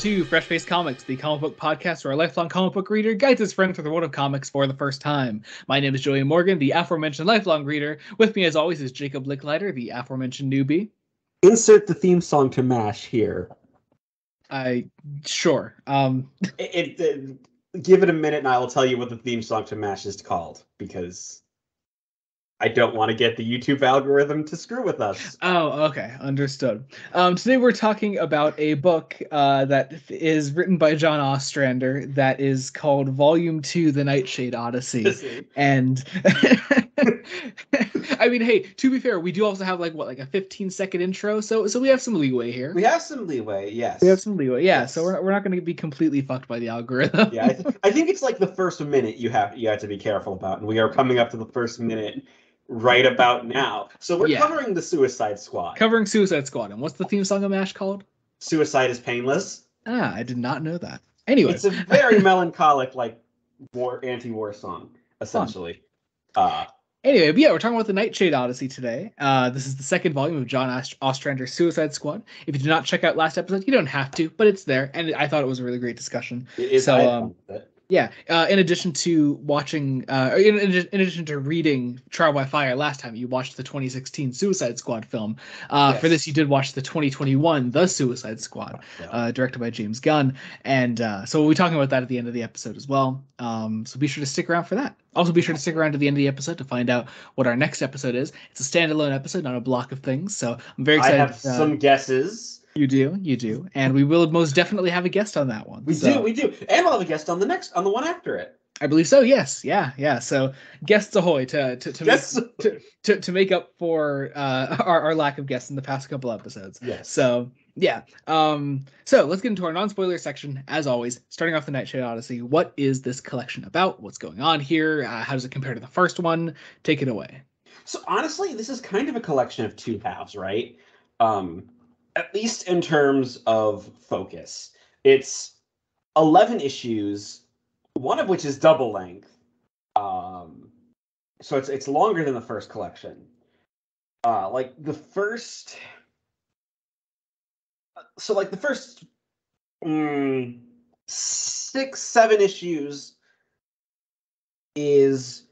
to Fresh Face Comics, the comic book podcast where a lifelong comic book reader guides his friend through the world of comics for the first time. My name is Joey Morgan, the aforementioned lifelong reader. With me, as always, is Jacob Licklider, the aforementioned newbie. Insert the theme song to MASH here. Sure. Give it a minute and I will tell you what the theme song to MASH is called, because I don't want to get the YouTube algorithm to screw with us. Oh, okay. Understood. Today we're talking about a book that is written by John Ostrander that is called Volume 2, The Nightshade Odyssey. And I mean, hey, to be fair, we do also have like a 15-second intro, so we have some leeway here. We have some leeway, yes. We have some leeway, yeah. Yes. So we're not going to be completely fucked by the algorithm. Yeah, I think it's like the first minute you have to be careful about, and we are coming up to the first minute right about now. So we're covering the Suicide Squad. Covering Suicide Squad. And what's the theme song of MASH called? Suicide is Painless. Ah, I did not know that. Anyway. It's a very melancholic, like, anti-war song, essentially. Anyway, but yeah, we're talking about the Nightshade Odyssey today. This is the second volume of John Ostrander's Suicide Squad. If you did not check out last episode, you don't have to, but it's there, and I thought it was a really great discussion. It is. Yeah, in addition to watching, in addition to reading Trial by Fire last time, you watched the 2016 Suicide Squad film. Yes. For this, you did watch the 2021 The Suicide Squad, directed by James Gunn. And so we'll be talking about that at the end of the episode as well. So be sure to stick around for that. Also, be sure to stick around to the end of the episode to find out what our next episode is. It's a standalone episode, not a block of things. So I'm very excited. I have some guesses. You do, and we will most definitely have a guest on that one. We do, and we'll have a guest on the one after it. I believe so. Yes, yeah. So guests ahoy to make up for our lack of guests in the past couple episodes. Yes. So yeah. So let's get into our non-spoiler section as always. Starting off the Nightshade Odyssey. What is this collection about? What's going on here? How does it compare to the first one? Take it away. So honestly, this is kind of a collection of two halves, right? At least in terms of focus. It's 11 issues, one of which is double length. So it's longer than the first collection. The first 6-7 issues is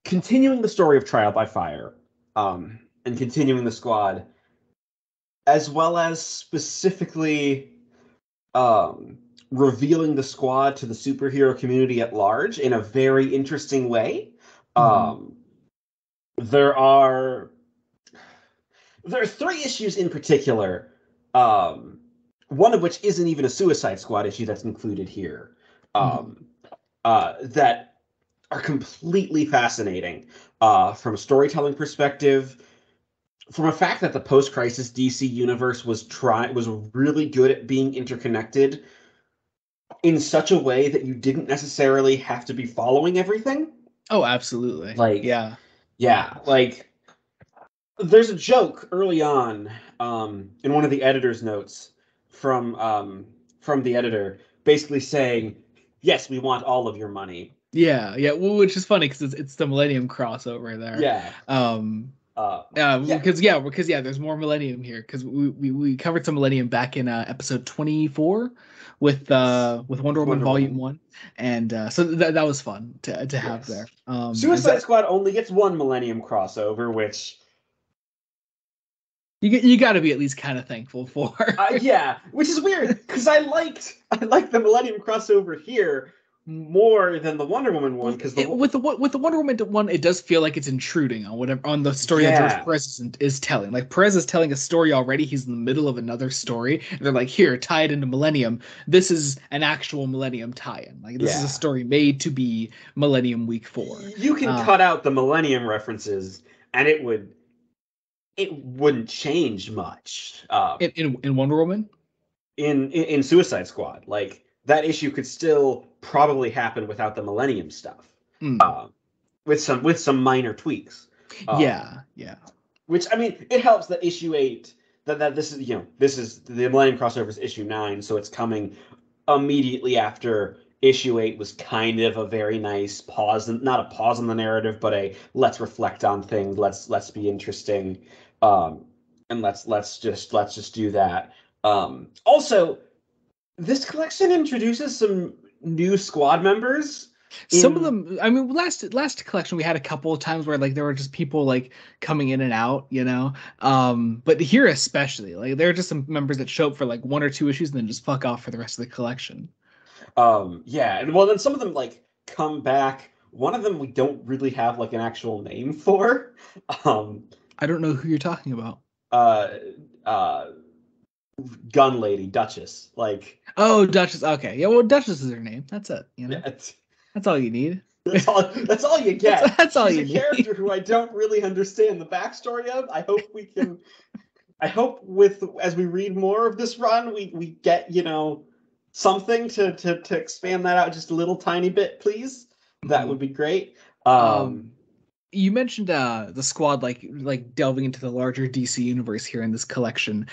continuing the story of Trial by Fire, and continuing the squad, as well as specifically revealing the squad to the superhero community at large in a very interesting way. There are 3 issues in particular, one of which isn't even a Suicide Squad issue that's included here, that are completely fascinating from a storytelling perspective, from a fact that the post-crisis DC universe was really good at being interconnected in such a way that you didn't necessarily have to be following everything. Oh, absolutely. Yeah. There's a joke early on in one of the editor's notes from the editor, basically saying, "Yes, we want all of your money." Yeah. Well, which is funny because it's the Millennium crossover there. Yeah. Because there's more Millennium here because we covered some Millennium back in episode 24 with Wonder Woman Volume 1, and so that was fun to have there. Suicide Squad only gets one Millennium crossover, which you got to be at least kind of thankful for. Which is weird because I liked the Millennium crossover here more than the Wonder Woman one, because with the Wonder Woman one, it does feel like it's intruding on the story that George Perez is telling. Like, Perez is telling a story already. He's in the middle of another story, and they're like, "Here, tie it into Millennium." This is an actual Millennium tie-in. Like, this is a story made to be Millennium Week 4. You can cut out the Millennium references, and it wouldn't change much. In Wonder Woman, in Suicide Squad, like, that issue could still probably happen without the Millennium stuff, with some minor tweaks. Which, I mean, it helps that issue 8 that this is the Millennium crossover's issue 9, so it's coming immediately after issue 8 was kind of a very nice pause, not a pause in the narrative, but a let's reflect on things, let's be interesting, and let's just do that. Also, This collection introduces some new squad members. Some of them, I mean, last collection we had a couple of times where like there were just people like coming in and out, you know. But here especially, like there are just some members that show up for like 1 or 2 issues and then just fuck off for the rest of the collection. Yeah, and well, then some of them like come back. One of them we don't really have like an actual name for. I don't know who you're talking about. Gun Lady, Duchess, like. Oh, Duchess. Okay, yeah. Well, Duchess is her name. That's it. You know, that's all you need. That's all you get. That's all you need. She's a character who I don't really understand the backstory of. I hope we can. I hope as we read more of this run, we get something to expand that out just a little tiny bit, please. That would be great. You mentioned the squad like delving into the larger DC universe here in this collection,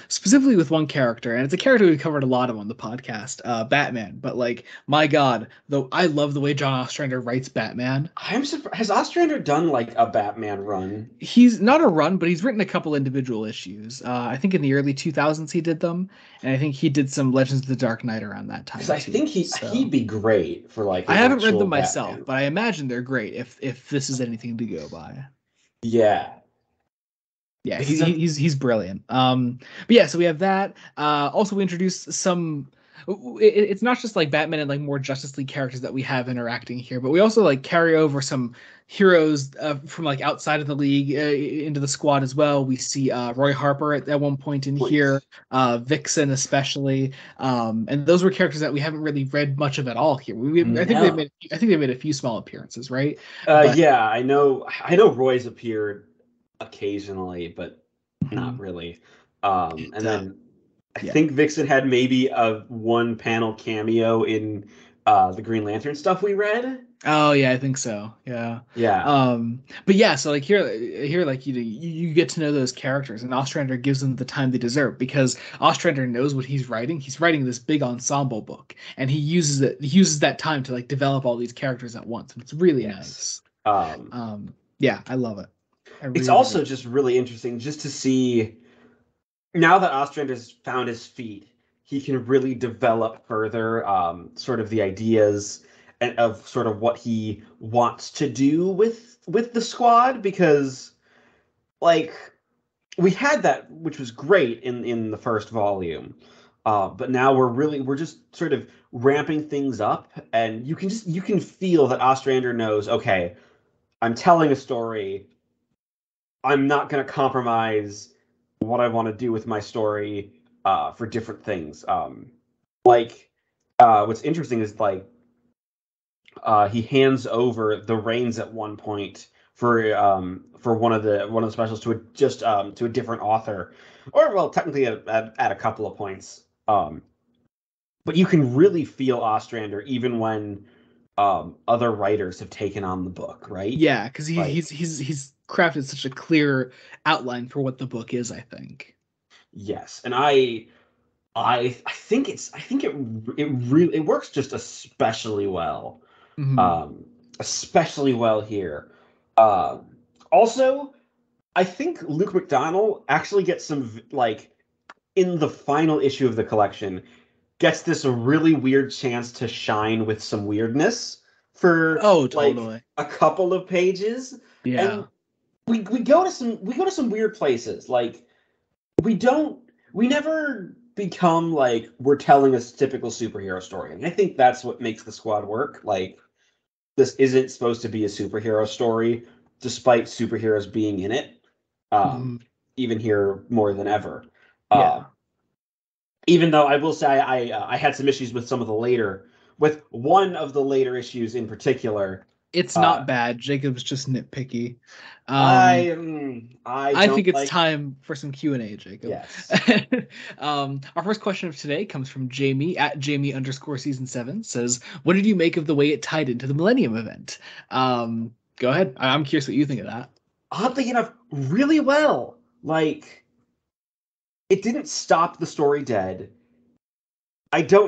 specifically with one character, and it's a character we covered a lot of on the podcast, Batman. But like, my God, though, I love the way John Ostrander writes Batman. I'm surprised. Has Ostrander done like a Batman run? He's not a run, but he's written a couple individual issues. I think in the early 2000s he did them, and I think he did some Legends of the Dark Knight around that time. Because I think he'd be great for like. I haven't read them myself, but I imagine they're great if this is anything to go by. Yeah, he's brilliant. But yeah, so we have that. Also, we introduced some. It's not just like Batman and like more Justice League characters that we have interacting here, but we also like carry over some heroes from like outside of the league into the squad as well. We see Roy Harper at one point in here, Vixen especially, and those were characters that we haven't really read much of at all here. I think they made a few small appearances, right? Yeah, I know Roy's appeared occasionally, but not really. And then I think Vixen had maybe a one panel cameo in the Green Lantern stuff we read. Oh yeah, I think so. Yeah. But yeah, so like here like you get to know those characters, and Ostrander gives them the time they deserve because Ostrander knows what he's writing. He's writing this big ensemble book, and he uses that time to like develop all these characters at once, and it's really nice. Yeah, I love it. It's also just really interesting just to see now that Ostrander's found his feet, he can really develop further sort of the ideas and of sort of what he wants to do with the squad, because like we had that, which was great in the first volume, but now we're just sort of ramping things up, and you can feel that Ostrander knows, okay, I'm telling a story, I'm not going to compromise what I want to do with my story for different things. What's interesting is like he hands over the reins at one point for one of the specials to a different author, or well, technically at a couple of points. But you can really feel Ostrander even when other writers have taken on the book, right? Yeah, because he's crafted such a clear outline for what the book is, I think. Yes, and I think it works just especially well. Mm-hmm. Especially well here. Also, I think Luke McDonnell actually gets some, like, in the final issue of the collection, gets this really weird chance to shine with some weirdness for like a couple of pages. Yeah. And we go to some weird places. Like we never become like we're telling a typical superhero story. And I think that's what makes the squad work. Like this isn't supposed to be a superhero story, despite superheroes being in it. Even here more than ever. Even though I will say I had some issues with with one of the later issues in particular. It's not bad. Jacob's just nitpicky. I think it's time for some Q&A, Jacob. Yes. Our first question of today comes from Jamie at Jamie_season7. Says, "What did you make of the way it tied into the Millennium event?" Go ahead. I'm curious what you think of that. Oddly enough, really well. Like, it didn't stop the story dead. I still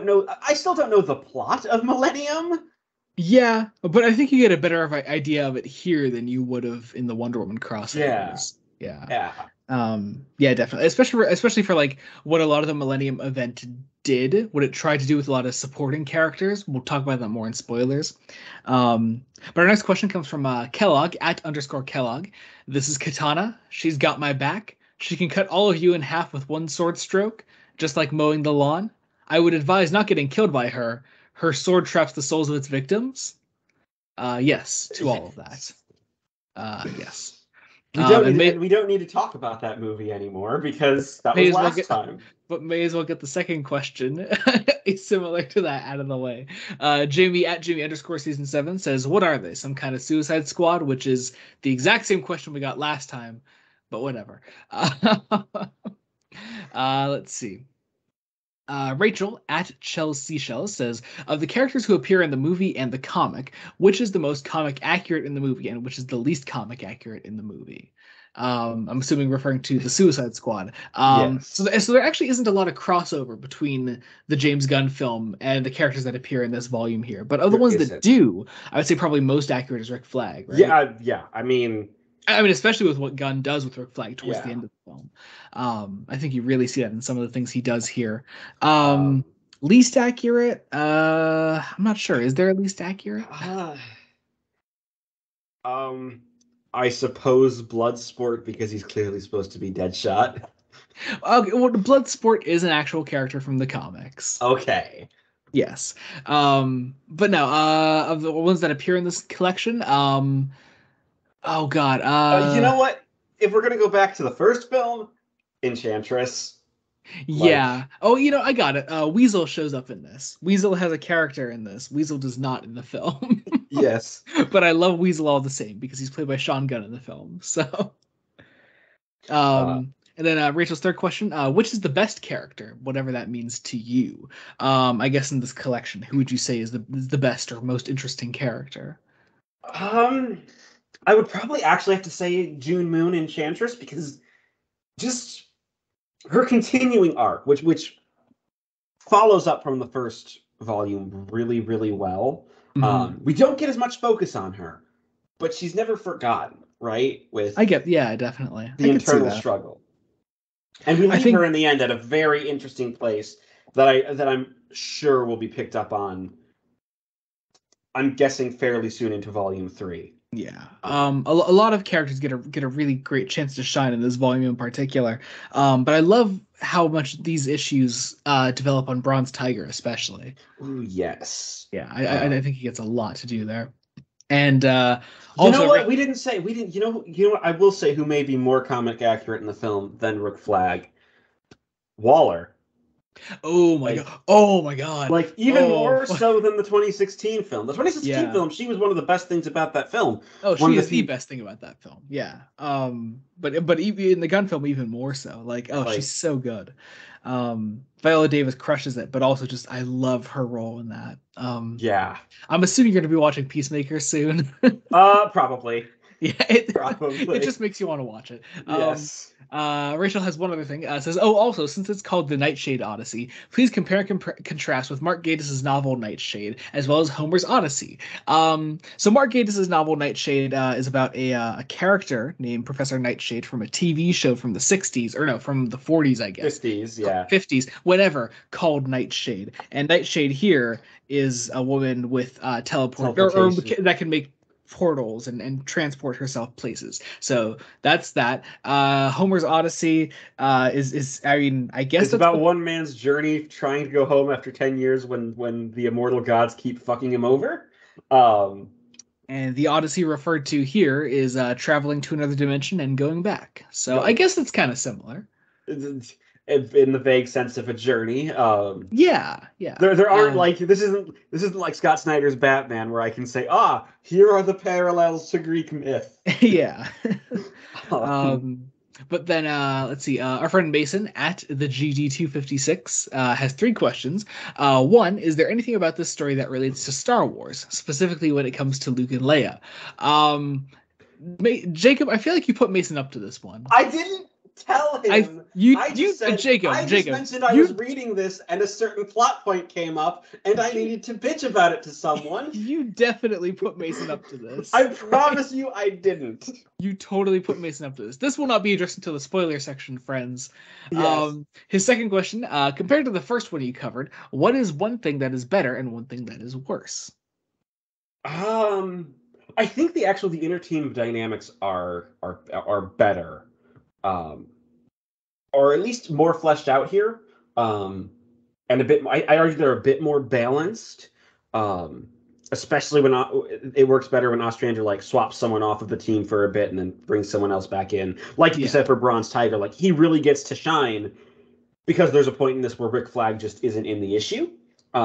don't know the plot of Millennium. Yeah, but I think you get a better idea of it here than you would have in the Wonder Woman crossovers. Yeah. Yeah, definitely. Especially for like what a lot of the Millennium event did, what it tried to do with a lot of supporting characters. We'll talk about that more in spoilers. But our next question comes from Kellogg @_Kellogg. This is Katana. She's got my back. She can cut all of you in half with one sword stroke, just like mowing the lawn. I would advise not getting killed by her. Her sword traps the souls of its victims. Yes, to all of that. Yes. We don't need to talk about that movie anymore because that was last time. But may as well get the second question similar to that out of the way. Jamie @Jamie_season7 says, "What are they? Some kind of Suicide Squad?" Which is the exact same question we got last time, but whatever. Let's see. Rachel @ChelsSeashell says, of the characters who appear in the movie and the comic, which is the most comic accurate in the movie and which is the least comic accurate in the movie? I'm assuming referring to the Suicide Squad. Yes. So there actually isn't a lot of crossover between the James Gunn film and the characters that appear in this volume here. But of the ones that do, I would say probably most accurate is Rick Flag, right? Yeah. I mean, especially with what Gunn does with Rick Flag towards the end of the film. I think you really see that in some of the things he does here. Least accurate? I'm not sure. Is there a least accurate? I suppose Bloodsport, because he's clearly supposed to be Deadshot. Okay, well, Bloodsport is an actual character from the comics. Okay. Yes. But no, of the ones that appear in this collection, oh god. You know what? If we're gonna go back to the first film, Enchantress. Yeah. Oh, I got it. Weasel shows up in this. Weasel has a character in this. Weasel does not in the film. Yes. But I love Weasel all the same because he's played by Sean Gunn in the film. So and then Rachel's third question, which is the best character, whatever that means to you? I guess in this collection, who would you say is the best or most interesting character? I would probably actually have to say June Moon Enchantress, because just her continuing arc, which follows up from the first volume really, really well. Mm-hmm. We don't get as much focus on her, but she's never forgotten, right? Definitely. The internal struggle. And we leave her in the end at a very interesting place that I'm sure will be picked up on, I'm guessing fairly soon into volume 3. Yeah. A lot of characters get a really great chance to shine in this volume in particular. But I love how much these issues develop on Bronze Tiger, especially. Ooh, yes. Yeah, I think he gets a lot to do there. And you know what? We didn't. You know what? I will say who may be more comic accurate in the film than Rick Flag. Waller. Oh my god! Oh my god! Like even more so than the 2016 film. The 2016 film, she was one of the best things about that film. Oh, she is the best thing about that film. Yeah. But even in the Gunn film, even more so. She's so good. Viola Davis crushes it, but also just I love her role in that. Yeah. I'm assuming you're going to be watching Peacemaker soon. Probably. Yeah, it just makes you want to watch it. Yes. Rachel has one other thing. Says, also, since it's called the Nightshade Odyssey, please compare and contrast with Mark Gatiss' novel Nightshade, as well as Homer's Odyssey. So Mark Gatiss' novel Nightshade is about a character named Professor Nightshade from a TV show from the 60s, or no, from the 40s, I guess. 50s, yeah. 50s, whatever, called Nightshade. And Nightshade here is a woman with teleport, or that can make portals and transport herself places. So that's that. Homer's Odyssey is I guess it's about one man's journey trying to go home after 10 years when the immortal gods keep fucking him over. And the Odyssey referred to here is traveling to another dimension and going back. So I guess it's kind of similar. In the vague sense of a journey. Yeah. There aren't this isn't like Scott Snyder's Batman, where I can say, here are the parallels to Greek myth. Yeah. But then let's see. Our friend Mason the GD256 has 3 questions. One, is there anything about this story that relates to Star Wars, specifically when it comes to Luke and Leia? Jacob, I feel like you put Mason up to this one. I didn't tell him. Jacob, I just mentioned I was reading this and a certain plot point came up and I needed to bitch about it to someone. You definitely put Mason up to this. I promise you I didn't. You totally put Mason up to this. This will not be addressed until the spoiler section, friends. Yes. His second question, compared to the first one you covered, what is one thing that is better and one thing that is worse? I think the inner team dynamics are better, or at least more fleshed out here, and a bit. I argue they're a bit more balanced, especially when it works better when Ostrander like swaps someone off of the team for a bit and then brings someone else back in. Like you said for Bronze Tiger, like he really gets to shine because there's a point in this where Rick Flag just isn't in the issue.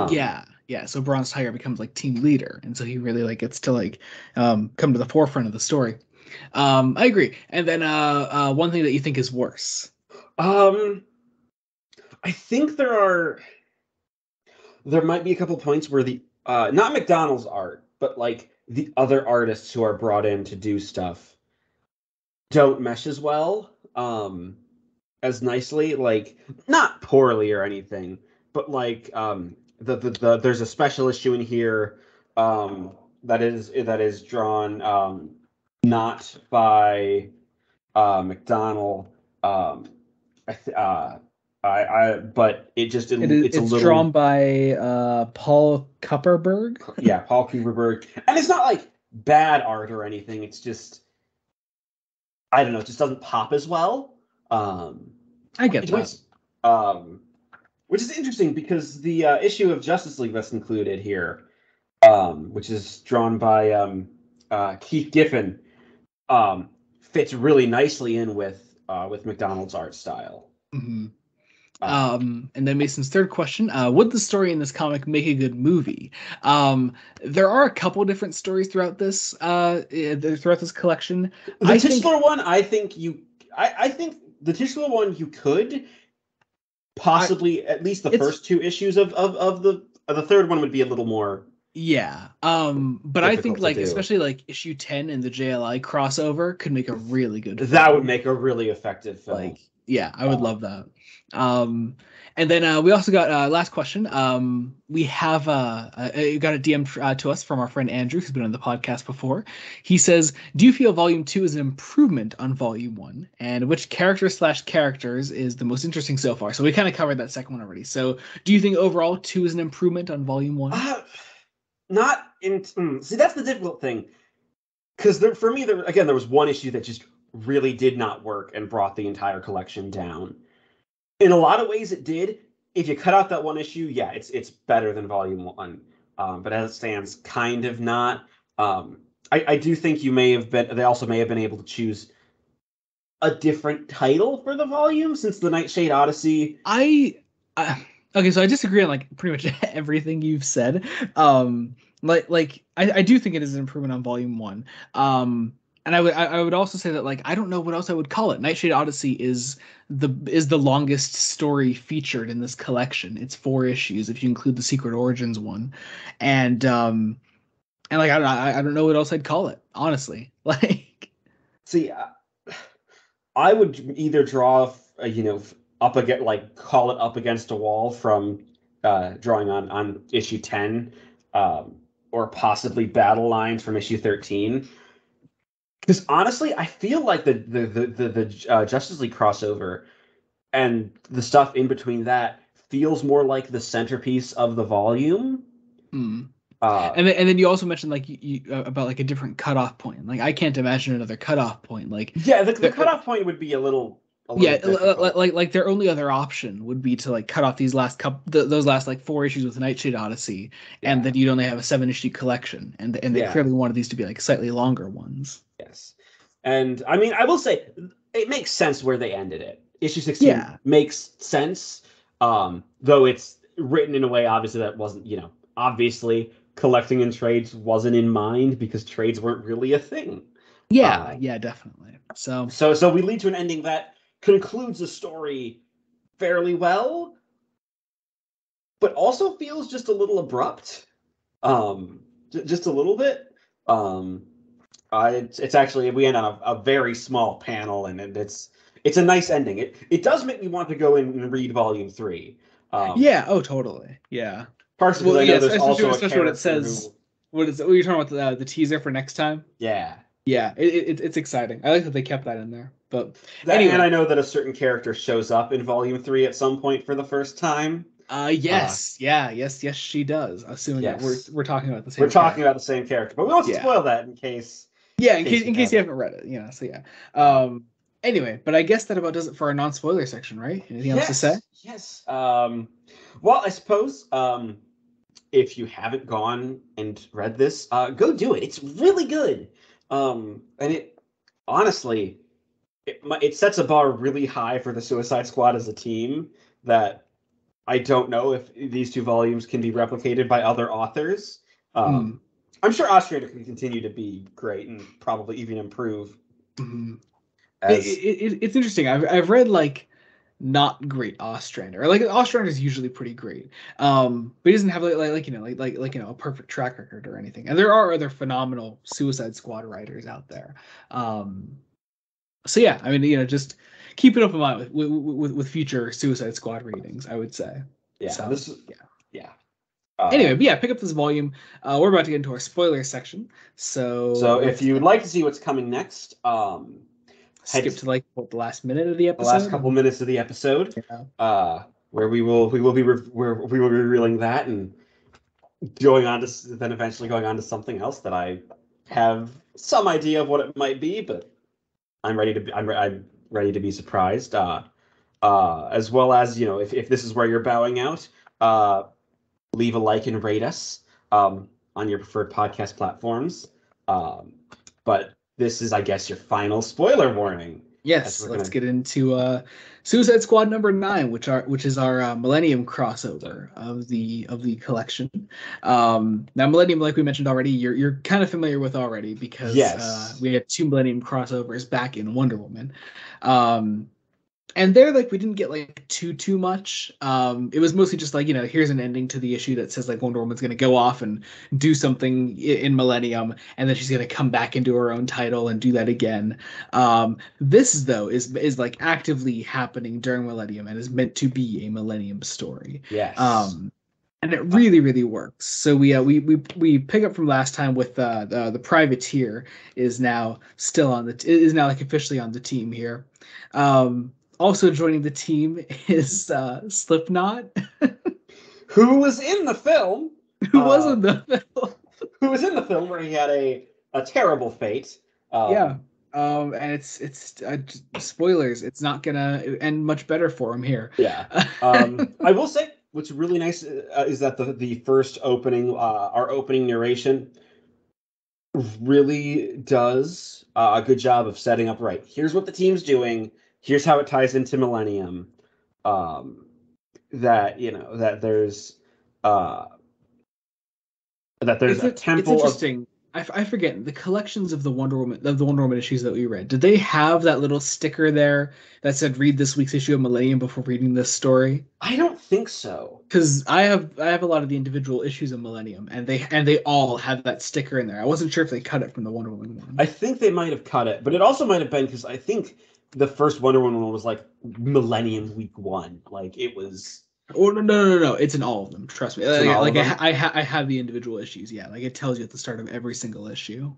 Yeah. So Bronze Tiger becomes like team leader, and so he really like gets to like come to the forefront of the story. I agree. And then one thing that you think is worse. I think there might be a couple points where the not McDonald's art, but like the other artists who are brought in to do stuff don't mesh as well, as nicely, like not poorly or anything, but like there's a special issue in here that is drawn not by McDonald, but it's drawn by Paul Kupperberg. Yeah, Paul Kupperberg, and it's not like bad art or anything. It's just I don't know. It just doesn't pop as well. I get that. Which is interesting because the issue of Justice League that's included here, which is drawn by Keith Giffen, fits really nicely in with McDonald's art style. Mm-hmm. And then Mason's third question, would the story in this comic make a good movie? There are a couple different stories throughout this collection. The titular one, I think the titular one you could possibly at least the first two issues of the third one would be a little more. Yeah. But I think like especially like issue 10 and the JLI crossover could make a really good film. That would make a really effective film. Like, yeah, I would love that. And then we also got last question. We have got a DM to us from our friend Andrew, who's been on the podcast before. He says, "Do you feel Volume 2 is an improvement on Volume 1? And which characters is the most interesting so far?" So we kind of covered that second one already. So do you think overall 2 is an improvement on Volume 1? Not in. See, that's the difficult thing. Because for me, there was one issue that just really did not work and brought the entire collection down. In a lot of ways, it did. If you cut out that one issue, yeah, it's better than Volume 1. But as it stands, kind of not. I do think they also may have been able to choose a different title for the volume since the Nightshade Odyssey. Okay, so I disagree on like pretty much everything you've said. I do think it is an improvement on Volume 1. And I would also say that like I don't know what else I would call it. Nightshade Odyssey is the longest story featured in this collection. It's 4 issues if you include the Secret Origins one, and like I don't know what else I'd call it, honestly. Like, see, I would either draw up against call it up against a wall from drawing on issue 10, or possibly battle lines from issue 13. Because honestly, I feel like the Justice League crossover and the stuff in between that feels more like the centerpiece of the volume. And then you also mentioned like you about like a different cutoff point. Like I can't imagine another cutoff point. Like the cutoff point would be a little like their only other option would be to like cut off these last those last like 4 issues with Nightshade Odyssey, and then you'd only have a 7-issue collection, and they clearly wanted these to be like slightly longer ones. Yes, and I mean I will say it makes sense where they ended it. Issue 16 makes sense, though it's written in a way obviously that wasn't obviously collecting in trades wasn't in mind because trades weren't really a thing. Yeah, definitely. So we lead to an ending that concludes the story fairly well, but also feels just a little abrupt. Just a little bit. It's actually we end on a very small panel, and it's it's a nice ending. It does make me want to go in and read Volume 3. Yeah. Oh, totally. Yeah. Partially because I know there's also especially when it says what are you talking about the teaser for next time? Yeah. Yeah. It's exciting. I like that they kept that in there. But anyway, and I know that a certain character shows up in Volume 3 at some point for the first time. Yes, yes, she does. Assuming that we're talking about the same. We're talking about the same character, but we won't spoil that in case. Yeah, in case you haven't read it, you know. So yeah. Anyway, but I guess that about does it for our non-spoiler section, right? Anything else to say? Yes. Well, I suppose if you haven't gone and read this, go do it. It's really good. And it honestly, it sets a bar really high for the Suicide Squad as a team that I don't know if these 2 volumes can be replicated by other authors. I'm sure Ostrander can continue to be great and probably even improve. Mm-hmm. It's interesting. I've read like not great Ostrander. Like Ostrander is usually pretty great, but he doesn't have like a perfect track record or anything. And there are other phenomenal Suicide Squad writers out there. So yeah, I mean, just keep it open mind with future Suicide Squad readings, I would say. Yeah. So, yeah. Anyway, but yeah, pick up this volume. We're about to get into our spoiler section. So if you'd like to see what's coming next, skip to like the last minute of the episode. The last couple minutes of the episode, where we will be revealing that and going on to then eventually going on to something else that I have some idea of what it might be, but I'm ready to be surprised. As well as if this is where you're bowing out, leave a like and rate us on your preferred podcast platforms. But this is, I guess, your final spoiler warning. Yes, let's get into Suicide Squad number 9, which is our Millennium crossover of the collection. Now Millennium, like we mentioned already, you're kind of familiar with already because we had 2 Millennium crossovers back in Wonder Woman. And there, like, we didn't get like too much. It was mostly just like, here's an ending to the issue that says like Wonder Woman's going to go off and do something in Millennium, and then she's going to come back into her own title and do that again. This though is like actively happening during Millennium and is meant to be a Millennium story. Yes. And it really works. So we pick up from last time with the Privateer is now like officially on the team here. Also joining the team is Slipknot, who was in the film. Who was in the film? Who was in the film where he had a terrible fate. And it's spoilers. It's not gonna end much better for him here. Yeah. I will say what's really nice is that the first opening, our opening narration, really does a good job of setting up right. Here's what the team's doing. Here's how it ties into Millennium. That there's a temple. It's interesting. I forget the collections of the Wonder Woman issues that we read. Did they have that little sticker there that said "Read this week's issue of Millennium" before reading this story? I don't think so. Because I have a lot of the individual issues of Millennium, and they all have that sticker in there. I wasn't sure if they cut it from the Wonder Woman one. I think they might have cut it, but it also might have been because I think the first Wonder Woman one was like Millennium Week 1. Like it was. Oh no! It's in all of them. Trust me. I have the individual issues. Yeah, like it tells you at the start of every single issue.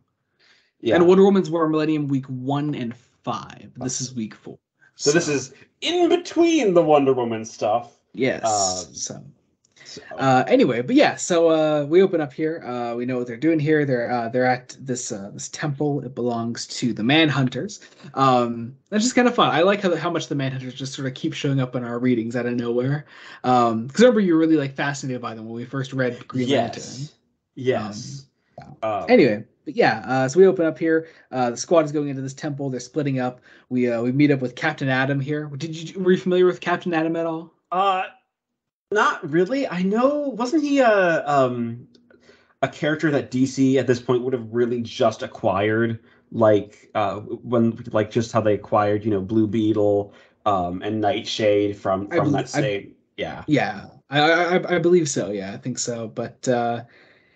Yeah. And Wonder Woman's were Millennium Week 1 and 5. This is Week 4. So this is in between the Wonder Woman stuff. Yes. Anyway, but yeah, so we open up here. We know what they're doing here. They're at this temple. It belongs to the Manhunters. That's just kind of fun. I like how much the Manhunters just sort of keep showing up in our readings out of nowhere. Because remember, you were really like fascinated by them when we first read Green Lantern. Yes. Anyway, but yeah, so we open up here. The squad is going into this temple. They're splitting up. We meet up with Captain Atom here. Were you familiar with Captain Atom at all? Not really. I know, wasn't he a character that DC at this point would have really just acquired, like just how they acquired, Blue Beetle, and Nightshade from that same. I believe so. Yeah, I think so. But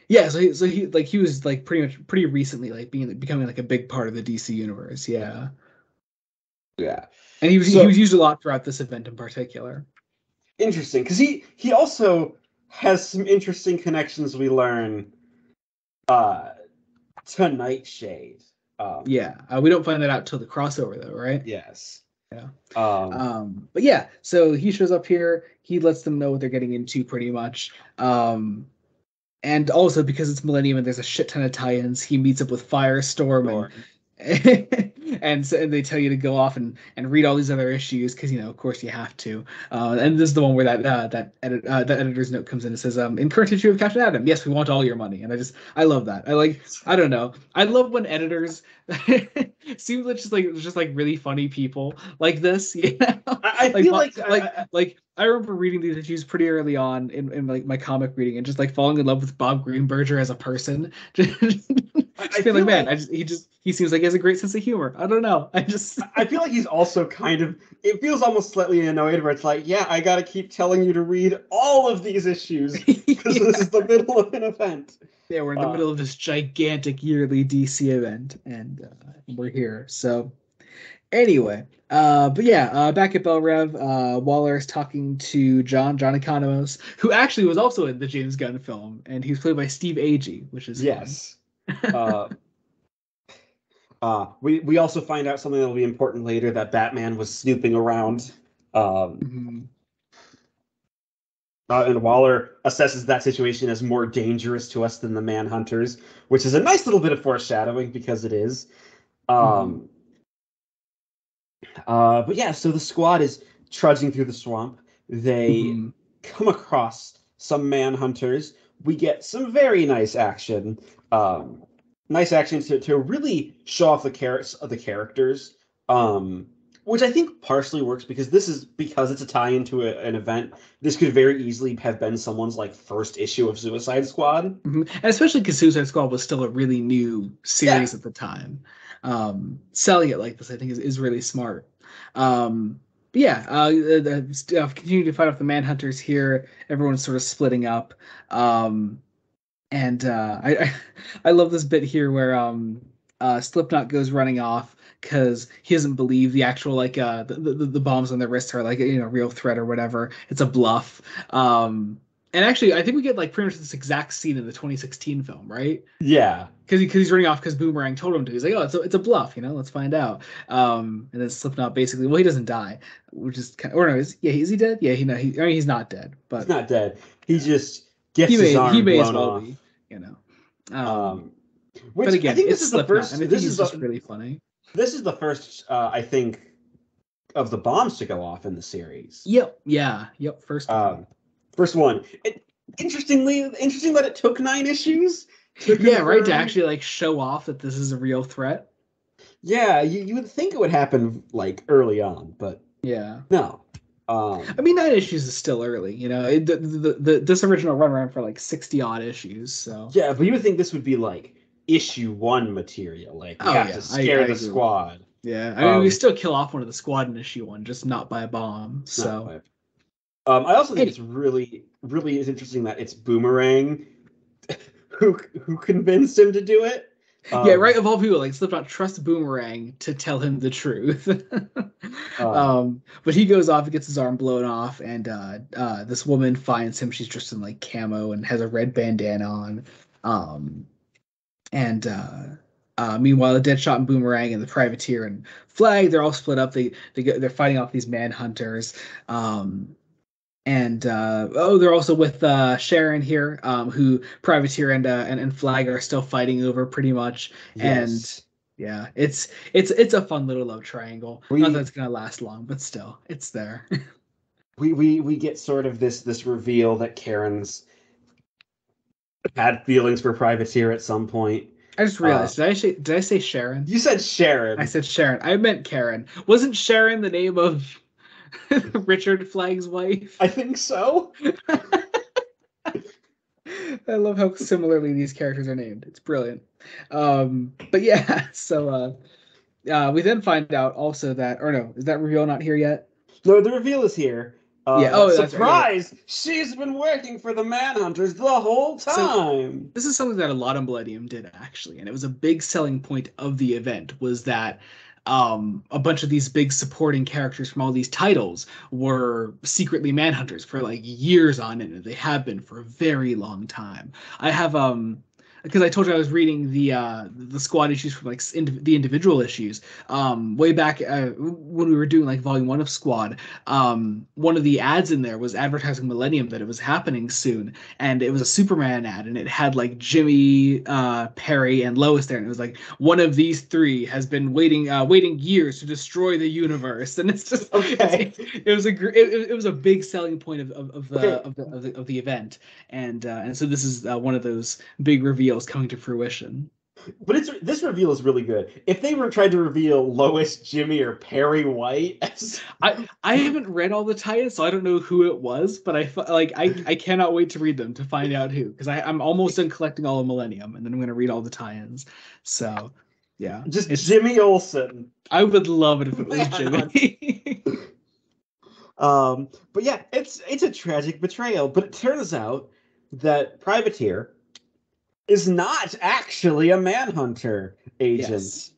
yeah, so he was like pretty recently like becoming like a big part of the DC universe. Yeah. Yeah. And he was used a lot throughout this event in particular. Interesting, because he also has some interesting connections we learn to Nightshade. We don't find that out till the crossover though, right? Yes. Yeah. But yeah, so he shows up here. He lets them know what they're getting into pretty much. And also because it's Millennium and there's a shit ton of tie-ins, he meets up with Firestorm and they tell you to go off and read all these other issues because of course you have to. And this is the one where that editor's note comes in and says, in current issue of Captain Atom, yes, we want all your money. And I love that. I don't know. I love when editors seem just like really funny people like this. I feel like I remember reading these issues pretty early on in like my comic reading and just like falling in love with Bob Greenberger as a person. I feel like, man, he seems like he has a great sense of humor. I don't know. I feel like he's also kind of, it feels almost slightly annoyed where it's like, yeah, I gotta keep telling you to read all of these issues because this is the middle of an event. Yeah, we're in the middle of this gigantic yearly DC event, and we're here. So anyway, but yeah, back at Bell Rev, Waller is talking to John Economos, who actually was also in the James Gunn film, and he's played by Steve Agee, which is yes. We also find out something that will be important later, that Batman was snooping around. And Waller assesses that situation as more dangerous to us than the Manhunters, which is a nice little bit of foreshadowing because it is. But yeah, so the squad is trudging through the swamp. They come across some Manhunters. We get some very nice action. Nice action to really show off the characters. Which I think partially works because it's a tie into an event. This could very easily have been someone's like first issue of Suicide Squad, and especially because Suicide Squad was still a really new series at the time. Selling it like this, I think, is really smart. Continue to fight off the Manhunters here. Everyone's sort of splitting up, and I love this bit here where Slipknot goes running off because he doesn't believe the actual the bombs on their wrists are like a real threat or whatever. It's a bluff. And actually, I think we get like pretty much this exact scene in the 2016 film, right? Yeah, because he's running off because Boomerang told him to. He's like, oh, it's a bluff, let's find out. And then Slipknot basically, well, he doesn't die, which is kind of, or no, is he dead? Yeah, he's not dead, but he's not dead. He just gets his arm blown off. Be, Which but again, I think this is the first. And I think it's just really funny. This is the first, I think, of the bombs to go off in the series. Yep. Yeah. Yep. First one. Interesting that it took 9 issues. Right. To actually like show off that this is a real threat. Yeah, you would think it would happen like early on, but no. I mean, 9 issues is still early. This original run ran for like 60 odd issues. So yeah, but you would think this would be like issue 1 material. Like we have to scare the squad. Yeah, I mean, we still kill off one of the squad in issue 1, just not by a bomb. So I also think it's really, really interesting that it's Boomerang who convinced him to do it. Right. Of all people, like Slipknot trusts Boomerang to tell him the truth. But he goes off and gets his arm blown off, and this woman finds him. She's dressed in like camo and has a red bandana on. Meanwhile, the Deadshot and Boomerang and the Privateer and Flag, they're all split up. They're fighting off these Manhunters. They're also with Sharon here, who Privateer and Flag are still fighting over pretty much. Yes. And yeah, it's a fun little love triangle. Not that it's gonna last long, but still, it's there. we get sort of this reveal that Karen's had feelings for Privateer at some point. I just realized, did I say Sharon? You said Sharon. I said Sharon. I meant Karen. Wasn't Sharon the name of Richard Flag's wife? I think so. I love how similarly these characters are named. It's brilliant. But yeah, so we then find out also that, or no, is that reveal not here yet? No, the reveal is here. Surprise! Right. She's been working for the Manhunters the whole time. So, this is something that a lot of Millennium did actually, and it was a big selling point of the event. Was that a bunch of these big supporting characters from all these titles were secretly manhunters for like years on end, and they have been for a very long time. I have because I told you I was reading the squad issues from like the individual issues way back when we were doing like volume 1 of Squad. One of the ads in there was advertising Millennium, that it was happening soon, and it was a Superman ad, and it had like Jimmy, Perry, and Lois there, and it was like, one of these three has been waiting years to destroy the universe, and it's just okay. It was a big selling point of Okay. the event, and so this is one of those big reveals coming to fruition. But this reveal is really good. If they were trying to reveal Lois, Jimmy, or Perry White, I haven't read all the tie-ins, so I don't know who it was, but I cannot wait to read them to find out who, because I'm almost done collecting all of Millennium, and then I'm going to read all the tie-ins. So yeah, just Jimmy Olsen. I would love it if it was Jimmy. But yeah, it's a tragic betrayal. But it turns out that Privateer is not actually a Manhunter agent. Yes.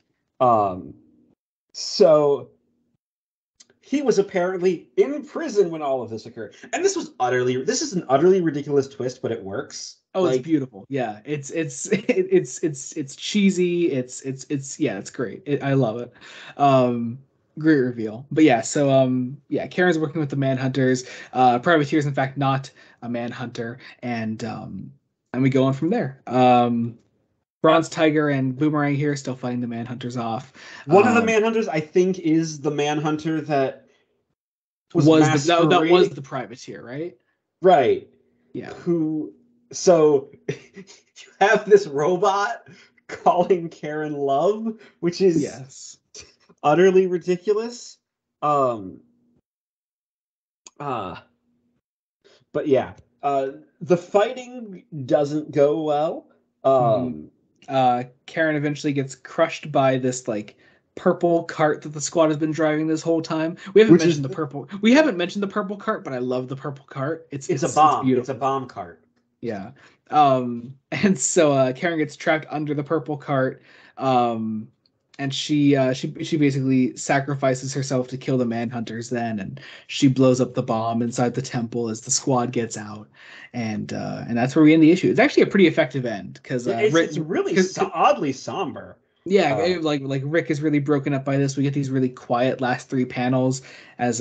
So he was apparently in prison when all of this occurred. And this is an utterly ridiculous twist, but it works. Oh, like, it's beautiful. Yeah, it's cheesy. It's great. I love it. Great reveal. But yeah, so yeah, Karen's working with the Manhunters. Privateer is in fact not a Manhunter, and we go on from there. Bronze Tiger and Boomerang here still fighting the Manhunters off. One of the Manhunters, I think, is the Manhunter that was that was the Privateer, right? Right. Yeah. So you have this robot calling Karen Love, which is utterly ridiculous. But yeah, the fighting doesn't go well. Karen eventually gets crushed by this like purple cart that the squad has been driving this whole time. We haven't mentioned the purple cart, but I love the purple cart. It's a bomb. It's a bomb cart. Yeah. And so Karen gets trapped under the purple cart. And she basically sacrifices herself to kill the Manhunters then, and she blows up the bomb inside the temple as the squad gets out, and that's where we end the issue. It's actually a pretty effective end, because it's really oddly somber. Yeah, like Rick is really broken up by this. We get these really quiet last 3 panels as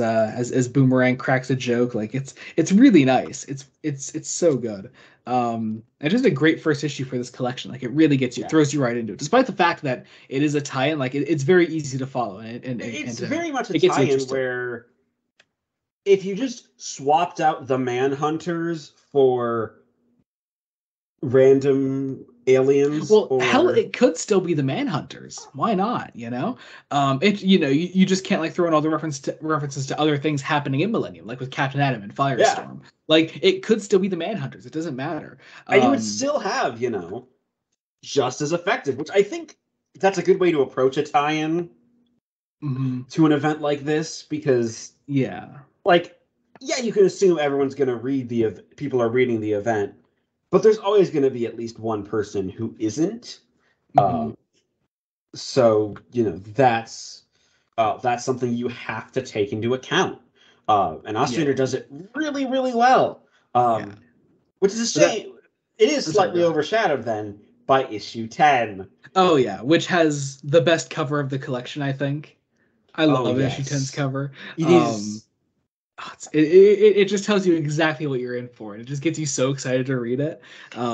Boomerang cracks a joke. Like it's really nice. It's so good. And just a great first issue for this collection. Like it really gets you, throws you right into it. Despite the fact that it is a tie-in, like it's very easy to follow. And it's very much a tie-in where if you just swapped out the Manhunters for random aliens, hell, it could still be the Manhunters. Why not? You just can't like throw in all the references to other things happening in Millennium, like with Captain Atom and Firestorm. Like it could still be the Manhunters. It doesn't matter, and you would still have just as effective. Which I think that's a good way to approach a tie-in to an event like this, because you can assume everyone's going to read people are reading the event. But there's always going to be at least one person who isn't. So that's something you have to take into account. And Ostrander does it really, really well. Which is a shame. It is slightly overshadowed then by issue 10. Oh yeah, which has the best cover of the collection, I think. I love issue 10's cover. It is. It just tells you exactly what you're in for, and it just gets you so excited to read it. I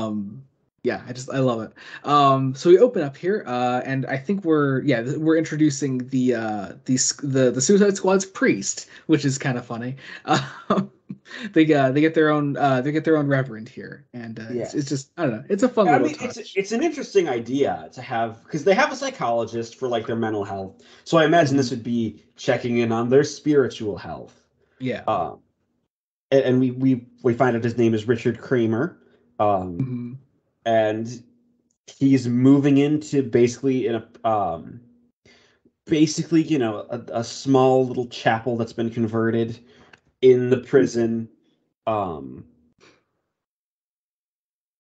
love it. So we open up here, and I think we're introducing the Suicide Squad's priest, which is kind of funny. They get their own reverend here, and it's just, I don't know, it's a fun little touch. It's an interesting idea to have, because they have a psychologist for like their mental health, so I imagine this would be checking in on their spiritual health. Yeah. And we find out his name is Richard Kramer. And he's moving into basically a small little chapel that's been converted in the prison,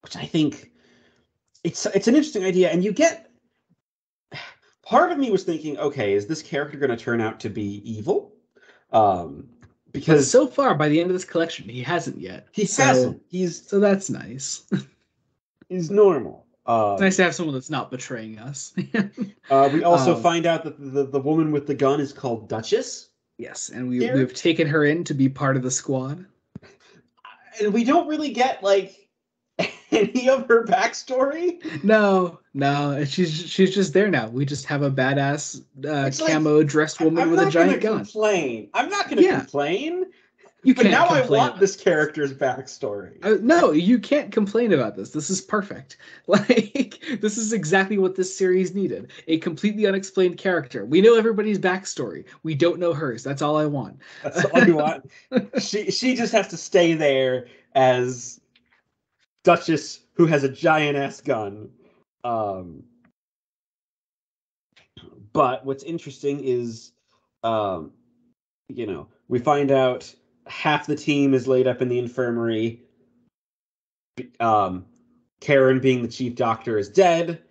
which I think it's an interesting idea. And you get part of me was thinking, okay, is this character going to turn out to be evil? Because so far, by the end of this collection, he hasn't yet. He hasn't. So that's nice. He's normal. It's nice to have someone that's not betraying us. We also find out that the woman with the gun is called Duchess. Yes, and we've taken her in to be part of the squad. And we don't really get like any of her backstory. No, she's just there now. We just have a badass camo dressed woman with a giant gun. I'm not going to complain. You can't. But now I want this character's backstory. No, you can't complain about this. This is perfect. Like, this is exactly what this series needed. A completely unexplained character. We know everybody's backstory. We don't know hers. That's all I want. That's all you want. She just has to stay there as Duchess, who has a giant ass gun. But what's interesting is, we find out half the team is laid up in the infirmary. Karen, being the chief doctor, is dead.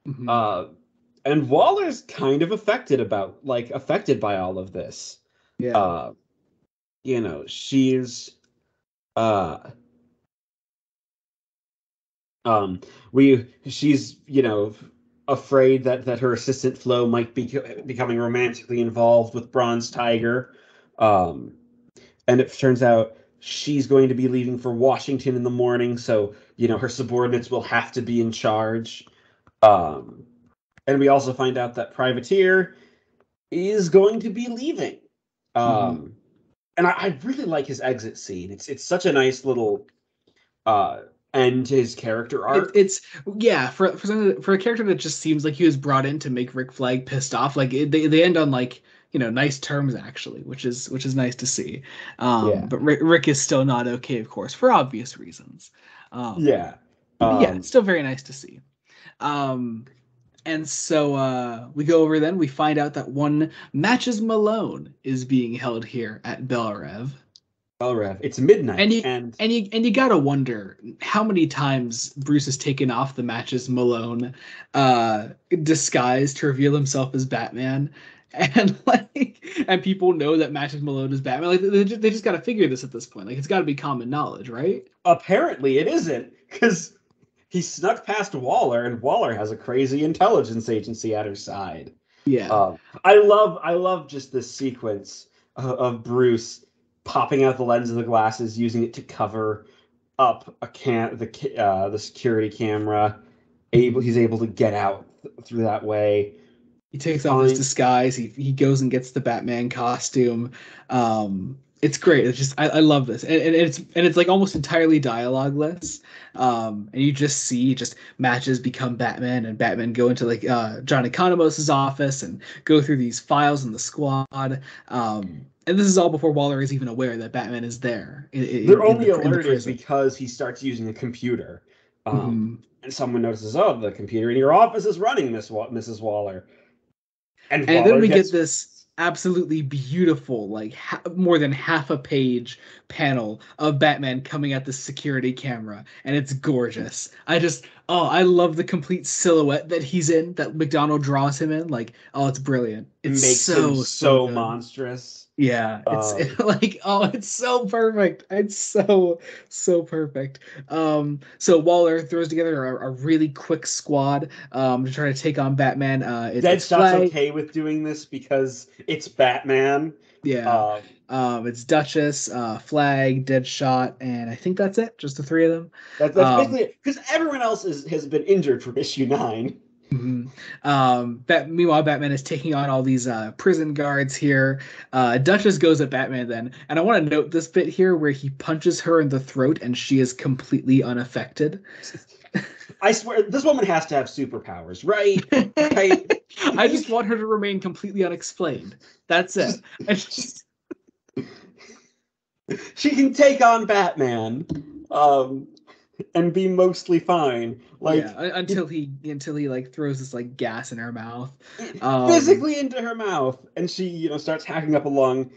Mm-hmm. And Waller's kind of affected by all of this. Yeah. She's she's afraid that her assistant Flo might be becoming romantically involved with Bronze Tiger. And it turns out she's going to be leaving for Washington in the morning, so her subordinates will have to be in charge. And we also find out that Privateer is going to be leaving. And I really like his exit scene. It's such a nice little end to his character arc. For a character that just seems like he was brought in to make Rick Flag pissed off. Like they end on like nice terms actually, which is nice to see. But Rick is still not okay, of course, for obvious reasons. It's still very nice to see. And so we go over then. We find out that one Matches Malone is being held here at Belrev. It's midnight, and you gotta wonder how many times Bruce has taken off the Matches Malone disguise to reveal himself as Batman. And and people know that Matches Malone is Batman. Like they just got to figure this at this point. Like it's got to be common knowledge, right? Apparently, it isn't, because he snuck past Waller, and Waller has a crazy intelligence agency at her side. Yeah, I love just this sequence of Bruce popping out the lens of the glasses, using it to cover up the security camera. He's able to get out through that way. He takes off his disguise. He goes and gets the Batman costume. It's great. It's just I love this, and it's like almost entirely dialogueless. And you just see Matches become Batman, and Batman go into like John Economos' office and go through these files in the squad. And this is all before Waller is even aware that Batman is there. They're only alerted because he starts using a computer. And someone notices, the computer in your office is running, Mrs. Waller. And then we get this absolutely beautiful, like more than half a page panel of Batman coming at the security camera, and it's gorgeous. I love the complete silhouette that he's in, that McDonald draws him in. Like, it's brilliant. It makes him so monstrous. Yeah, it's so perfect. It's so perfect. So Waller throws together a really quick squad to try to take on Batman. Deadshot's okay with doing this because it's Batman. Yeah. It's Duchess, Flag, Deadshot, and I think that's it. Just the three of them. That's basically it, because everyone else has been injured from issue 9. Mm-hmm. Meanwhile, Batman is taking on all these prison guards here. Duchess goes at Batman then, and I want to note this bit here where he punches her in the throat and she is completely unaffected. I swear, this woman has to have superpowers, right? I just want her to remain completely unexplained. That's it. She can take on Batman. And be mostly fine, until he like throws this like gas in her mouth, physically into her mouth, and she starts hacking up along.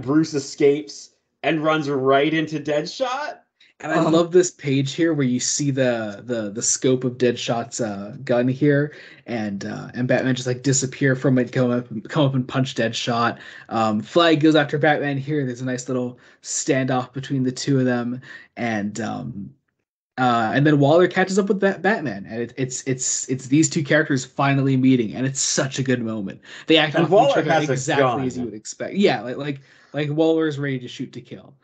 Bruce escapes and runs right into Deadshot. And I love this page here where you see the scope of Deadshot's gun here, and Batman just like disappear from it, come up and punch Deadshot. Flag goes after Batman here. There's a nice little standoff between the two of them, and then Waller catches up with Batman, and it's these two characters finally meeting, and it's such a good moment. They act off each other exactly as you would expect. Yeah, like Waller's ready to shoot to kill.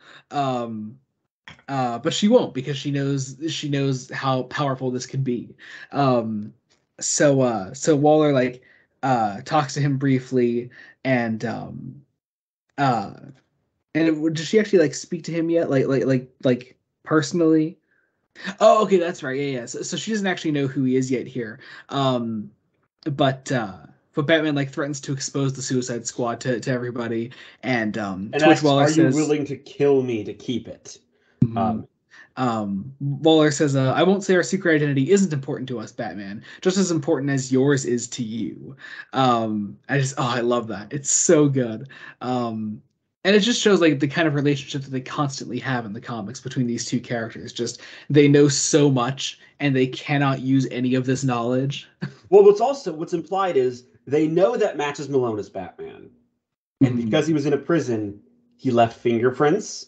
But she won't, because she knows how powerful this could be. So Waller like talks to him briefly, and does she actually like speak to him yet? Like personally? Oh, okay, that's right. Yeah. So she doesn't actually know who he is yet here. But Batman like threatens to expose the Suicide Squad to everybody, and to which Waller says, "Are you willing to kill me to keep it?" Waller says, "I won't say our secret identity isn't important to us, Batman. Just as important as yours is to you." I love that. It's so good. And it just shows like the kind of relationship that they constantly have in the comics between these two characters. Just they know so much and they cannot use any of this knowledge. Well, what's implied is they know that matches Malone as Batman, and because he was in a prison, he left fingerprints.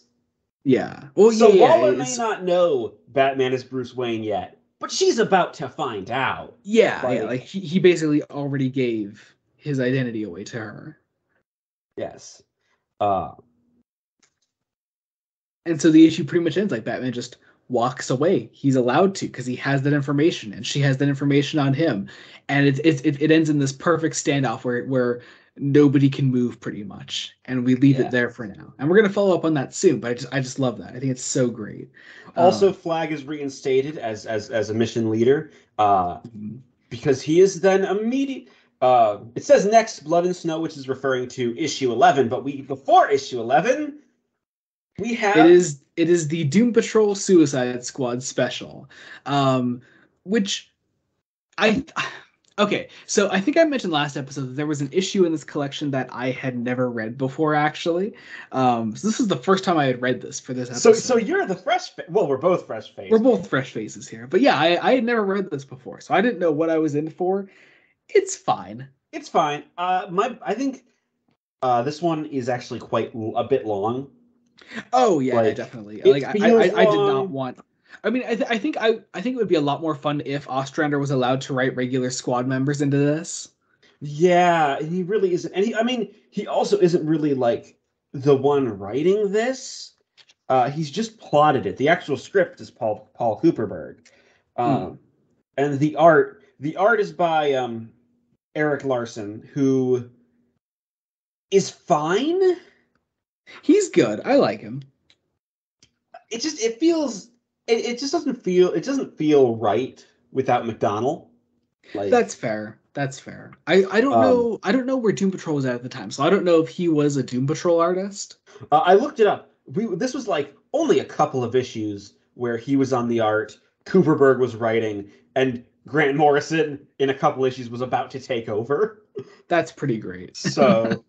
Yeah. Well, so Waller may not know Batman is Bruce Wayne yet, but she's about to find out. Yeah, like he basically already gave his identity away to her. Yes. And so the issue pretty much ends like Batman just walks away. He's allowed to because he has that information, and she has that information on him, and it ends in this perfect standoff where nobody can move pretty much, and we leave it there for now. And we're gonna follow up on that soon, but I just love that. I think it's so great. Also, Flag is reinstated as a mission leader because he is then immediate. It says next Blood and Snow, which is referring to issue 11, but before issue 11, we have it is the Doom Patrol Suicide Squad special, which okay, so I think I mentioned last episode that there was an issue in this collection that I had never read before, actually. So this was the first time I had read this for this episode. So you're the fresh well, we're both fresh faces. We're both fresh faces here. But yeah, I had never read this before, so I didn't know what I was in for. It's fine. It's fine. I think this one is actually quite a bit long. Oh yeah, definitely. Like I did not want. I mean, I think it would be a lot more fun if Ostrander was allowed to write regular squad members into this. Yeah, he really isn't, and he also isn't really like the one writing this. He's just plotted it. The actual script is Paul Cooperberg, and the art is by Eric Larson, who is fine. He's good. I like him. It doesn't feel right without McDonnell. Like, that's fair. I don't know where Doom Patrol was at the time, so I don't know if he was a Doom Patrol artist. I looked it up. This was like only a couple of issues where he was on the art, Cooperberg was writing, and Grant Morrison in a couple issues was about to take over. That's pretty great. So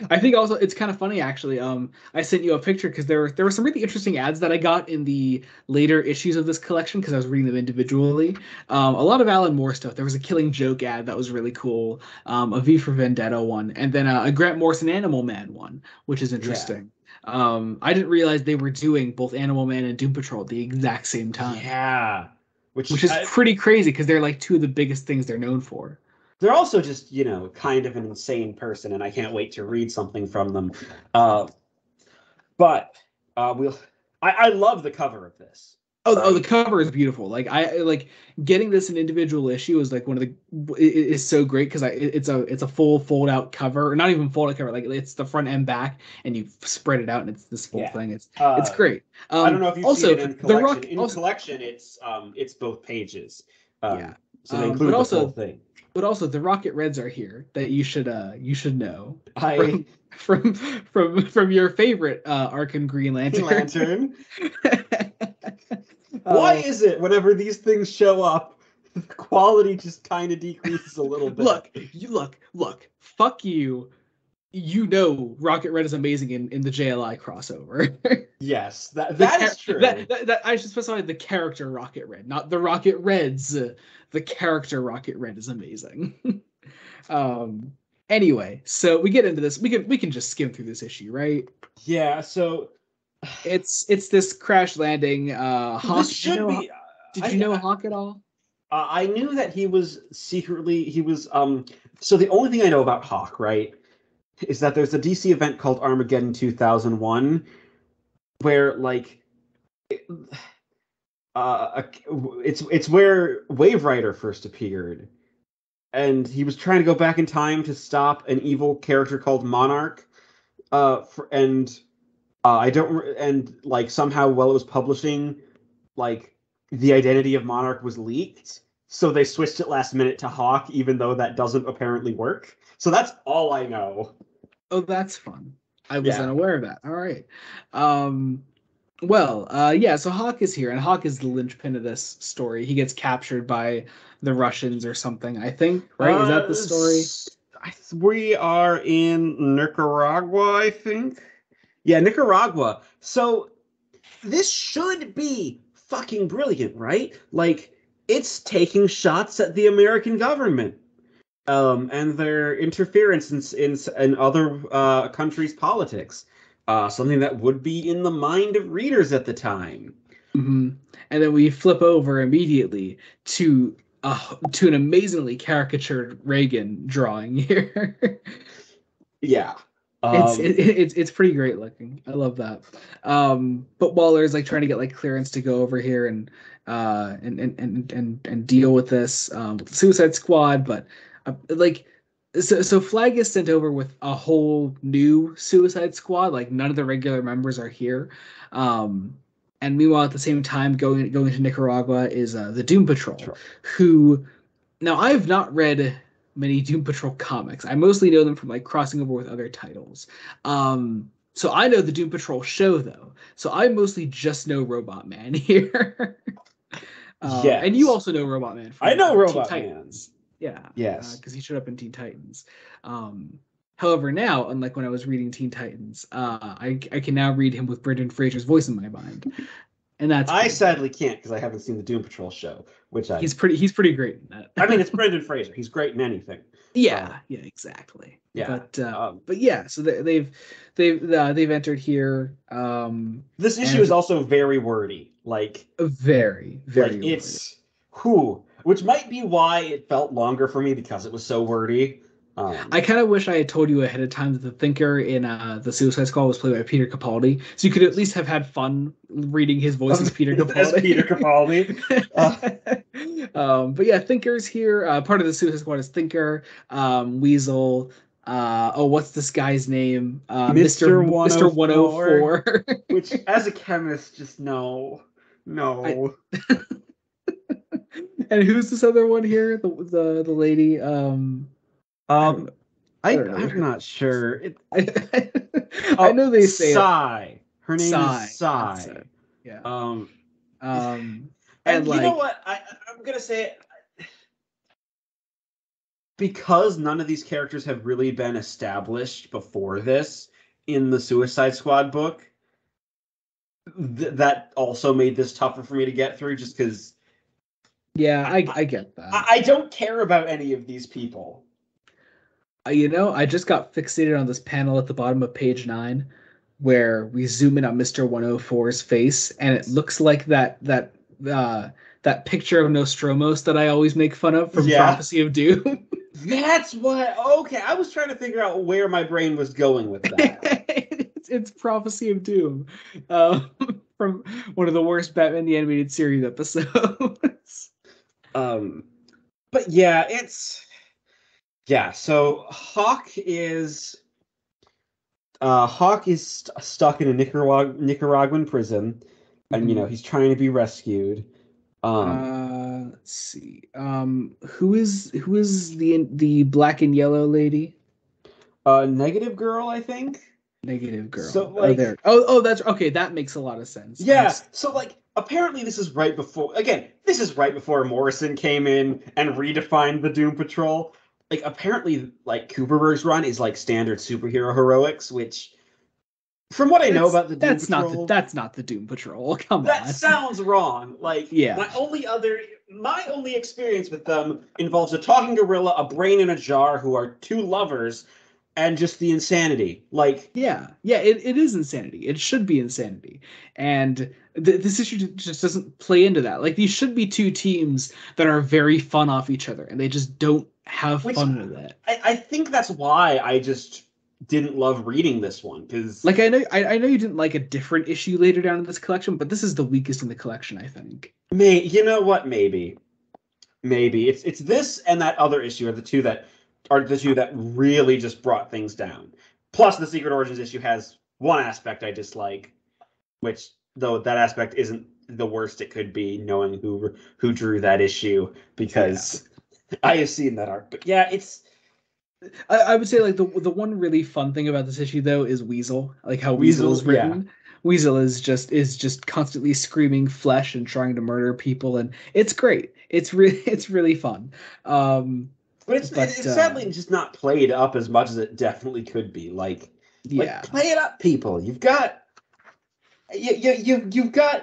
I think also it's kind of funny actually. I sent you a picture because there were some really interesting ads that I got in the later issues of this collection because I was reading them individually. A lot of Alan Moore stuff. There was a Killing Joke ad that was really cool. A V for Vendetta one, and then a Grant Morrison Animal Man one, which is interesting. Yeah. I didn't realize they were doing both Animal Man and Doom Patrol at the exact same time. Yeah. Which is pretty crazy because they're like two of the biggest things they're known for. They're also just, kind of an insane person, and I can't wait to read something from them. But I love the cover of this. Oh, the cover is beautiful. Like I like getting this in individual issue is like is so great because it's a full fold out cover, or not even fold out cover. Like it's the front and back, and you spread it out, and it's this full thing. It's great. I don't know if you've seen it in collection. Collection, it's both pages. So they include the full thing. But also, the Rocket Reds are here that you should know from your favorite Arkham Green Lantern. Why is it whenever these things show up, the quality just kind of decreases a little bit? Look. Fuck you. Rocket Red is amazing in the JLI crossover. Yes, that is true. That I should specify the character Rocket Red, not the Rocket Reds. The character Rocket Red is amazing. Anyway, so we get into this. We can just skim through this issue, right? Yeah. So it's this crash landing. Hawk. This should be. Did you know Hawk at all? I knew that he was secretly. So the only thing I know about Hawk, right, is that there's a DC event called Armageddon 2001, where it's where Wave Rider first appeared, and he was trying to go back in time to stop an evil character called Monarch, and somehow while it was publishing, the identity of Monarch was leaked, so they switched it last minute to Hawk, even though that doesn't apparently work. So that's all I know. Oh, that's fun. I was unaware of that. All right. So Hawk is here, and Hawk is the linchpin of this story. He gets captured by the Russians or something, I think, right? Is that the story? We are in Nicaragua, I think. Yeah, Nicaragua. So this should be fucking brilliant, right? It's taking shots at the American government. And their interference in other countries' politics, something that would be in the mind of readers at the time. Mm-hmm. And then we flip over immediately to an amazingly caricatured Reagan drawing here. Yeah, it's pretty great looking. I love that. But Waller's trying to get clearance to go over here and deal with this with the Suicide Squad, but. So Flag is sent over with a whole new Suicide Squad. None of the regular members are here. And meanwhile, at the same time, going to Nicaragua is the Doom Patrol, who now I have not read many Doom Patrol comics. I mostly know them from crossing over with other titles. So I know the Doom Patrol show though. So I mostly just know Robot Man here. Yes. And you also know Robot Man. I know Robot Man. Yeah. Yes. Because he showed up in Teen Titans. However, now, unlike when I was reading Teen Titans, I can now read him with Brendan Fraser's voice in my mind, and that's. I sadly can't because I haven't seen the Doom Patrol show, he's pretty great in that. I mean, it's Brendan Fraser. He's great in anything. Yeah. Yeah. Exactly. Yeah. But yeah. So they've entered here. This issue is also very wordy. Very very. It's who. Which might be why it felt longer for me, because it was so wordy. I kind of wish I had told you ahead of time that the Thinker in the Suicide Squad was played by Peter Capaldi, so you could at least have had fun reading his voice as Peter Capaldi. As Peter Capaldi. But yeah, Thinker's here. Part of the Suicide Squad is Thinker, Weasel. What's this guy's name? Mr. 104. Which, as a chemist, just no. And who's this other one here? The lady. I'm not sure. I know they say Sai. Her name is Sai. Yeah. And you know what? I'm gonna say it. Because none of these characters have really been established before this in the Suicide Squad book, that also made this tougher for me to get through, just because. Yeah, I get that. I don't care about any of these people. I just got fixated on this panel at the bottom of page 9, where we zoom in on Mr. 104's face, and it looks like that picture of Nostromos that I always make fun of from Prophecy of Doom. That's what. Okay, I was trying to figure out where my brain was going with that. It's Prophecy of Doom, from one of the worst Batman the Animated Series episodes. But yeah, so Hawk is stuck in a Nicaraguan prison, and he's trying to be rescued. Let's see. Who is the black and yellow lady? Negative Girl, I think. Negative Girl. So there. Oh, that's okay. That makes a lot of sense. Yeah. So apparently this is right before Morrison came in and redefined the Doom Patrol. like apparently like Cooperberg's run is like standard superhero heroics, which from what I know about the Doom Patrol, that's not the Doom Patrol. Come on, that sounds wrong. Like yeah, my only experience with them involves a talking gorilla, a brain in a jar, who are two lovers, and just the insanity. Like it is insanity. It should be insanity, and this issue just doesn't play into that. Like these should be two teams that are very fun off each other, and they just don't have fun with it. I think that's why I just didn't love reading this one, because like I know you didn't like a different issue later down in this collection, but this is the weakest in the collection, I think. You know what? Maybe it's this and that other issue are the two that really just brought things down. Plus, the Secret Origins issue has one aspect I dislike, which though that aspect isn't the worst it could be, knowing who drew that issue, because I have seen that art. But yeah, it's. I would say like the one really fun thing about this issue though is Weasel, like how Weasel is written. Yeah. Weasel is just constantly screaming flesh and trying to murder people, and it's great. It's really fun. But it's sadly just not played up as much as it definitely could be. Like play it up, people. You've got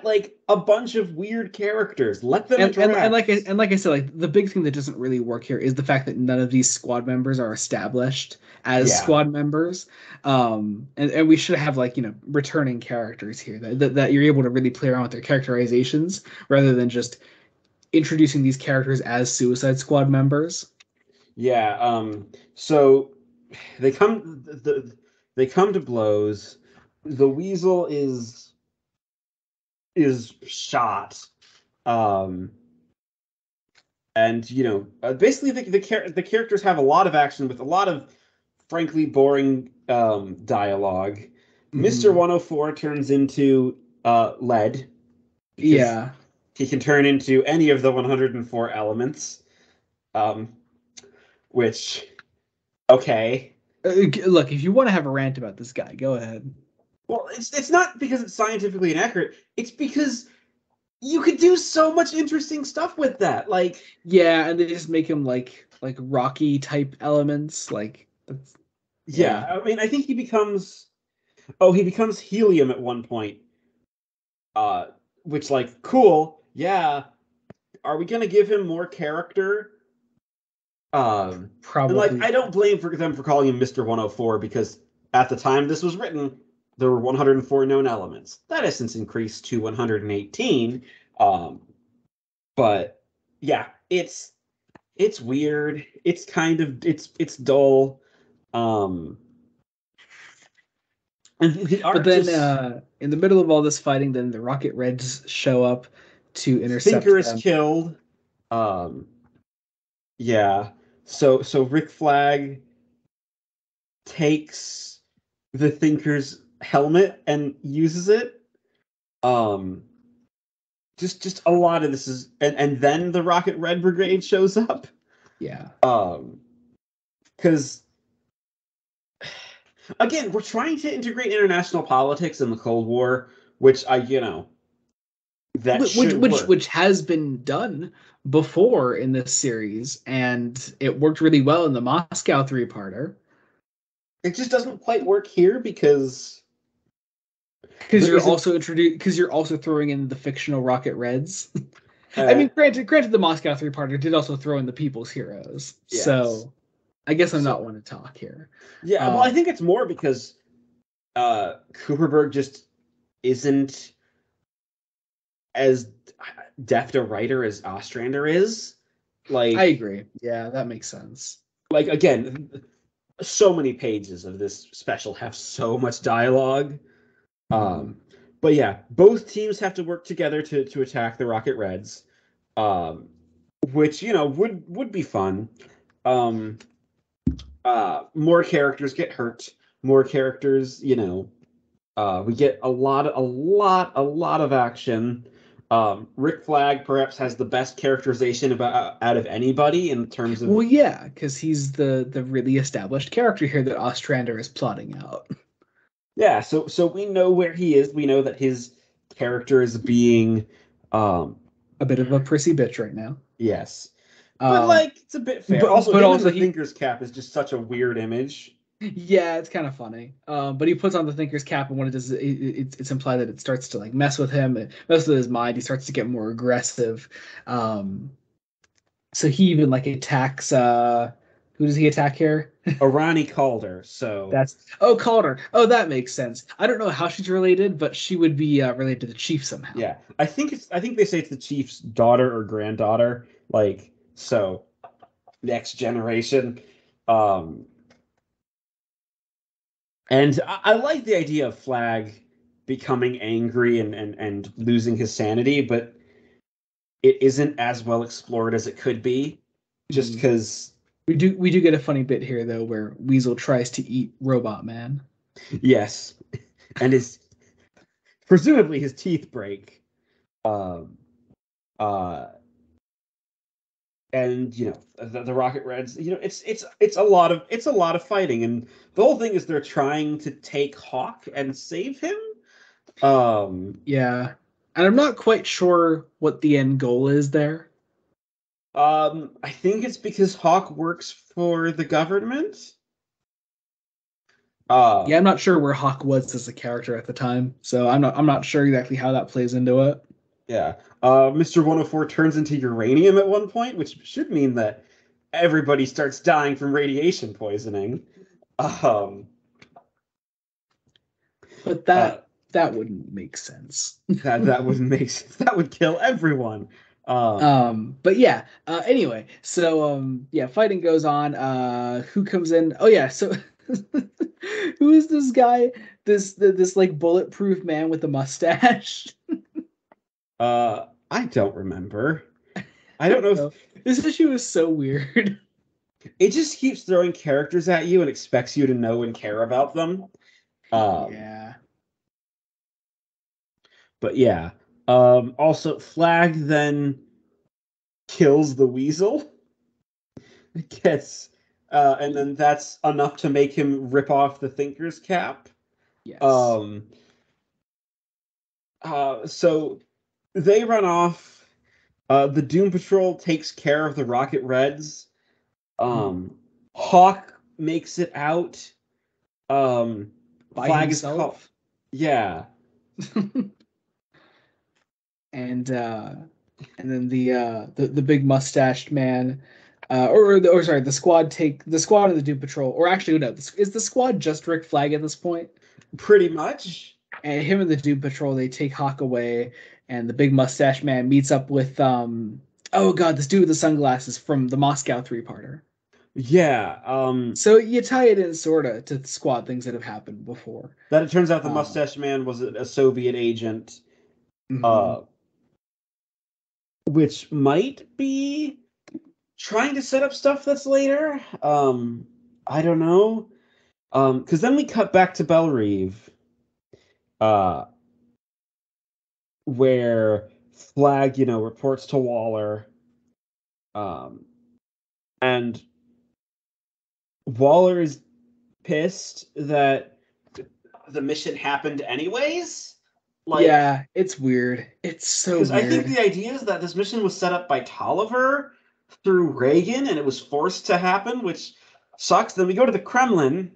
like a bunch of weird characters. Let them interact. And like I said, like the big thing that doesn't really work here is the fact that none of these squad members are established as squad members. And we should have like, returning characters here that you're able to really play around with their characterizations rather than just introducing these characters as Suicide Squad members. Yeah. So they come to blows. The Weasel is shot, and basically the characters have a lot of action with a lot of frankly boring dialogue. Mm-hmm. Mr. 104 turns into lead. Yeah, he can turn into any of the 104 elements, which okay. Look, if you want to have a rant about this guy, go ahead. Well, it's not because it's scientifically inaccurate. It's because you could do so much interesting stuff with that. Like, yeah, and they just make him like Rocky type elements. Like, yeah. I mean, I think he becomes helium at one point. Which like cool. Yeah. Are we gonna give him more character? Probably. And like, I don't blame them for calling him Mr. 104, because at the time this was written, there were 104 known elements. That has since increased to 118. But yeah, it's weird. It's kind of it's dull. And the art. But then in the middle of all this fighting, then the Rocket Reds show up to intercept Thinker is killed. Yeah. So Rick Flag takes the Thinker's helmet and uses it. Just a lot of this is, and then the Rocket Red Brigade shows up. Yeah. Because again, we're trying to integrate international politics in the Cold War, which which has been done before in this series, and it worked really well in the Moscow 3-parter. It just doesn't quite work here because you're also throwing in the fictional Rocket Reds. I mean, granted, the Moscow 3-parter did also throw in the People's Heroes, yes. So I guess I'm not one to talk here. Yeah, well, I think it's more because Cooperberg just isn't as deft a writer as Ostrander is. Like, I agree. Yeah, that makes sense. Like, again, so many pages of this special have so much dialogue. But yeah, both teams have to work together to attack the Rocket Reds, which would be fun. More characters get hurt. More characters, we get a lot of action. Rick Flag perhaps has the best characterization out of anybody in terms of. Well, yeah, because he's the really established character here that Ostrander is plotting out. Yeah, so we know where he is. We know that his character is being a bit of a prissy bitch right now. Yes. But like, it's a bit fair. Also, but him also in the Thinker's cap is just such a weird image. Yeah, it's kind of funny. But he puts on the Thinker's cap, and when it does, it's implied that it starts to like mess with him, mess with his mind. He starts to get more aggressive. So he even like attacks. Who does he attack here? Arani Calder. So Calder. Oh, that makes sense. I don't know how she's related, but she would be related to the chief somehow. Yeah, I think they say it's the chief's daughter or granddaughter. Like, so next generation. And I like the idea of Flag becoming angry and losing his sanity, but it isn't as well explored as it could be, just because we do get a funny bit here though, where Weasel tries to eat Robot Man. Yes, and presumably his teeth break. And the Rocket Reds, it's a lot of fighting, and the whole thing is they're trying to take Hawk and save him. Yeah, and I'm not quite sure what the end goal is there. I think it's because Hawk works for the government. Yeah, I'm not sure where Hawk was as a character at the time, so I'm not sure exactly how that plays into it. Yeah. Mr. 104 turns into uranium at one point, which should mean that everybody starts dying from radiation poisoning. But that wouldn't make sense. that wouldn't make sense. That would kill everyone. But yeah. Anyway, so yeah, fighting goes on. Who comes in? Oh yeah, so who is this guy? This like bulletproof man with a mustache. I don't remember. I don't know. This issue is so weird. It just keeps throwing characters at you and expects you to know and care about them. Yeah. But yeah. Also, Flag then kills the Weasel. And then that's enough to make him rip off the Thinker's cap. Yes. So they run off. The Doom Patrol takes care of the Rocket Reds. Hawk makes it out. By Flag himself. Yeah. And then the big mustached man, or sorry, the squad of the Doom Patrol, or actually no, is the squad just Rick Flag at this point? Pretty much. And him and the Doom Patrol, they take Hawk away, and the big mustache man meets up with oh god, this dude with the sunglasses from the Moscow 3-parter. Yeah. So you tie it in sorta to squad things that have happened before. That it turns out the mustache man was a Soviet agent. Which might be trying to set up stuff that's later. I don't know. Because then we cut back to Bellerive, where Flag, reports to Waller, and Waller is pissed that the mission happened anyways. Yeah, it's weird. It's so weird. Because I think the idea is that this mission was set up by Tolliver through Reagan, and it was forced to happen, which sucks. Then we go to the Kremlin,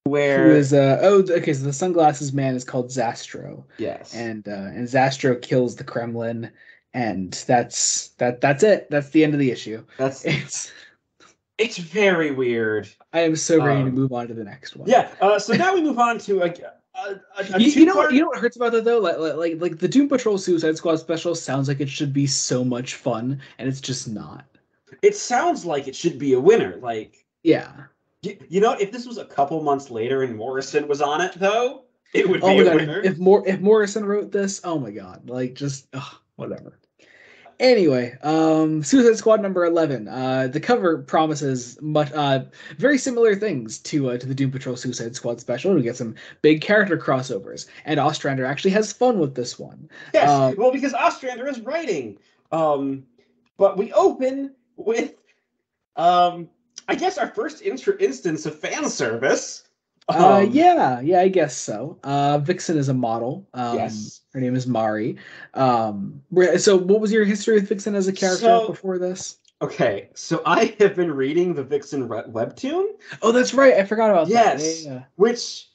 where who is okay, so the sunglasses man is called Zastro. Yes. And Zastro kills the Kremlin, and that's it. That's the end of the issue. It's very weird. I am so ready to move on to the next one. Yeah. So now we move on to you know what hurts about it though? Like the Doom Patrol Suicide Squad special sounds like it should be so much fun, and it's just not. It sounds like it should be a winner. Like, yeah. If this was a couple months later and Morrison was on it, though, it would be a winner. If Morrison wrote this, oh my god, like just whatever. Anyway, Suicide Squad number 11. The cover promises very similar things to the Doom Patrol Suicide Squad special. We get some big character crossovers, and Ostrander actually has fun with this one. Yes, well, because Ostrander is writing. But we open with, I guess, our first instance of fan service. Yeah, I guess so. Vixen is a model. Yes. Her name is Mari. So what was your history with Vixen as a character before this? Okay, so I have been reading the Vixen webtoon. Oh, that's right. I forgot about that. Yes, Yeah. which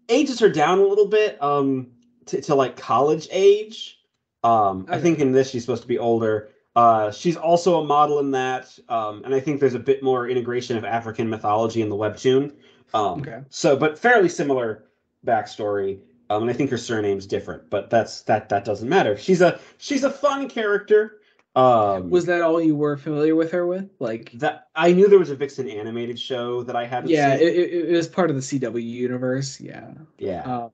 ages her down a little bit to like college age. Okay. I think in this she's supposed to be older. She's also a model in that, and I think there's a bit more integration of African mythology in the webtoon. Okay. So, but fairly similar backstory. And I think her surname's different, but that doesn't matter. She's a fun character. Was that all you were familiar with her with? Like that I knew there was a Vixen animated show that I hadn't yeah, seen. it was part of the CW universe. Yeah. Yeah.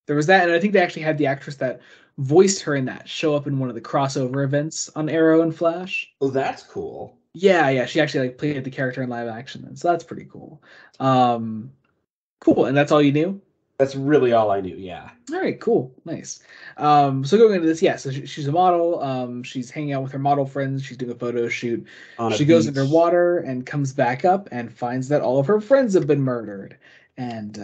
There was that, and I think they actually had the actress that voiced her in that show up in one of the crossover events on Arrow and Flash. Oh, that's cool. Yeah, she actually like played the character in live action, and so that's pretty cool. Cool, and that's all you knew? That's really all I knew. Yeah. All right, cool, nice. So going into this, yeah, so she's a model. She's hanging out with her model friends. She's doing a photo shoot. She goes underwater and comes back up and finds that all of her friends have been murdered. And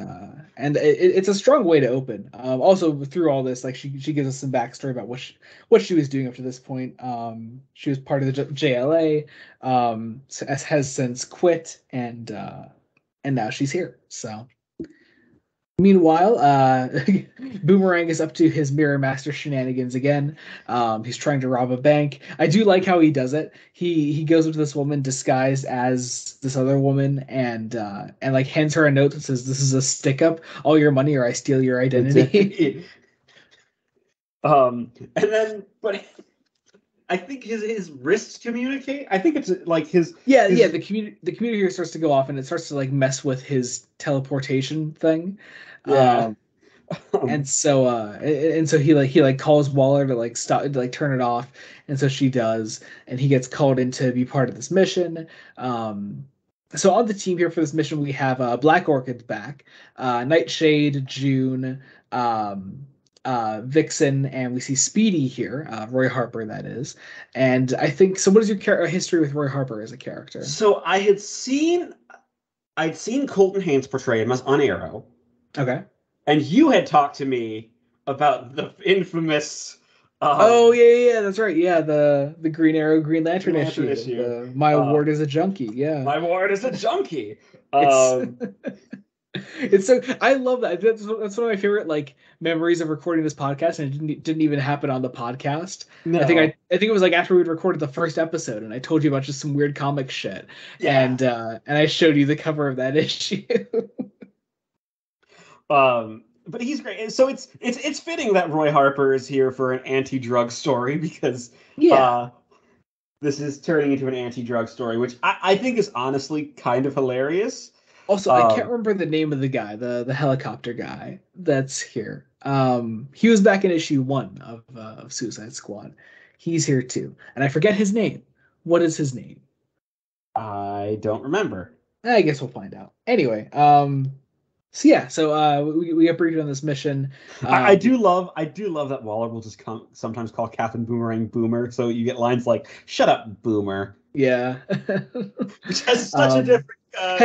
it's a strong way to open. Also through all this, like she gives us some backstory about what she was doing up to this point. She was part of the JLA. Has since quit, and now she's here. So. Meanwhile, Boomerang is up to his Mirror Master shenanigans again. He's trying to rob a bank. I do like how he does it. He goes up to this woman disguised as this other woman and like hands her a note that says, "This is a stick up. All your money, or I steal your identity." And then, but I think his wrists communicate. I think it's like his The communicator starts to go off and it starts to like mess with his teleportation thing. Yeah. And so he calls Waller to like stop to like turn it off, and so she does, and he gets called in to be part of this mission. So on the team here for this mission we have Black Orchid back, Nightshade, June, Vixen, and we see Speedy here, Roy Harper that is. And I think so. What is your history with Roy Harper as a character? So I'd seen Colton Haynes portray him as on Arrow. Okay. And you had talked to me about the infamous. Oh yeah, that's right. Yeah, the Green Arrow, Green Lantern issue. My ward is a junkie. Yeah, my ward is a junkie. It's so I love that. That's one of my favorite like memories of recording this podcast, and it didn't even happen on the podcast. No. I think it was like after we'd recorded the first episode, and I told you about just some weird comic shit, and I showed you the cover of that issue. But he's great, and so it's fitting that Roy Harper is here for an anti-drug story because this is turning into an anti-drug story, which I think is honestly kind of hilarious. Also, I can't remember the name of the guy, the helicopter guy that's here. He was back in issue 1 of Suicide Squad. He's here too, and I forget his name. What is his name? I don't remember. I guess we'll find out. Anyway, so we get briefed on this mission. I do love that Waller will just sometimes call Captain Boomerang Boomer, so you get lines like "Shut up, Boomer." Yeah, which has such a different. I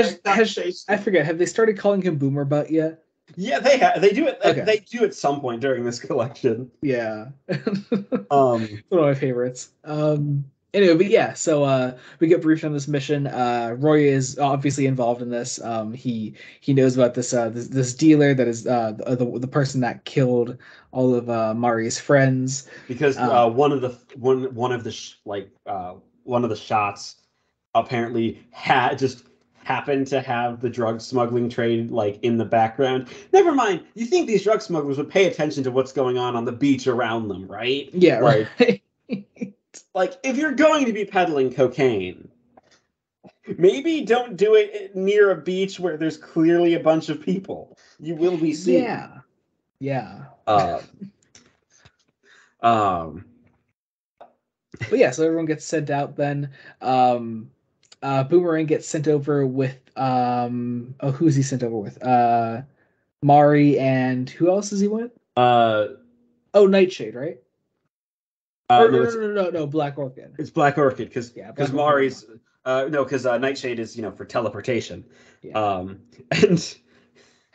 forget. Have they started calling him Boomer Butt yet? Yeah, they have. They do it. Okay. They do at some point during this collection. Yeah, one of my favorites. Anyway, but yeah, so we get briefed on this mission. Roy is obviously involved in this. He knows about this dealer that is the person that killed all of Mari's friends. Because one of the shots apparently happened to have the drug smuggling trade like in the background. Never mind. You think these drug smugglers would pay attention to what's going on the beach around them, right? Yeah, right. Like, if you're going to be peddling cocaine, maybe don't do it near a beach where there's clearly a bunch of people. You will be seen. Yeah. But yeah, so everyone gets sent out then. Boomerang gets sent over with who's he sent over with? Mari, and who else is he with? Nightshade, right? No, Black Orchid. It's Black Orchid because Mari's No, because Nightshade is for teleportation. Yeah. And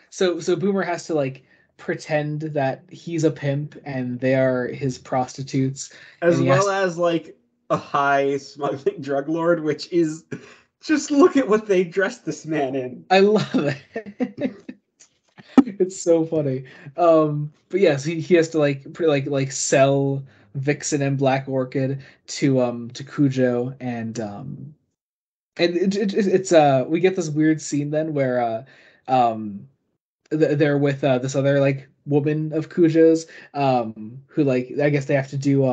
so Boomer has to like pretend that he's a pimp and they are his prostitutes, as and well as like a high smuggling drug lord, which is just look at what they dressed this man in. I love it. It's so funny. But yes, he has to like sell Vixen and Black Orchid to Cujo, and it's we get this weird scene then where they're with this other like woman of Cujo's who like I guess they have to do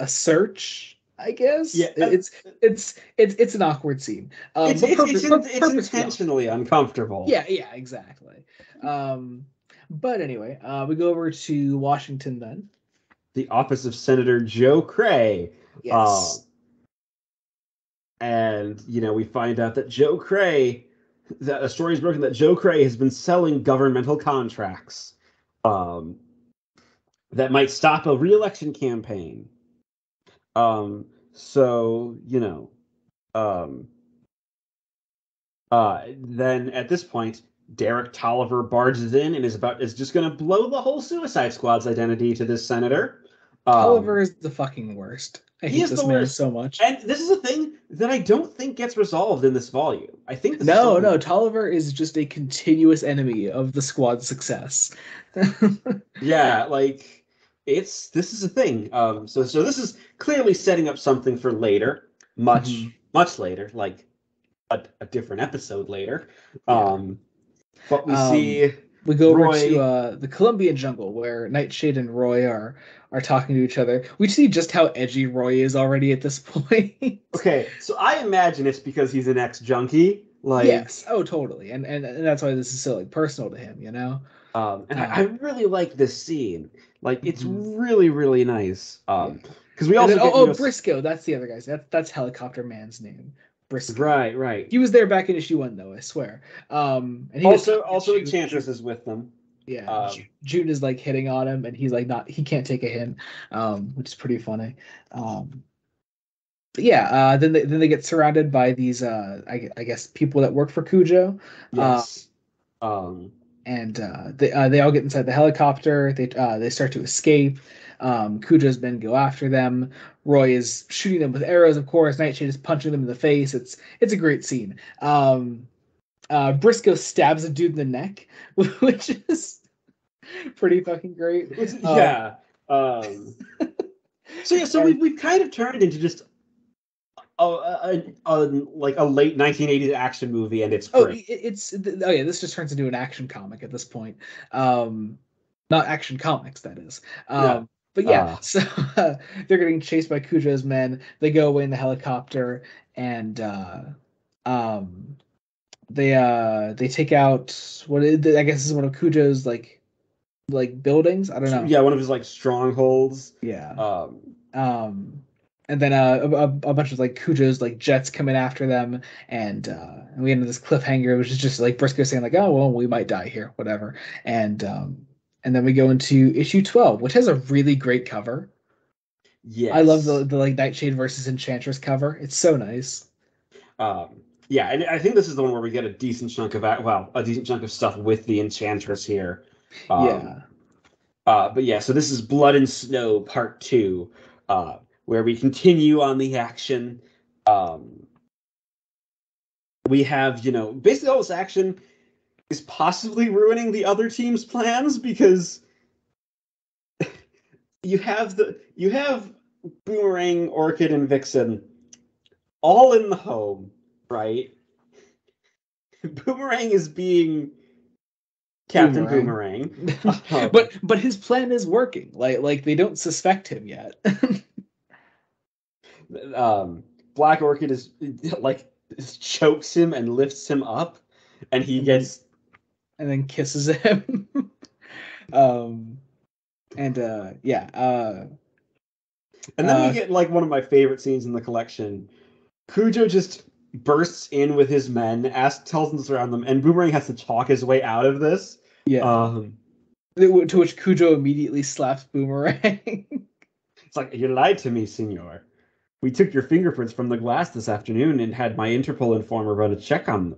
a search. I guess Yeah, it's an awkward scene. It's intentionally uncomfortable. Yeah, exactly. But anyway, we go over to Washington then. The office of Senator Joe Cray. Yes. And we find out that Joe Cray, that a story is broken that Joe Cray has been selling governmental contracts that might stop a re-election campaign. So then at this point, Derek Tolliver barges in and is just going to blow the whole Suicide Squad's identity to this senator. Tolliver is the fucking worst. I hate this man so much. And this is a thing that I don't think gets resolved in this volume. I think no, Tolliver is just a continuous enemy of the squad's success. Yeah, like this is a thing. So this is clearly setting up something for later, much later, like a different episode later. But we go over to the Colombian jungle where Nightshade and Roy are talking to each other. We see just how edgy Roy is already at this point. Okay, so I imagine it's because he's an ex-junkie. Like, yes, oh totally, and that's why this is so like personal to him, I really like this scene. Like, it's really, really nice. Because we also Briscoe, that's the other guy. That's Helicopter Man's name. Briscoe. Right. He was there back in issue 1, though, I swear. And he also Enchantress is with them. Yeah, June is like hitting on him, and he's like he can't take a hint, which is pretty funny. But yeah, then they get surrounded by these I guess people that work for Cujo. Yes. And they all get inside the helicopter. They start to escape. Cujo's men go after them. Roy is shooting them with arrows, of course. Nightshade is punching them in the face. It's a great scene. Briscoe stabs a dude in the neck, which is pretty fucking great. Yeah. So we've kind of turned into just like a late 1980s action movie, and it's great. This just turns into an action comic at this point. Not Action Comics, that is. But yeah, so they're getting chased by Cujo's men. They go away in the helicopter, and they take out I guess is one of Cujo's like buildings. I don't know. Yeah, one of his like strongholds. Yeah. And then a bunch of like Cujo's like jets coming after them, and we end this cliffhanger, which is just like Briscoe saying like, "Oh well, we might die here, whatever." And then we go into issue 12, which has a really great cover. Yes, I love the like Nightshade versus Enchantress cover. It's so nice. Yeah, and I think this is the one where we get a decent chunk of stuff with the Enchantress here. But yeah, so this is Blood and Snow Part 2, where we continue on the action. We have, basically all this action is possibly ruining the other team's plans because you have Boomerang, Orchid, and Vixen all in the home, right? Boomerang is being Captain Boomerang. but his plan is working. Like they don't suspect him yet. Black Orchid is like chokes him and lifts him up, and he gets and then kisses him. And then we get like one of my favorite scenes in the collection. Cujo just bursts in with his men, tells them to surround them, and Boomerang has to talk his way out of this. Yeah. To which Cujo immediately slaps Boomerang. It's like, you lied to me, senor. We took your fingerprints from the glass this afternoon and had my Interpol informer run a check on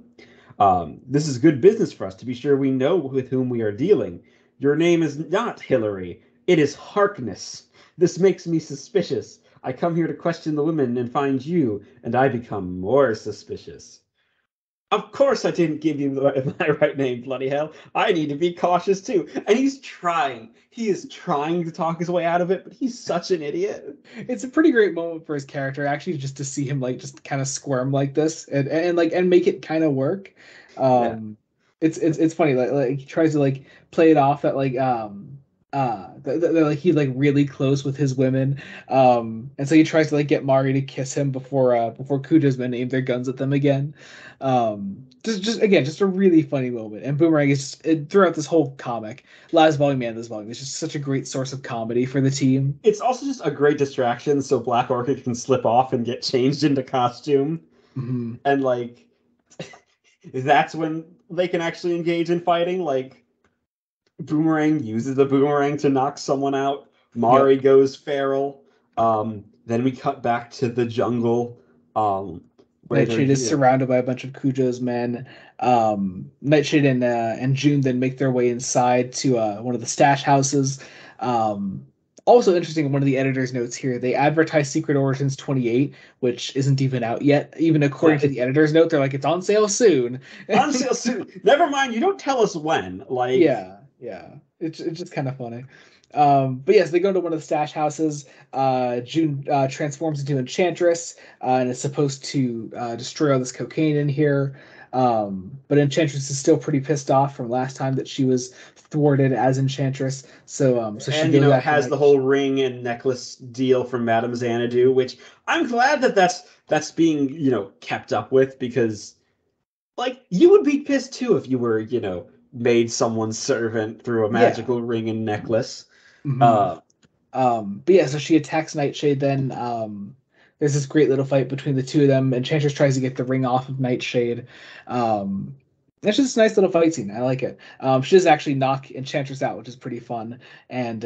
them. This is good business for us to be sure we know with whom we are dealing. Your name is not Hillary. It is Harkness. This makes me suspicious. I come here to question the women and find you, and I become more suspicious. Of course I didn't give you my right name, bloody hell. I need to be cautious too. And he's trying. He is trying to talk his way out of it, but he's such an idiot. It's a pretty great moment for his character, actually, just to see him like just kind of squirm like this and make it kind of work. Yeah. It's funny, like he tries to like play it off that like that like he's like really close with his women, and so he tries to like get Mari to kiss him before Cujo's men aim their guns at them again. Just again, just a really funny moment. And Boomerang is just, throughout this whole comic, last volume and this volume, is just such a great source of comedy for the team. It's also just a great distraction, so Black Orchid can slip off and get changed into costume, and like that's when they can actually engage in fighting. Like Boomerang uses the boomerang to knock someone out. Mari goes feral. Then we cut back to the jungle. Nightshade is surrounded by a bunch of Cujo's men. Nightshade and June then make their way inside to one of the stash houses. Also interesting, one of the editor's notes here, they advertise Secret Origins 28, which isn't even out yet. Even according to the editor's note, they're like, it's on sale soon. On sale soon. Never mind, you don't tell us when. Like, yeah. It's just kind of funny. But yes, they go to one of the stash houses. June transforms into Enchantress and is supposed to destroy all this cocaine in here. But Enchantress is still pretty pissed off from last time that she was thwarted as Enchantress. So she has the whole ring and necklace deal from Madame Xanadu, which I'm glad that's being kept up with, because like you would be pissed too if you were made someone's servant through a magical ring and necklace. But yeah, so she attacks Nightshade then. There's this great little fight between the two of them. Enchantress tries to get the ring off of Nightshade. It's just a nice little fight scene. I like it. She does actually knock Enchantress out, which is pretty fun, and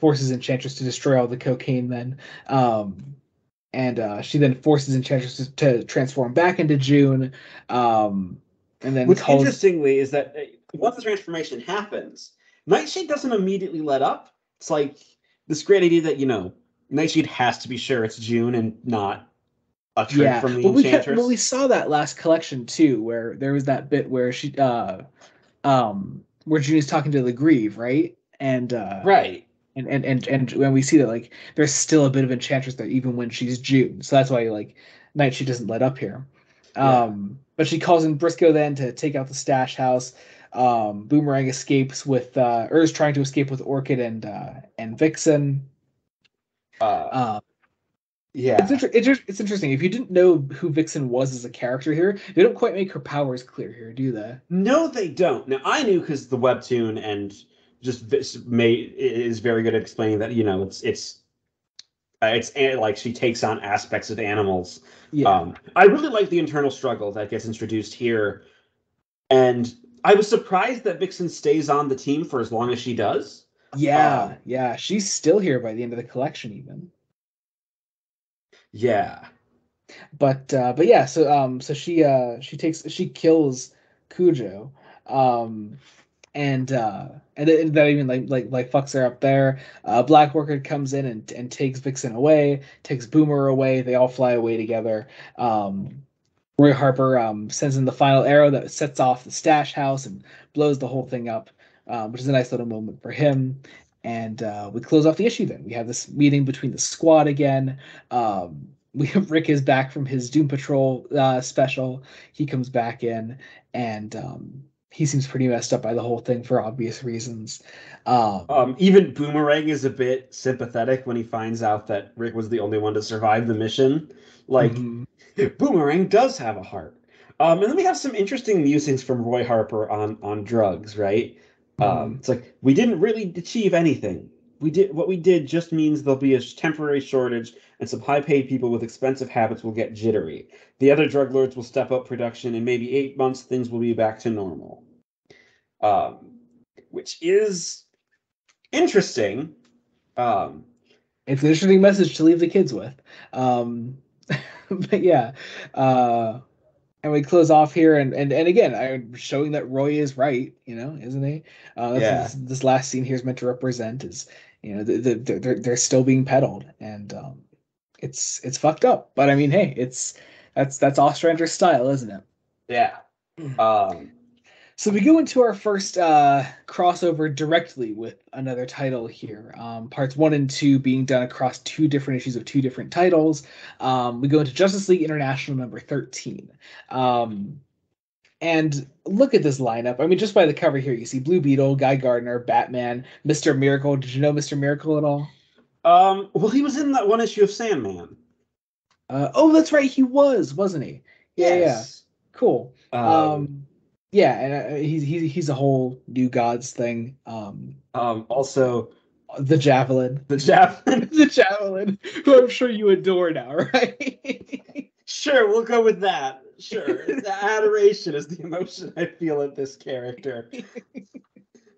forces Enchantress to destroy all the cocaine then. And she then forces Enchantress to transform back into June. And then Which interestingly is that once the transformation happens, Nightshade doesn't immediately let up. It's like this great idea that, Nightshade has to be sure it's June and not a trick from the Enchantress. But we saw that last collection too, where there was that bit where she where June is talking to the Grieve, right? And right. And when we see that, like, there's still a bit of Enchantress there even when she's June. So that's why like Nightshade doesn't let up here. But she calls in Briscoe then to take out the stash house. Boomerang escapes with or is trying to escape with Orchid and Vixen. It's interesting. If you didn't know who Vixen was as a character here, they don't quite make her powers clear here, do they? No, they don't. Now I knew because the webtoon and just is very good at explaining that it's like she takes on aspects of animals. I really like the internal struggle that gets introduced here, and I was surprised that Vixen stays on the team for as long as she does. She's still here by the end of the collection even. But yeah, so she kills Cujo, and that even like fucks her up there. Black Orchid comes in and takes Vixen away, takes Boomer away. They all fly away together. Roy Harper sends in the final arrow that sets off the stash house and blows the whole thing up, which is a nice little moment for him. And we close off the issue then. We have this meeting between the squad again. Rick is back from his Doom Patrol special. He comes back in, and he seems pretty messed up by the whole thing for obvious reasons. Even Boomerang is a bit sympathetic when he finds out that Rick was the only one to survive the mission. Like, Boomerang does have a heart. And then we have some interesting musings from Roy Harper on drugs, right? It's like, we didn't really achieve anything. What we did just means there'll be a temporary shortage, and some high-paid people with expensive habits will get jittery. The other drug lords will step up production, and maybe 8 months things will be back to normal. Which is interesting. It's an interesting message to leave the kids with. But yeah, and we close off here, and again, I'm showing that Roy is right, isn't he? That's what this last scene here is meant to represent is, they're still being peddled, and it's fucked up. But I mean, hey, that's Ostrander's style, isn't it? Yeah. So we go into our first crossover directly with another title here. Parts 1 and 2 being done across 2 different issues of 2 different titles. We go into Justice League International number 13. And look at this lineup. I mean, just by the cover here, you see Blue Beetle, Guy Gardner, Batman, Mr. Miracle. Did you know Mr. Miracle at all? Well, he was in that one issue of Sandman. Oh, that's right. He wasn't he? Yeah, yes. Yeah. Cool. Yeah, and he's a whole New Gods thing. Also, the Javelin, the Javelin, who I'm sure you adore now, right? Sure, we'll go with that. Sure, the adoration is the emotion I feel at this character.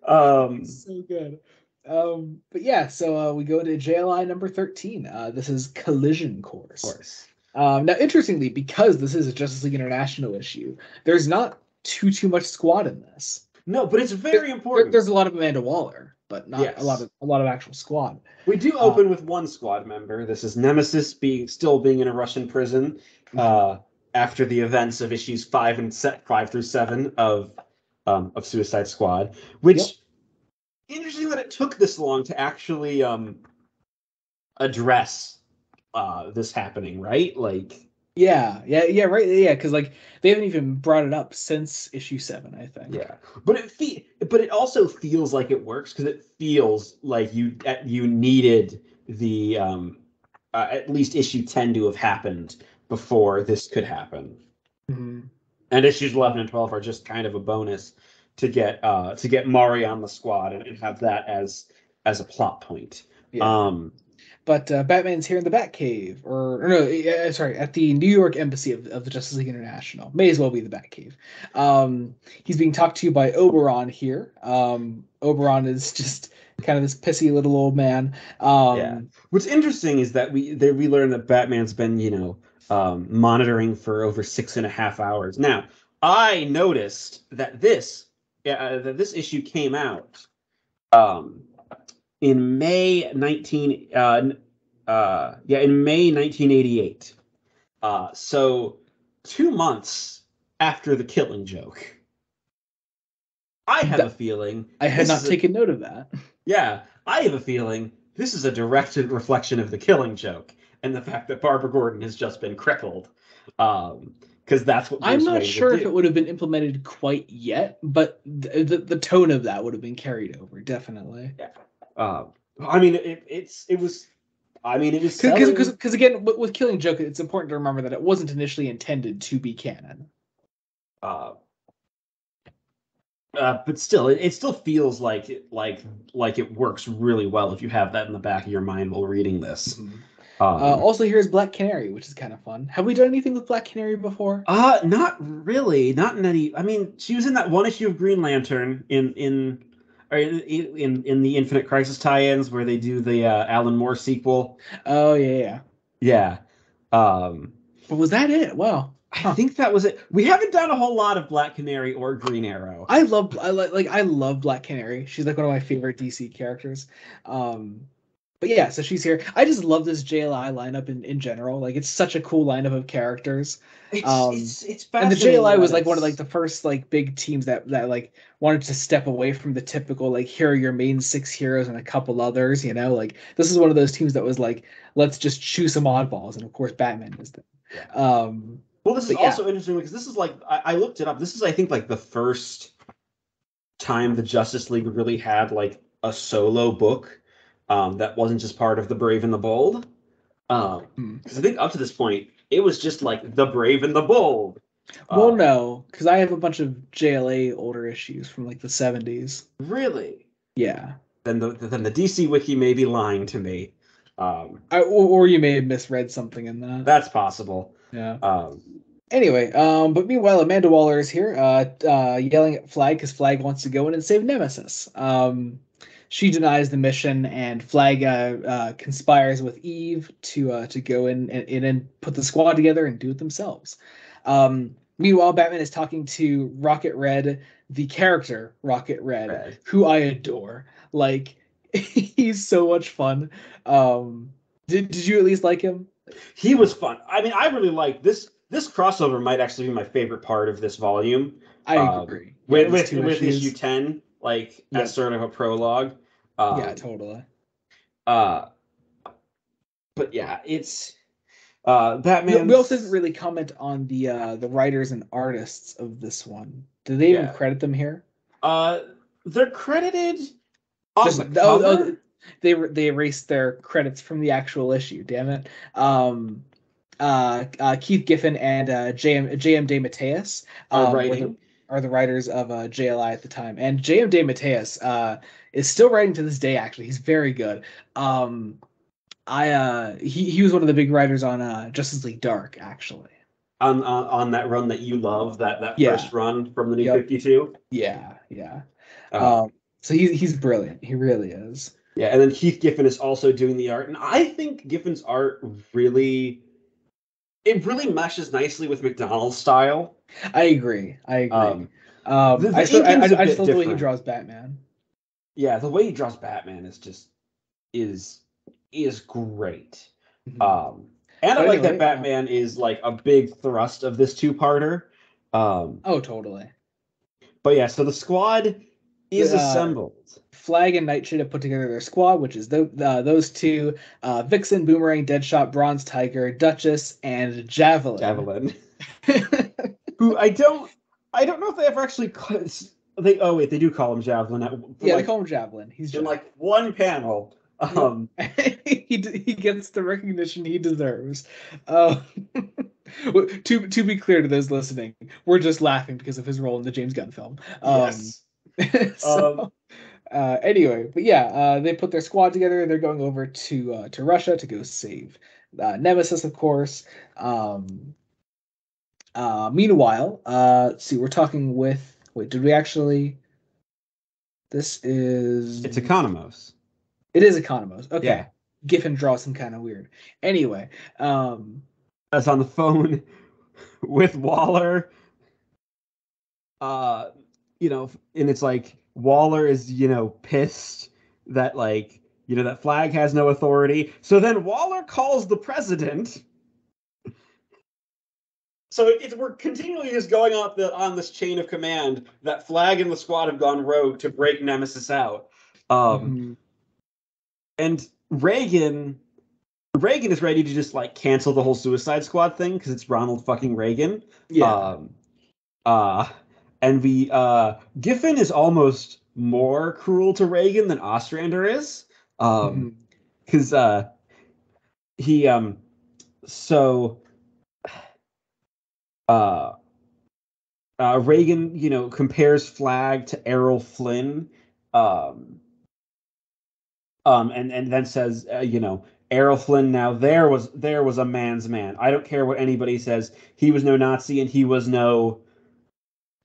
So good. But yeah, so we go into JLI number 13. This is Collision Course. Of course. Now, interestingly, because this is a Justice League International issue, there's not too much squad in this. No, but it's very important. There's a lot of Amanda Waller, but not a lot of actual squad. We do open with one squad member. This is Nemesis still being in a Russian prison after the events of issues 5 through 7 of Suicide Squad. Which interesting that it took this long to actually address this happening, right? Like. Yeah, right. Yeah, because like they haven't even brought it up since issue 7, I think. Yeah, but it also feels like it works because it feels like you needed the at least issue 10 to have happened before this could happen. Mm-hmm. And issues 11 and 12 are just kind of a bonus to get Mari on the squad and have that as a plot point. Yeah. But Batman's here in the Batcave, or no, sorry, at the New York Embassy of the Justice League International. May as well be the Batcave. He's being talked to by Oberon here. Oberon is just kind of this pissy little old man. What's interesting is that we learn that Batman's been monitoring for over 6.5 hours. Now, I noticed that this issue came out in May 1988. So 2 months after the Killing Joke. I have a feeling. I had not taken note of that. Yeah, I have a feeling this is a direct reflection of the Killing Joke and the fact that Barbara Gordon has just been crippled. Because that's what I'm not sure if it would have been implemented quite yet, but the tone of that would have been carried over, definitely. Yeah. I mean, it was because again, with Killing Joke, it's important to remember that it wasn't initially intended to be canon. But still, it still feels like it works really well if you have that in the back of your mind while reading this. Mm-hmm. Also, here's Black Canary, which is kind of fun. Have we done anything with Black Canary before? Not really. Not in any. I mean, she was in that one issue of Green Lantern in the Infinite Crisis tie-ins where they do the Alan Moore sequel. Oh yeah. But was that it? Wow. I think that was it. We haven't done a whole lot of Black Canary or Green Arrow. I love Black Canary. She's like one of my favorite DC characters. But yeah, so she's here. I just love this JLI lineup in general. Like, it's such a cool lineup of characters. It's and the JLI was like one of like the first like big teams that like wanted to step away from the typical like here are your main 6 heroes and a couple others. Like this is one of those teams that was like let's just choose some oddballs, and of course Batman was there. Well, this is also interesting because this is like I looked it up. This is I think like the first time the Justice League really had like a solo book. That wasn't just part of the Brave and the Bold. Because I think up to this point, it was just like the Brave and the Bold. Well, no, because I have a bunch of JLA older issues from like the 70s. Really? Yeah. Then the DC Wiki may be lying to me. Or you may have misread something in that. That's possible. Yeah. Anyway, but meanwhile, Amanda Waller is here, yelling at Flag because Flag wants to go in and save Nemesis. she denies the mission, and Flag conspires with Eve to go in and put the squad together and do it themselves. Meanwhile, Batman is talking to Rocket Red, the character Rocket Red, who I adore. Like, he's so much fun. Did you at least like him? He was fun. I mean, I really like this. This crossover might actually be my favorite part of this volume. I agree. With issue 10, like as sort of a prologue. Yeah, totally. But yeah, it's Batman. We also didn't really comment on the writers and artists of this one. Did they even credit them here? They're credited on the cover. They erased their credits from the actual issue. Damn it. Keith Giffen and J.M. DeMatteis are the writers of JLI at the time, and J.M. DeMatteis is still writing to this day. Actually, he's very good. He was one of the big writers on Justice League Dark, actually. On that run that you love, that first run from the New 52. Yeah. So he's brilliant. He really is. Yeah, and then Keith Giffen is also doing the art, and I think Giffen's art really meshes nicely with McDonald's style. I agree. I still love the way he draws Batman. Yeah, the way he draws Batman is great. Mm-hmm. And I like that Batman is like a big thrust of this two-parter. Oh, totally. But yeah, so the squad is assembled. Flag and Nightshade have put together their squad, which is those two: Vixen, Boomerang, Deadshot, Bronze Tiger, Duchess, and Javelin. Who I don't know if they ever actually they do call him Javelin. They call him Javelin. He's in like one panel. He gets the recognition he deserves. To be clear to those listening, we're just laughing because of his role in the James Gunn film. Yes. Anyway, but yeah, they put their squad together. They're going over to Russia to go save Nemesis, of course. Meanwhile, see, we're talking with. Wait, did we actually? It's Economos. It is Economos. Okay. Yeah. Giffen draws some kind of weird. Anyway, that's on the phone with Waller. And it's like Waller is, pissed that that Flag has no authority. So then Waller calls the president. So we're continually just going on this chain of command that Flag and the squad have gone rogue to break Nemesis out. And Reagan is ready to just cancel the whole Suicide Squad thing because it's Ronald fucking Reagan. Yeah. And Giffen is almost more cruel to Reagan than Ostrander is. Because Reagan, compares Flag to Errol Flynn, and then says, Errol Flynn, now there was a man's man. I don't care what anybody says. He was no Nazi, and he was no.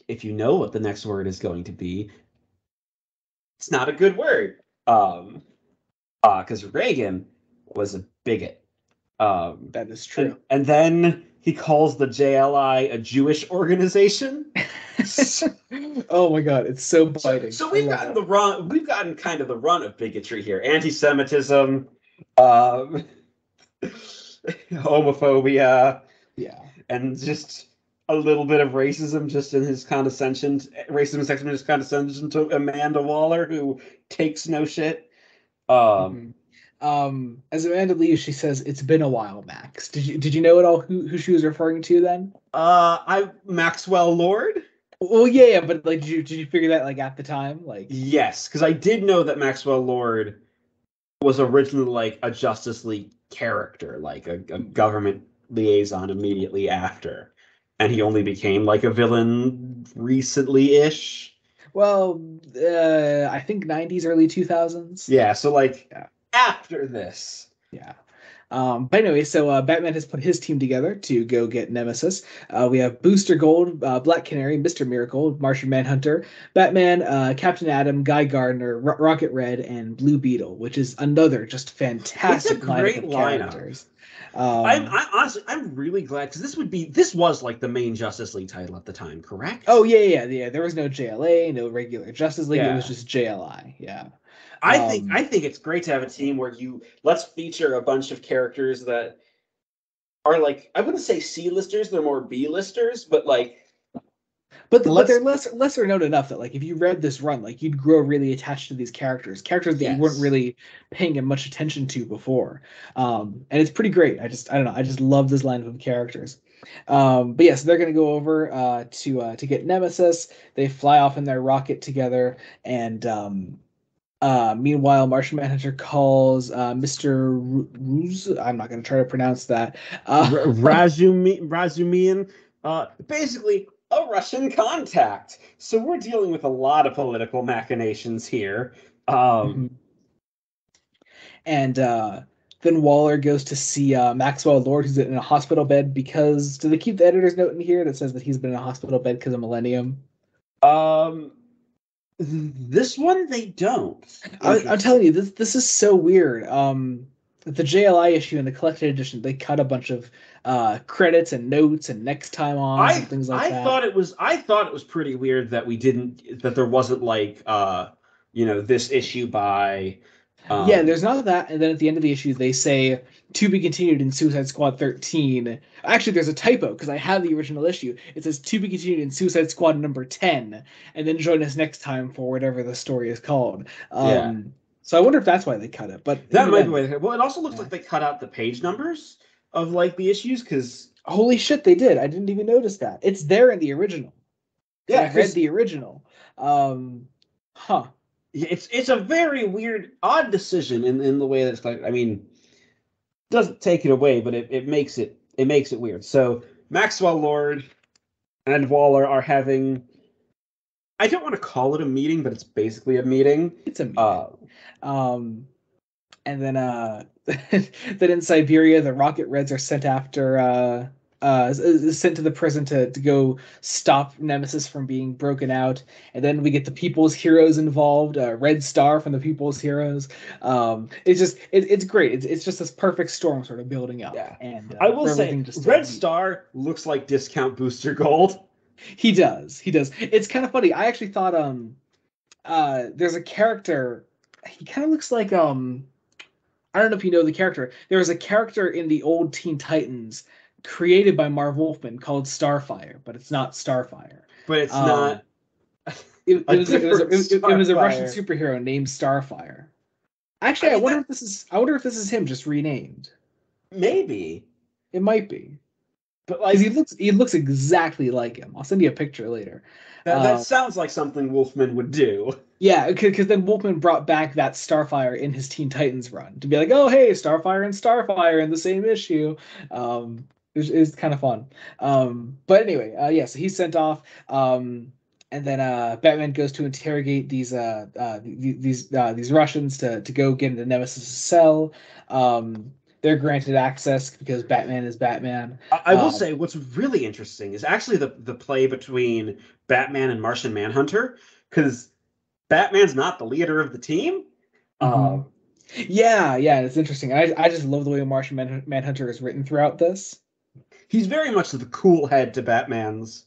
If you know what the next word is going to be, it's not a good word. Because Reagan was a bigot. That is true. And then he calls the JLI a Jewish organization. Oh my god, it's so biting. So we've gotten kind of the run of bigotry here. Anti-Semitism, homophobia, and just a little bit of racism, just in his condescension, racism and sexism, just condescension to Amanda Waller, who takes no shit. As Amanda leaves, she says, "It's been a while, Max." Did you know at all who she was referring to then? Maxwell Lord. Well, yeah, but did you figure that at the time? Yes, because I did know that Maxwell Lord was originally a Justice League character, a government liaison immediately after, and he only became a villain recently-ish. Well, I think 90s, early 2000s. Yeah, so after this. Yeah. But anyway, so Batman has put his team together to go get Nemesis. We have Booster Gold, Black Canary, Mr. Miracle, Martian Manhunter, Batman, Captain Atom, Guy Gardner, Rocket Red, and Blue Beetle, which is another just fantastic lineup of characters. I'm honestly, I'm really glad because this was like the main Justice League title at the time, correct? Oh yeah. There was no JLA, no regular Justice League. It was just JLI. Yeah. I think it's great to have a team where let's feature a bunch of characters that are like, I wouldn't say C-listers, they're more B-listers, but like but they're lesser known enough that like if you read this run, like you'd grow really attached to these characters that you weren't really paying much attention to before. And it's pretty great. I don't know. I just love this lineup of characters. But yeah, so they're gonna go over to get Nemesis. They fly off in their rocket together, and meanwhile, Martian Manhunter calls Mr. Ruz. I'm not going to try to pronounce that. Razumian, basically a Russian contact. So we're dealing with a lot of political machinations here. And then Waller goes to see Maxwell Lord, who's in a hospital bed because. Do they keep the editor's note in here that says that he's been in a hospital bed because of Millennium? This one they don't. I'm telling you, this is so weird. The JLI issue and the collected edition, they cut a bunch of credits and notes and next time on and things like that. I thought it was pretty weird that there wasn't like this issue by. Yeah, there's none of that, and then at the end of the issue they say to be continued in Suicide Squad 13. Actually, there's a typo because I have the original issue. It says to be continued in Suicide Squad number 10, and then join us next time for whatever the story is called. So I wonder if that's why they cut it. But that might be why. Well, it also looks like they cut out the page numbers of like the issues because holy shit, they did. I didn't even notice that. It's there in the original. Yeah, I read the original. It's a very weird, odd decision in the way that it's like. I mean, doesn't take it away, but it makes it weird. So Maxwell Lord and Waller are having. I don't want to call it a meeting, but it's basically a meeting. It's a meeting. And then then in Siberia, the Rocket Reds are sent after sent to the prison to go stop Nemesis from being broken out. And then we get the People's Heroes involved, Red Star from the People's Heroes. It's great. It's just this perfect storm sort of building up. Yeah. And I will say, Red Star looks like discount Booster Gold. He does. It's kind of funny. I actually thought there's a character. He kind of looks like I don't know if you know the character. There was a character in the old Teen Titans created by Marv Wolfman called Starfire, but it's not Starfire. But it's not. It was a Russian superhero named Starfire. Actually, I wonder if this is him just renamed. Maybe it might be. But like he looks exactly like him. I'll send you a picture later. That sounds like something Wolfman would do. Yeah, because then Wolfman brought back that Starfire in his Teen Titans run to be like, oh hey, Starfire and Starfire in the same issue. It's kind of fun. But anyway, so he's sent off. And then Batman goes to interrogate these Russians to go get into Nemesis' cell. They're granted access because Batman is Batman. I will say what's really interesting is actually the play between Batman and Martian Manhunter, because Batman's not the leader of the team. Yeah, it's interesting. I just love the way Martian Manhunter is written throughout this. He's very much the cool head to Batman's.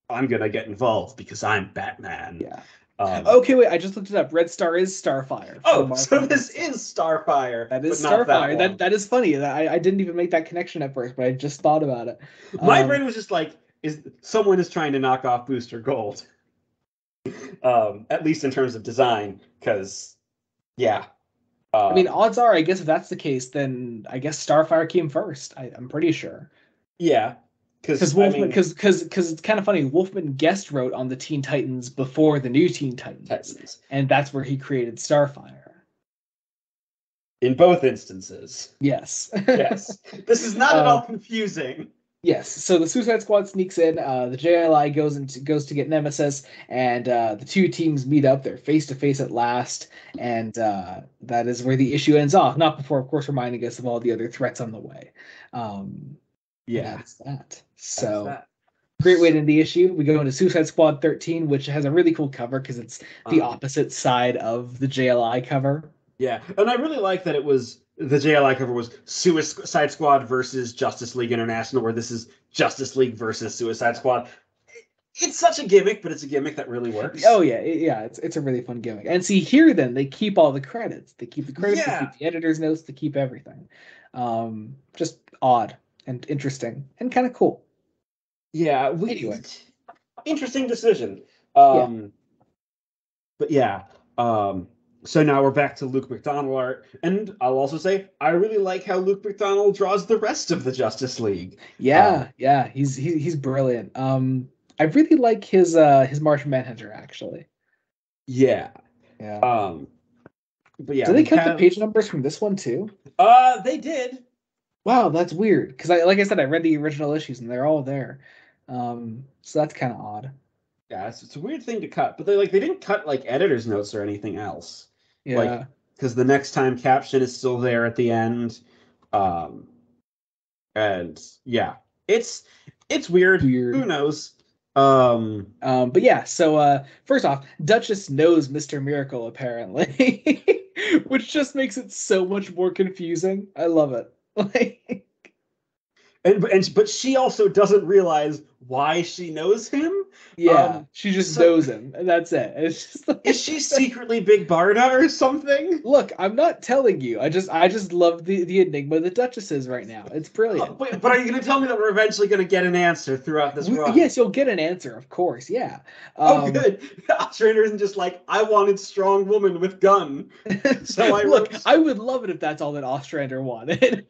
I'm gonna get involved because I'm Batman. Yeah. Okay, wait. I just looked it up. Red Star is Starfire. Oh, so this is Starfire. That is Starfire. That is funny. I didn't even make that connection at first, but I just thought about it. My brain was just like, someone is trying to knock off Booster Gold. At least in terms of design, because yeah. I mean, odds are, I guess if that's the case, then I guess Starfire came first. I'm pretty sure. Yeah. Because it's kind of funny. Wolfman guest wrote on the Teen Titans before the new Teen Titans, and that's where he created Starfire. In both instances. Yes. Yes. This is not at all confusing. Yes, so the Suicide Squad sneaks in. The JLI goes to get Nemesis, and the two teams meet up. They're face to face at last, and that is where the issue ends off. Not before, of course, reminding us of all the other threats on the way. And that's that. So that. great way to end the issue. We go into Suicide Squad 13, which has a really cool cover because it's the opposite side of the JLI cover. Yeah, and I really like that it was the JLI cover was Suicide Squad versus Justice League International, where this is Justice League versus Suicide Squad. It's such a gimmick, but it's a gimmick that really works. Oh yeah, it's a really fun gimmick. And see here, then they keep all the credits. They keep the credits. They keep the editor's notes. They keep everything. Just odd and interesting and kind of cool. Yeah. Anyway, interesting decision. But yeah. So now we're back to Luke McDonnell art, and I'll also say I really like how Luke McDonnell draws the rest of the Justice League. Yeah, he's brilliant. I really like his Martian Manhunter actually. Yeah. But yeah, did they cut the page numbers from this one too? They did. Wow, that's weird because like I said, I read the original issues and they're all there. So that's kind of odd. Yeah, it's a weird thing to cut, but they didn't cut like editor's notes or anything else. Yeah. Like, because the next time caption is still there at the end. And yeah, it's weird. Who knows? But yeah, so first off, Duchess knows Mr. Miracle apparently, which just makes it so much more confusing. I love it. Like, but she also doesn't realize why she knows him. Yeah, she just knows him, and that's it. It's just like, is she secretly Big Barda or something? Look, I'm not telling you. I just love the enigma the Duchess is right now. It's brilliant. But are you going to tell me that we're eventually going to get an answer throughout this run? Yes, you'll get an answer, of course. Yeah. Good. Ostrander isn't just like, I wanted strong woman with gun. So I would love it if that's all that Ostrander wanted.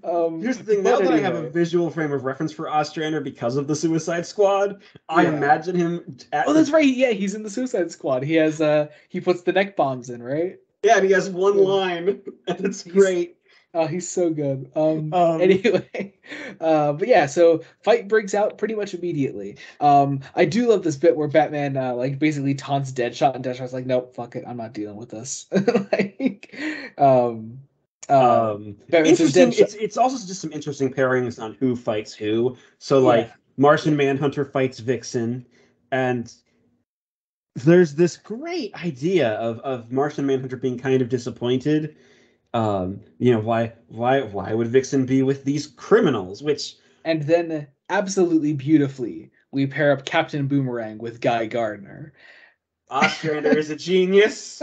Here's the thing, now that I have a visual frame of reference for Ostrander because of the Suicide Squad, I imagine him that's right. Yeah, he's in the Suicide Squad. He has he puts the neck bombs in, right? Yeah, and he has one line, and it's great. Oh, he's so good. Anyway, but yeah, so fight breaks out pretty much immediately. I do love this bit where Batman like basically taunts Deadshot, and Deadshot's like, nope, fuck it, I'm not dealing with this. Like, interesting. It's also just some interesting pairings on who fights who. So like Martian Manhunter fights Vixen, and there's this great idea of Martian Manhunter being kind of disappointed. Why would Vixen be with these criminals? And then absolutely beautifully, we pair up Captain Boomerang with Guy Gardner. Ostrander is a genius.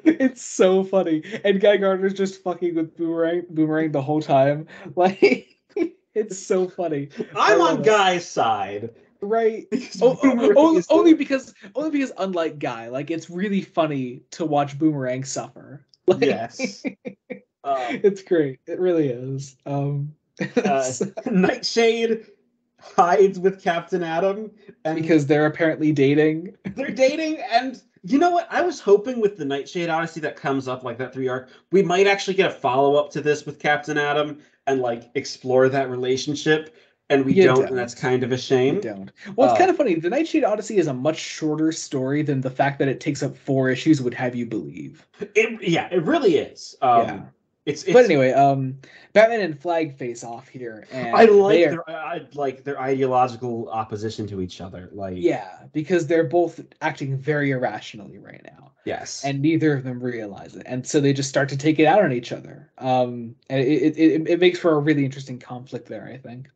It's so funny, and Guy Gardner's just fucking with Boomerang the whole time. Like, it's so funny. I'm on Guy's side, right? Only because unlike Guy, like it's really funny to watch Boomerang suffer. Like, yes, it's great. It really is. Nightshade hides with Captain Atom, and because they're apparently dating. They're dating, and you know what? I was hoping with the Nightshade Odyssey that comes up, like that 3 arc, we might actually get a follow-up to this with Captain Atom and like explore that relationship, and we don't, and that's kind of a shame. We don't. Well, it's kind of funny. The Nightshade Odyssey is a much shorter story than the fact that it takes up 4 issues would have you believe. It really is. It's but anyway, Batman and Flag face off here, and I like their ideological opposition to each other. Like, yeah, because they're both acting very irrationally right now. Yes, and neither of them realize it, and so they just start to take it out on each other. And it makes for a really interesting conflict there, I think.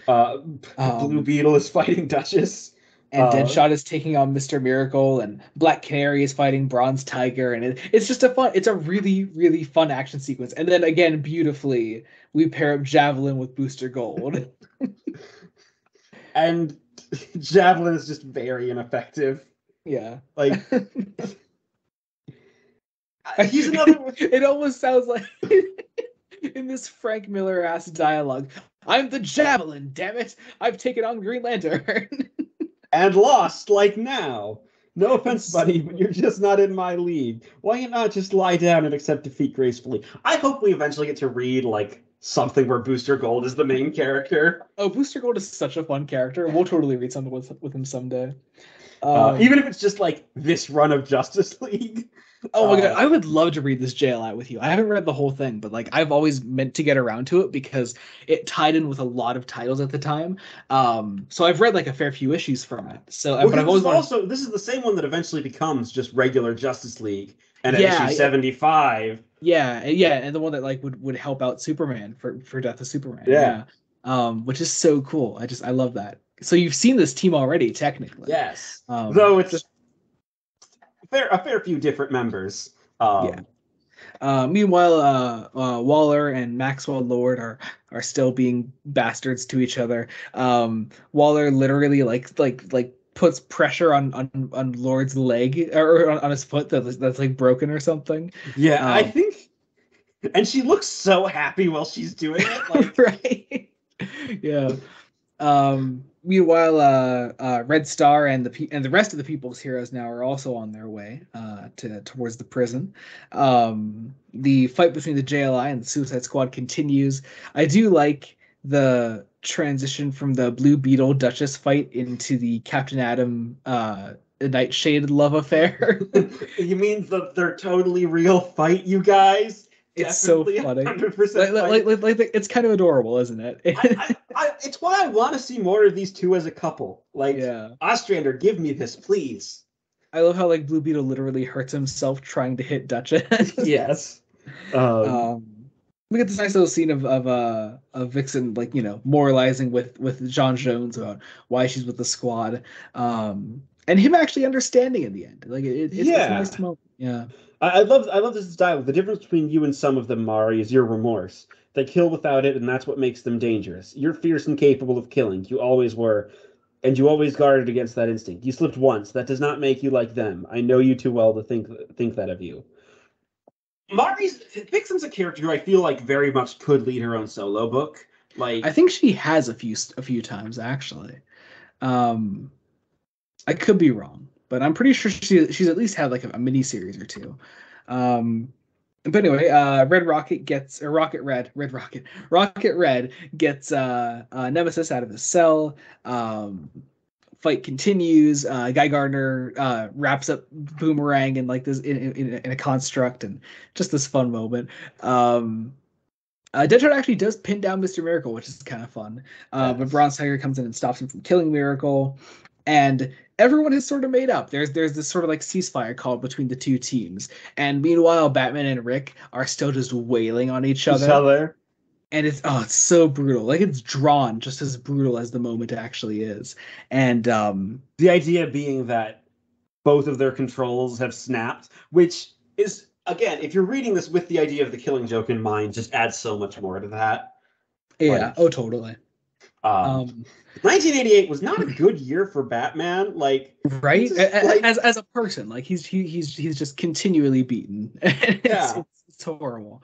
Blue Beetle is fighting Duchess. And Deadshot is taking on Mr. Miracle, and Black Canary is fighting Bronze Tiger, and it's just it's a really, really fun action sequence. And then again, beautifully, we pair up Javelin with Booster Gold. And Javelin is just very ineffective. Yeah. Like, he's another... It almost sounds like, in this Frank Miller-ass dialogue, I'm the Javelin, damn it! I've taken on Green Lantern. And lost, like now. No offense, buddy, but you're just not in my league. Why not just lie down and accept defeat gracefully? I hope we eventually get to read, like, something where Booster Gold is the main character. Oh, Booster Gold is such a fun character. We'll totally read something with him someday. Even if it's just like this run of Justice League. Oh my god, I would love to read this JLI with you. I haven't read the whole thing, but like I've always meant to get around to it because it tied in with a lot of titles at the time. So I've read like a fair few issues from it. So, but I've always this is the same one that eventually becomes just regular Justice League, and at issue 75. Yeah, and the one that like would help out Superman for Death of Superman. Yeah. Which is so cool. I love that. So you've seen this team already, technically. Yes. Though it's just a fair few different members. Meanwhile, Waller and Maxwell Lord are still being bastards to each other. Waller literally like puts pressure on Lord's leg or on his foot that's like broken or something. Yeah, I think. And she looks so happy while she's doing it. Like... right. Yeah. Meanwhile, Red Star and the rest of the People's Heroes now are also on their way towards the prison. The fight between the JLI and the Suicide Squad continues. I do like the transition from the Blue Beetle Duchess fight into the Captain Atom Nightshade love affair. You mean their totally real fight, you guys? It's definitely so funny. 100% like it's kind of adorable, isn't it? It's why I want to see more of these two as a couple. Like, Ostrander, give me this, please. I love how like Blue Beetle literally hurts himself trying to hit Duchess. Yes. We get this nice little scene of Vixen like moralizing with John Jones about why she's with the Squad, and him actually understanding in the end. Like it's a nice moment. Yeah. I love this dialogue. The difference between you and some of them, Mari, is your remorse. They kill without it, and that's what makes them dangerous. You're fierce and capable of killing. You always were, and you always guarded against that instinct. You slipped once. That does not make you like them. I know you too well to think that of you. Vixen's a character who I feel like very much could lead her own solo book. Like, I think she has a few times actually. I could be wrong, but I'm pretty sure she's at least had like a mini series or two. But anyway, Rocket gets Nemesis out of his cell. Fight continues. Guy Gardner wraps up Boomerang in like this in a construct, and just this fun moment. Deadshot actually does pin down Mr. Miracle, which is kind of fun. But Bronze Tiger comes in and stops him from killing Miracle, and everyone has sort of made up. There's this sort of like ceasefire call between the two teams, and meanwhile Batman and Rick are still just wailing on each other. And it's so brutal. Like it's drawn just as brutal as the moment actually is. And the idea being that both of their controls have snapped, which is, again, if you're reading this with the idea of the Killing Joke in mind, just adds so much more to that. Yeah. Totally. 1988 was not a good year for Batman. Like, right? As a person, like he's just continually beaten. It's horrible.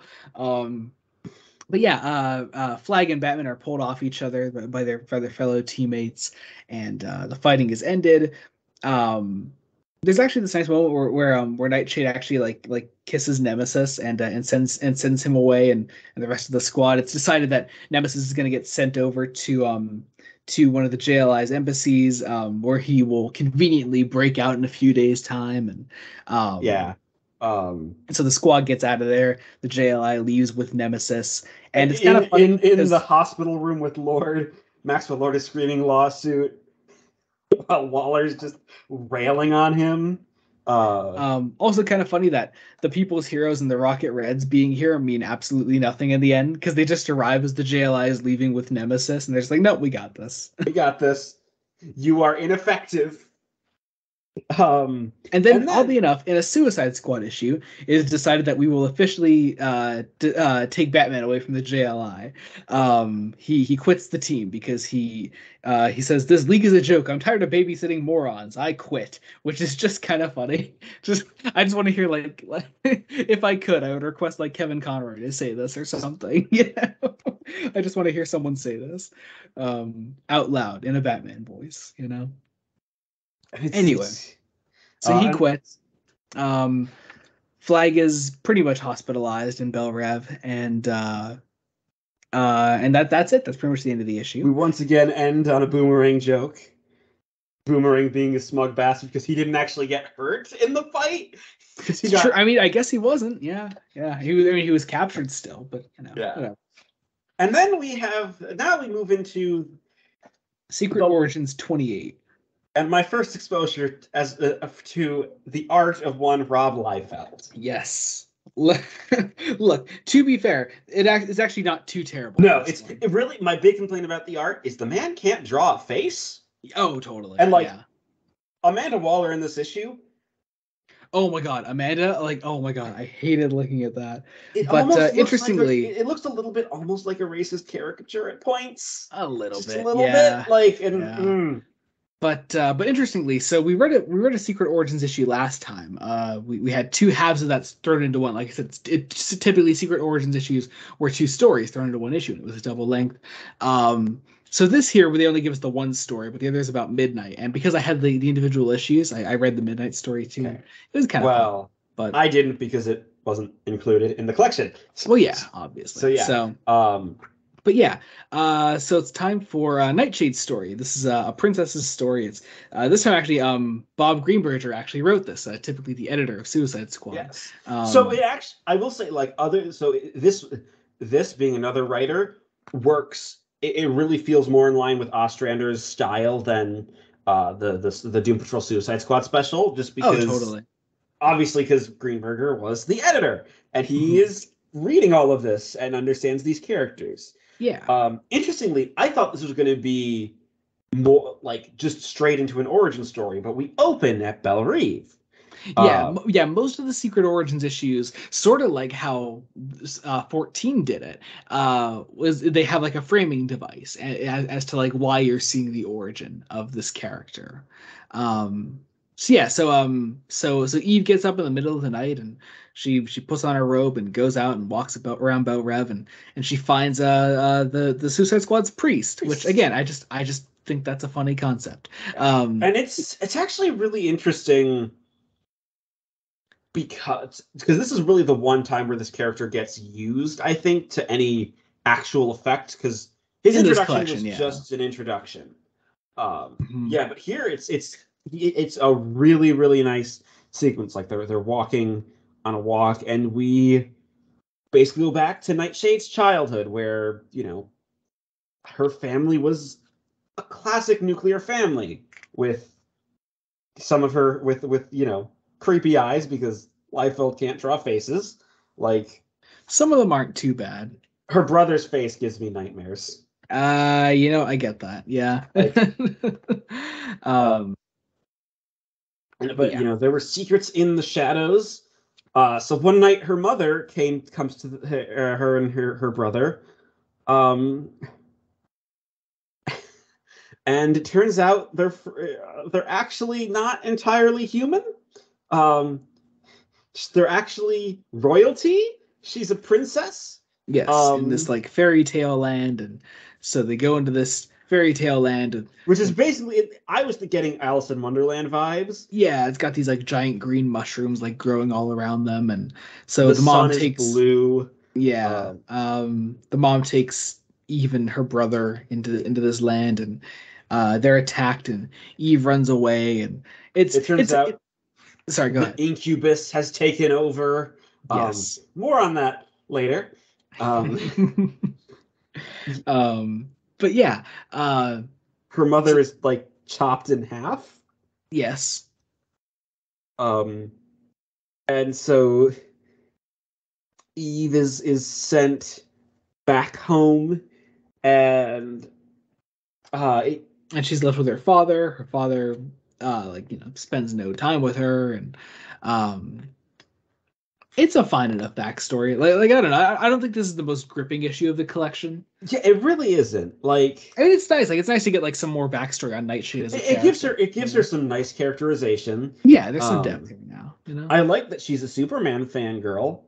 But yeah, Flag and Batman are pulled off each other by their fellow teammates, and the fighting is ended. There's actually this nice moment where Nightshade actually like kisses Nemesis and sends him away, and the rest of the squad. It's decided that Nemesis is going to get sent over to one of the JLI's embassies, where he will conveniently break out in a few days' time, and and so the squad gets out of there. The JLI leaves with Nemesis, and it's kind of funny in the hospital room with Lord. Maxwell Lord is screaming lawsuit while Waller's just railing on him. Also kind of funny that the People's Heroes and the Rocket Reds being here mean absolutely nothing in the end, because they just arrive as the JLI is leaving with Nemesis, and they're just like, nope, we got this. We got this. You are ineffective. And then, oddly enough, in a Suicide Squad issue, it is decided that we will officially take Batman away from the JLI. He quits the team because he says, this league is a joke. I'm tired of babysitting morons. I quit, which is just kind of funny. I just want to hear like if I could, I would request like Kevin Conroy to say this or something. I just want to hear someone say this out loud in a Batman voice. Anyway, so he quits. Flag is pretty much hospitalized in Belle Reve, and And that's it. That's pretty much the end of the issue. We once again end on a Boomerang joke. Boomerang being a smug bastard because he didn't actually get hurt in the fight. True. I mean, I guess he wasn't. Yeah. He was. I mean, he was captured still, but Yeah. Whatever. And then now we move into Secret Origins 28. And my first exposure to the art of one Rob Liefeld. Yes. Look, to be fair, it's actually not too terrible. No, it really, my big complaint about the art is the man can't draw a face. Oh, totally. And Amanda Waller in this issue. Oh my God, Amanda! Oh my God, I hated looking at that. But interestingly, it looks a little bit almost like a racist caricature at points. A little bit. But interestingly, so we read a Secret Origins issue last time. We had two halves of that thrown into one. Like I said, it's typically Secret Origins issues were two stories thrown into one issue, and it was a double length. So this here, where they only give us the one story, but the other is about Midnight. And because I had the individual issues, I read the Midnight story too. Okay. It was kind of fun, but I didn't because it wasn't included in the collection. Well, yeah, obviously. But yeah, so it's time for Nightshade's story. This is a princess's story. It's this time actually, Bob Greenberger actually wrote this. Typically, the editor of Suicide Squad. Yes. So it actually, I will say, this being another writer works. It really feels more in line with Ostrander's style than the Doom Patrol Suicide Squad special. Just because, totally. Obviously, because Greenberger was the editor and he is reading all of this and understands these characters. Yeah. Interestingly, I thought this was going to be more just straight into an origin story, but we open at Belle Reve. Yeah. Most of the Secret Origins issues, sort of like how 14 did it, was they have a framing device as to why you're seeing the origin of this character. So Eve gets up in the middle of the night and she puts on her robe and goes out and walks around Belle Reve and she finds the Suicide Squad's priest, which again I just think that's a funny concept. And it's actually really interesting because this is really the one time where this character gets used, I think, to any actual effect, because his introduction was just an introduction. Yeah, but here it's a really, really nice sequence. They're walking on a walk, and we basically go back to Nightshade's childhood, where her family was a classic nuclear family with some of her with creepy eyes because Liefeld can't draw faces. Some of them aren't too bad. Her brother's face gives me nightmares. I get that. Yeah. But there were secrets in the shadows. So one night her mother comes to her and her brother. And it turns out they're actually not entirely human. They're actually royalty. She's a princess. Yes, in this fairy tale land, and so they go into this fairy tale land, which is basically, I was getting Alice in Wonderland vibes. Yeah, it's got these giant green mushrooms growing all around them, and so the mom takes blue. Yeah, the mom takes Eve and her brother into this land, and they're attacked, and Eve runs away, and it turns out. Sorry, go ahead. Incubus has taken over. Yes. More on that later. But yeah, her mother is chopped in half. Yes. And so Eve is sent back home, and she's left with her father. Her father spends no time with her, and it's a fine enough backstory. I don't know. I don't think this is the most gripping issue of the collection. Yeah, it really isn't. I mean, it's nice. It's nice to get some more backstory on Nightshade as a character. It gives her some nice characterization. Yeah, there's some depth here now. I like that she's a Superman fangirl.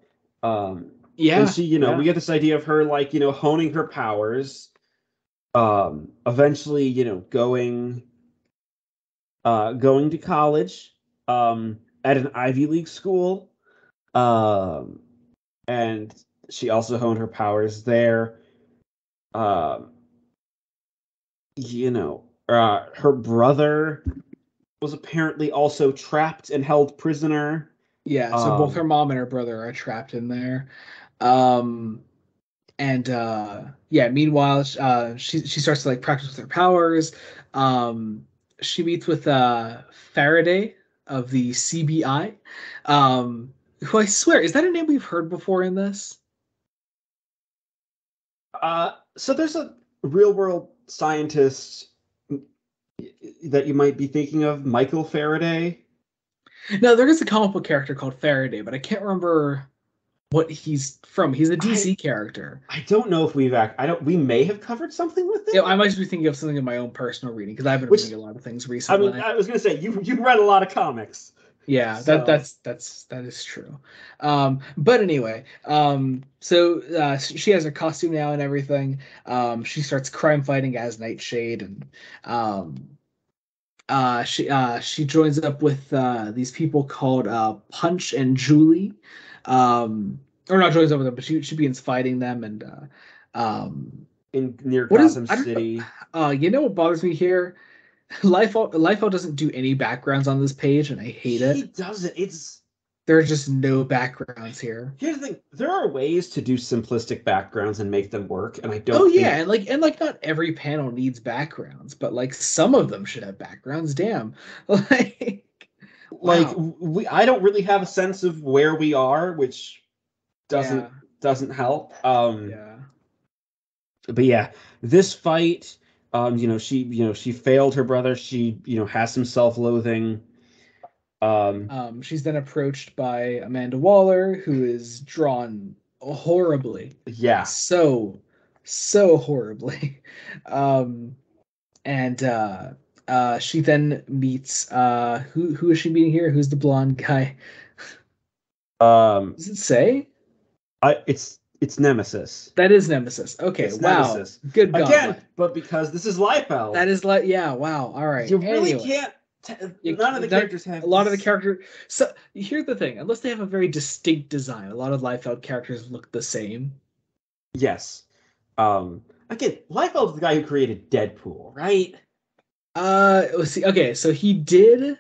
Yeah, and she, we get this idea of her honing her powers. Eventually, going to college, at an Ivy League school. And she also honed her powers there. uh, her brother was apparently also trapped and held prisoner. Yeah, so both her mom and her brother are trapped in there. Um, and yeah, meanwhile, she starts to like practice with her powers. She meets with Faraday of the CBI, who I swear, is that a name we've heard before in this? So there's a real world scientist that you might be thinking of, Michael Faraday. No, there is a comic book character called Faraday, but I can't remember what he's from. He's a DC character. I don't know if we may have covered something with it. Yeah, I might just be thinking of something in my own personal reading because I've been reading a lot of things recently. I was gonna say you read a lot of comics. Yeah, so. That is true. But anyway, so she has her costume now and everything. She starts crime fighting as Nightshade, and she joins up with these people called Punch and Julie. Or not joins up with them, but she begins fighting them, and in near Gotham City. You know what bothers me here? Lifeout doesn't do any backgrounds on this page, and I hate it. He doesn't. There are just no backgrounds here. Here's the thing: there are ways to do simplistic backgrounds and make them work, and I don't. Oh yeah, and like not every panel needs backgrounds, but like some of them should have backgrounds. Damn, I don't really have a sense of where we are, which doesn't help. Yeah. But yeah, this fight. She failed her brother. She, has some self-loathing. She's then approached by Amanda Waller, who is drawn horribly. Yeah. So horribly. And she then meets who is she meeting here? Who's the blonde guy? Does it say? It's Nemesis. That is Nemesis. Okay, wow. Nemesis. Good God. Again, but because this is Liefeld. That is yeah, wow. All right. You really can't. None of the characters have. A lot of the characters. So here's the thing: unless they have a very distinct design, a lot of Liefeld characters look the same. Yes. Again, Liefeld's the guy who created Deadpool, right? Let's see. Okay, so he did.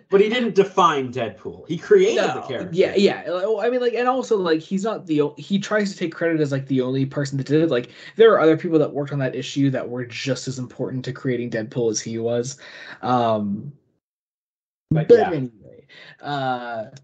But he didn't define Deadpool. He created the character. Yeah. I mean, like, and also, like, he's not he tries to take credit as like the only person that did it. Like, there are other people that worked on that issue that were just as important to creating Deadpool as he was. But yeah. Anyway,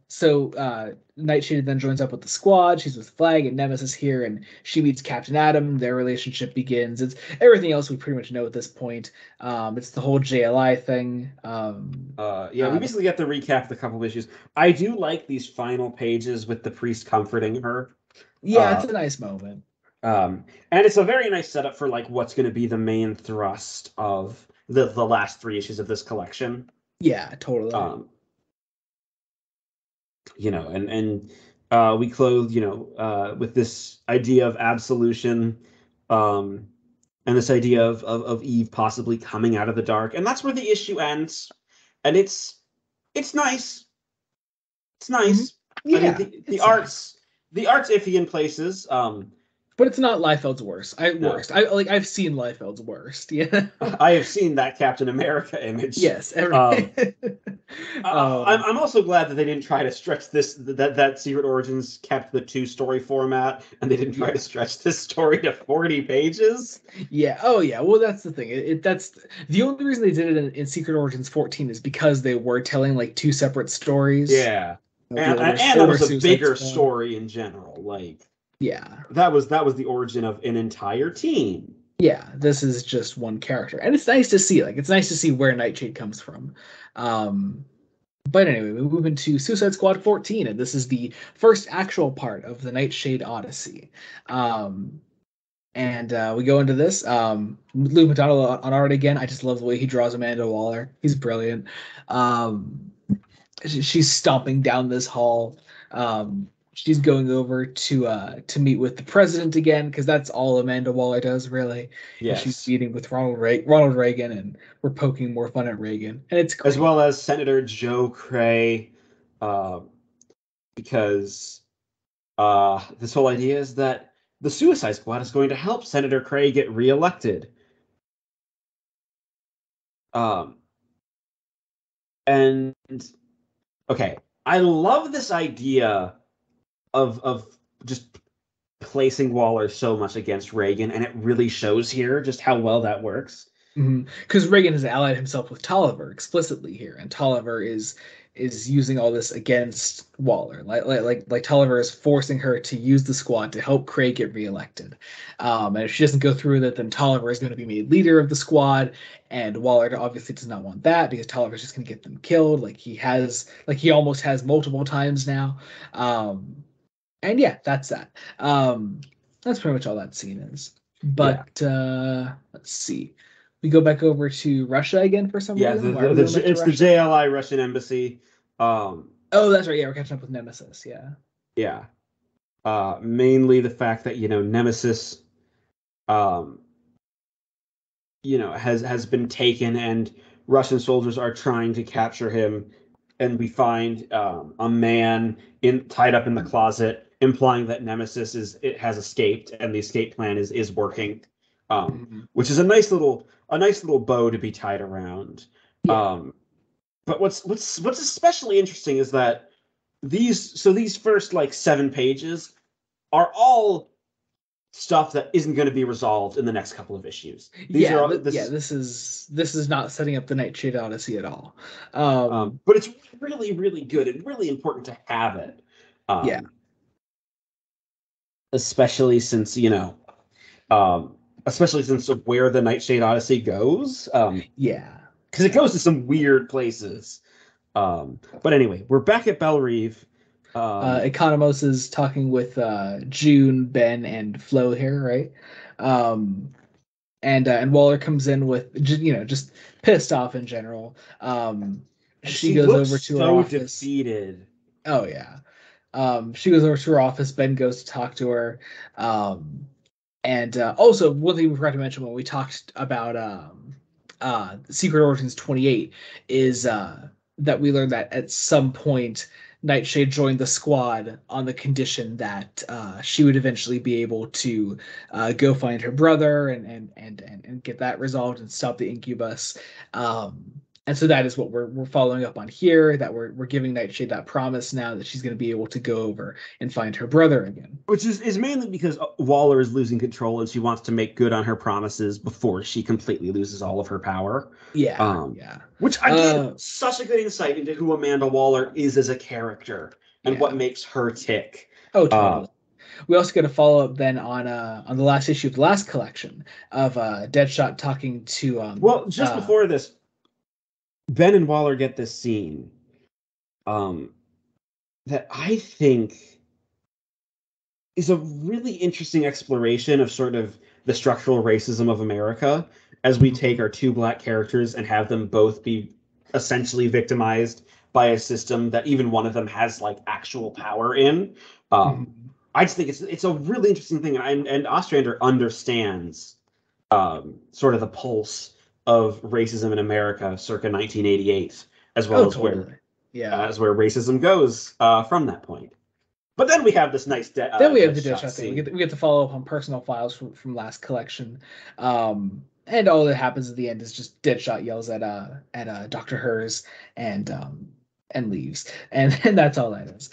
so Nightshade then joins up with the squad. She's with Flag and Nemesis here, and she meets Captain Atom. Their relationship begins. It's everything else we pretty much know at this point. It's the whole JLI thing. We basically get to recap the couple of issues. I do like these final pages with the priest comforting her. Yeah, it's a nice moment. And it's a very nice setup for like what's going to be the main thrust of the last 3 issues of this collection. Yeah, totally. We close, with this idea of absolution, and this idea of Eve possibly coming out of the dark, and that's where the issue ends. And it's nice. It's nice. Mm-hmm. Yeah, I mean, the art's iffy in places. But it's not Liefeld's worst. I've seen Liefeld's worst. Yeah, I have seen that Captain America image. Yes, I'm also glad that they didn't try to stretch that Secret Origins kept the 2-story format, and they didn't try to stretch this story to 40 pages. Yeah. Oh yeah. Well, that's the thing. That's the only reason they did it in Secret Origins 14 is because they were telling like 2 separate stories. Yeah, and it was a bigger story in general. Like. Yeah. That was the origin of an entire team. Yeah, this is just one character. And it's nice to see. Like, it's nice to see where Nightshade comes from. But anyway, we move into Suicide Squad 14, and this is the first actual part of the Nightshade Odyssey. And we go into this. Lou Matano on art again. I just love the way he draws Amanda Waller. He's brilliant. She's stomping down this hall. She's going over to meet with the president again, because that's all Amanda Waller does, really. Yes. She's meeting with Ronald Reagan, and we're poking more fun at Reagan, and it's great. As well as Senator Joe Cray, because this whole idea is that the Suicide Squad is going to help Senator Cray get reelected. And okay, I love this idea of just placing Waller so much against Reagan, and it really shows here just how well that works. Because Reagan has allied himself with Tolliver explicitly here, and Tolliver is using all this against Waller. Like Tolliver is forcing her to use the squad to help Craig get reelected. And if she doesn't go through with it, then Tolliver is going to be made leader of the squad, and Waller obviously does not want that because Tolliver is just going to get them killed, like he almost has multiple times now. And yeah, that's that. That's pretty much all that scene is. But let's see. We go back over to Russia again for some reason. It's the JLI Russian embassy. Oh, that's right. Yeah, we're catching up with Nemesis. Yeah. Yeah. Mainly the fact that Nemesis, has been taken, and Russian soldiers are trying to capture him, and we find a man tied up in the closet, implying that Nemesis has escaped, and the escape plan is working, which is a nice little bow to be tied around. Yeah. But what's especially interesting is that these first 7 pages are all stuff that isn't going to be resolved in the next couple of issues. This is not setting up the Nightshade Odyssey at all. But it's really, really good and really important to have it. Especially since of where the Nightshade Odyssey goes. Because it goes to some weird places. But anyway, we're back at Bellerive. Economos is talking with June, Ben, and Flo here, right? And Waller comes in with just pissed off in general. She goes over to her office. Defeated. Oh yeah. She goes over to her office. Ben goes to talk to her. And also one thing we forgot to mention when we talked about Secret Origins 28 is that we learned that at some point Nightshade joined the squad on the condition that she would eventually be able to go find her brother and get that resolved and stop the incubus. And so that is what we're following up on here, that we're giving Nightshade that promise now that she's going to be able to go over and find her brother again. Which is mainly because Waller is losing control and she wants to make good on her promises before she completely loses all of her power. Yeah. Which, again, such a good insight into who Amanda Waller is as a character and what makes her tick. Oh, totally. We also get a follow-up then on the last issue of the last collection of Deadshot talking to... before this, Ben and Waller get this scene that I think is a really interesting exploration of sort of the structural racism of America as we take our 2 black characters and have them both be essentially victimized by a system that even one of them has actual power in. I just think it's a really interesting thing, and Ostrander understands sort of the pulse of racism in America circa 1988, as well as where racism goes from that point. But then we have this nice then we have the Deadshot thing. We get to follow up on personal files from last collection, and all that happens at the end is just Deadshot yells at Dr. Hers and leaves, and that's all that is.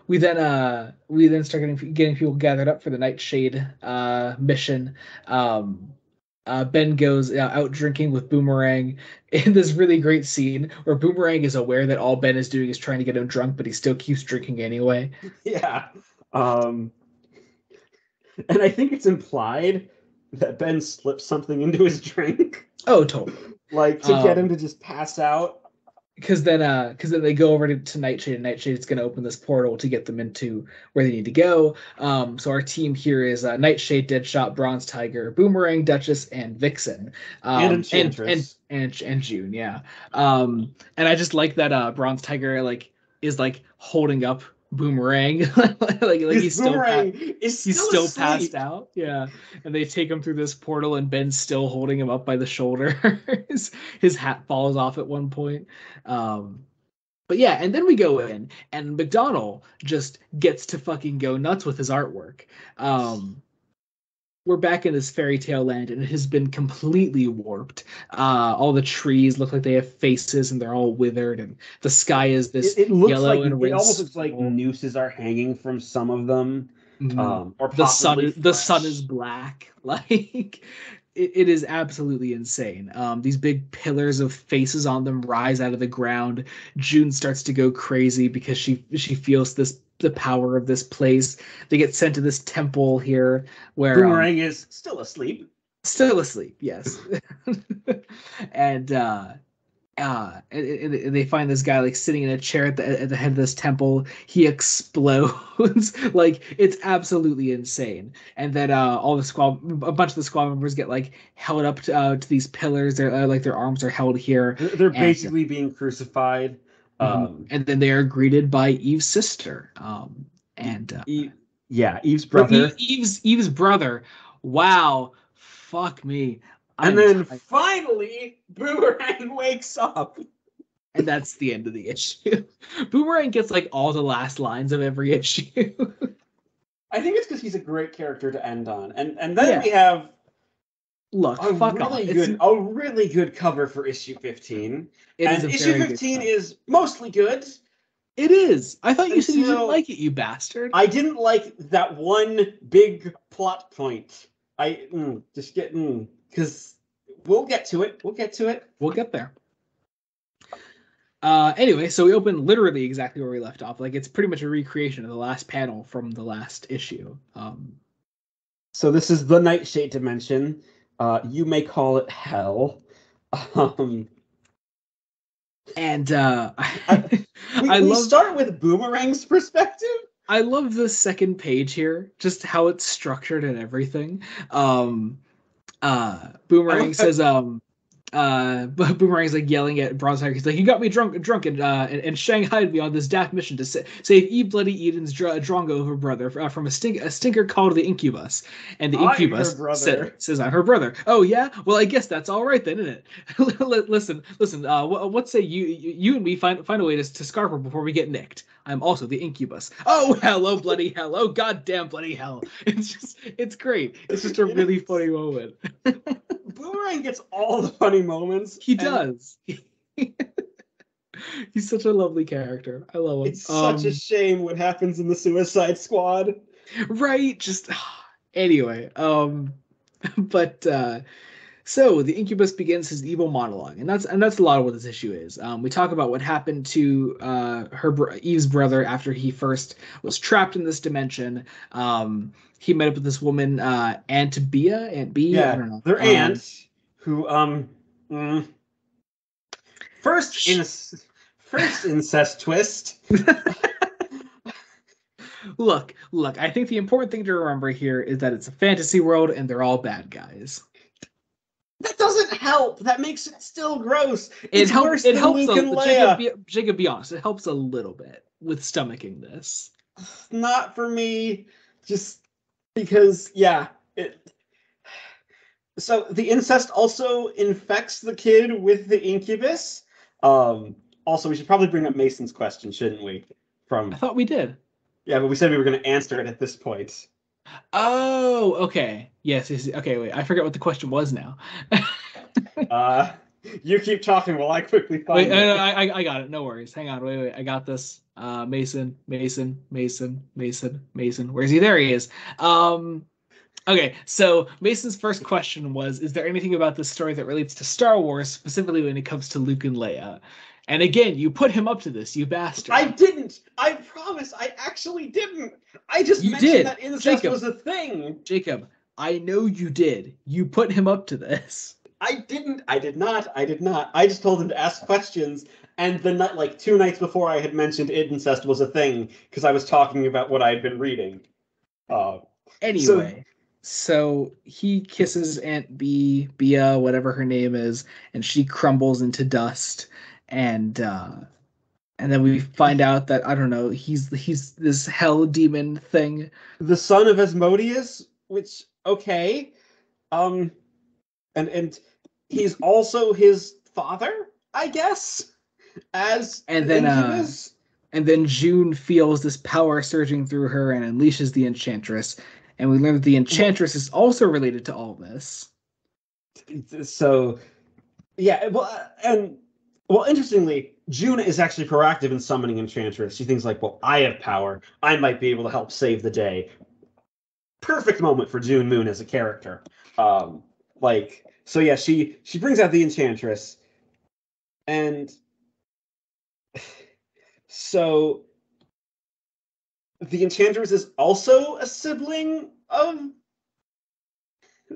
We then start getting people gathered up for the Nightshade mission. Ben goes out drinking with Boomerang in this really great scene where Boomerang is aware that all Ben is doing is trying to get him drunk, but he still keeps drinking anyway. Yeah. And I think it's implied that Ben slips something into his drink. Oh, totally. To get him to just pass out. Because then they go over to Nightshade, and Nightshade's going to open this portal to get them into where they need to go. So our team here is Nightshade, Deadshot, Bronze Tiger, Boomerang, Duchess, and Vixen. And Enchantress. And June, yeah. And I just like that Bronze Tiger is holding up Boomerang. he's still passed out. Yeah. And they take him through this portal, and Ben's still holding him up by the shoulder. His hat falls off at one point. But yeah, and then we go in, and McDonald just gets to fucking go nuts with his artwork. We're back in this fairy tale land, and it has been completely warped. All the trees look like they have faces, and they're all withered, and the sky is this it looks yellow like and it red almost looks like skull. nooses are hanging from some of them, or The possibly sun, the sun is black. Like it is absolutely insane. These big pillars of faces on them rise out of the ground. June starts to go crazy because she feels the power of this place. They get sent to this temple here where Boomerang is still asleep. Still asleep, yes. and and they find this guy like sitting in a chair at the head of this temple. He explodes. Like it's absolutely insane. And then a bunch of the squad members get like held up to these pillars. They're like their arms are held here. They're basically being crucified. And then they are greeted by Eve's sister. Eve's brother. Eve's brother. Wow. Fuck me. And then finally, Boomerang wakes up. And that's the end of the issue. Boomerang gets like all the last lines of every issue. I think it's because he's a great character to end on. And then we have a really good cover for issue 15. Issue 15 is mostly good. It is. I thought you said you didn't like it, you bastard. I didn't like that one big plot point. Because we'll get to it. We'll get there. Anyway, so we open literally exactly where we left off. Like it's pretty much a recreation of the last panel from the last issue. So this is the Nightshade dimension. You may call it hell. We start with Boomerang's perspective. I love the second page here, just how it's structured and everything. Boomerang says, Boomerang's like yelling at Bronze. He's like, "You got me drunk, and shanghaied me on this daft mission to save Eve Bloody Eden's Drongo brother from a stinker called the Incubus." And the Incubus says, "I'm her brother." Oh yeah, well I guess that's all right then, isn't it? listen. What say you and me find a way to scarf her before we get nicked? I'm also the Incubus. Oh hello, bloody hell! Oh goddamn bloody hell! It's great. It's just a really funny moment. Boomerang gets all the funny moments. He does. He's such a lovely character. I love him. It's such a shame what happens in the Suicide Squad. Right? Just anyway. So the Incubus begins his evil monologue, and that's a lot of what this issue is. We talk about what happened to Eve's brother after he first was trapped in this dimension. He met up with this woman, Aunt B. Yeah, I don't know. Their aunt, who first incest twist. Look. I think the important thing to remember here is that it's a fantasy world, and they're all bad guys. That doesn't help. That makes it still gross. It helps. It helps. Jacob, be honest. It helps a little bit with stomaching this. Not for me. Just because, yeah. So the incest also infects the kid with the incubus. Also, we should probably bring up Mason's question, shouldn't we? I thought we did. Yeah, but we said we were going to answer it at this point. Oh, okay. Yes. Okay, wait. I forget what the question was now. You keep talking while I quickly find it. I got it. No worries. Hang on. Wait. I got this. Mason. Where's he? There he is. Okay, so Mason's first question was, is there anything about this story that relates to Star Wars, specifically when it comes to Luke and Leia? And again, you put him up to this, you bastard. I didn't. I promise. I actually didn't. I just mentioned that incest was a thing. Jacob, I know you did. You put him up to this. I didn't. I did not. I just told him to ask questions. And the night, like 2 nights before, I had mentioned incest was a thing because I was talking about what I had been reading. Anyway, so he kisses Aunt Bia, whatever her name is, and she crumbles into dust. And then we find out that, I don't know, he's this hell demon thing. The son of Asmodeus, which, okay. And he's also his father, I guess. as and then Incubus. And then June feels this power surging through her and unleashes the Enchantress. And we learn that the Enchantress is also related to all this. So, yeah, interestingly, June is actually proactive in summoning Enchantress. She thinks like, well, I have power. I might be able to help save the day. Perfect moment for June Moon as a character. So yeah, she brings out the Enchantress, and so the Enchantress is also a sibling of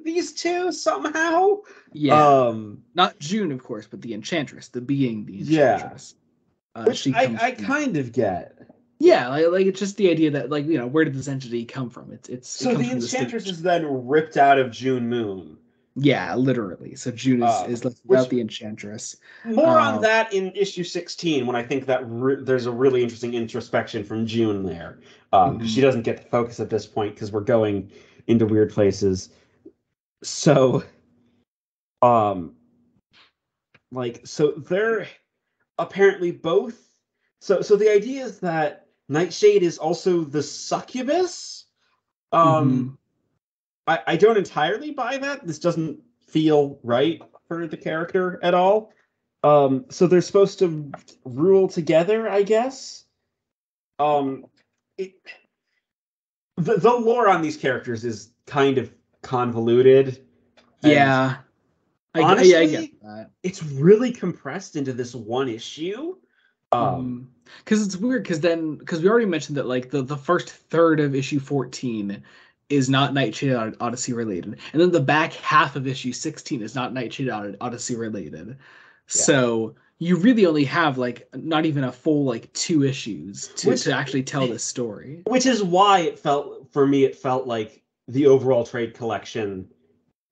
these two somehow. Yeah. Not June, of course, but the Enchantress, the being the Enchantress. Yeah. Which I kind of get. Yeah, like it's just the idea that where did this entity come from? It comes the from Enchantress is then ripped out of June Moon. Yeah, literally. So June is left without the Enchantress. More on that in issue 16, when I think that there's a really interesting introspection from June there. She doesn't get the focus at this point because we're going into weird places. So, they're apparently both. So the idea is that Nightshade is also the succubus. I don't entirely buy that. This doesn't feel right for the character at all. So they're supposed to rule together, I guess. The lore on these characters is kind of convoluted. Yeah. Honestly, I get that. It's really compressed into this one issue. Because it's weird, because we already mentioned that like the first third of issue 14 is not Nightshade Odyssey related, and then the back half of issue 16 is not Nightshade Odyssey related. Yeah. So you really only have like not even a full like 2 issues to actually tell this story. Which is why it felt like the overall trade collection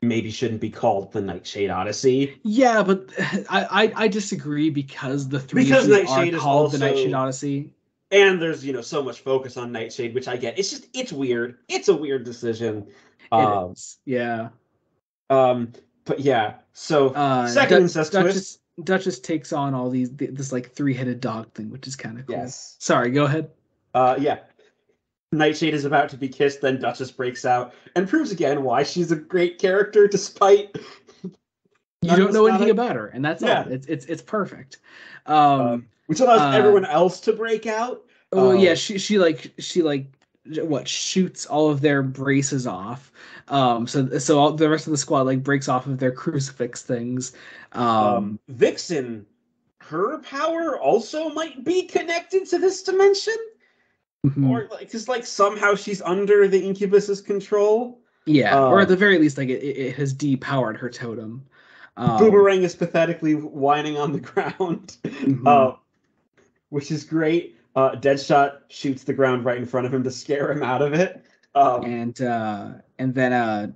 maybe shouldn't be called the Nightshade Odyssey. Yeah, but I disagree because the 3 issues Nightshade are called the Nightshade Odyssey. And there's so much focus on Nightshade, which I get. It's weird. It's a weird decision. It is. Yeah. But yeah. So second incest twist. Duchess takes on all this like 3-headed dog thing, which is kind of cool. Yes. Sorry, go ahead. Yeah. Nightshade is about to be kissed, then Duchess breaks out and proves again why she's a great character despite you don't know anything about her, and that's all. It's perfect. Which allows everyone else to break out. Oh yeah, she shoots all of their braces off. So all, the rest of the squad like breaks off of their crucifix things. Vixen, her power also might be connected to this dimension. Or because somehow she's under the Incubus's control. Yeah, or at the very least, like it has depowered her totem. Boomerang is pathetically whining on the ground, which is great. Deadshot shoots the ground right in front of him to scare him out of it. And then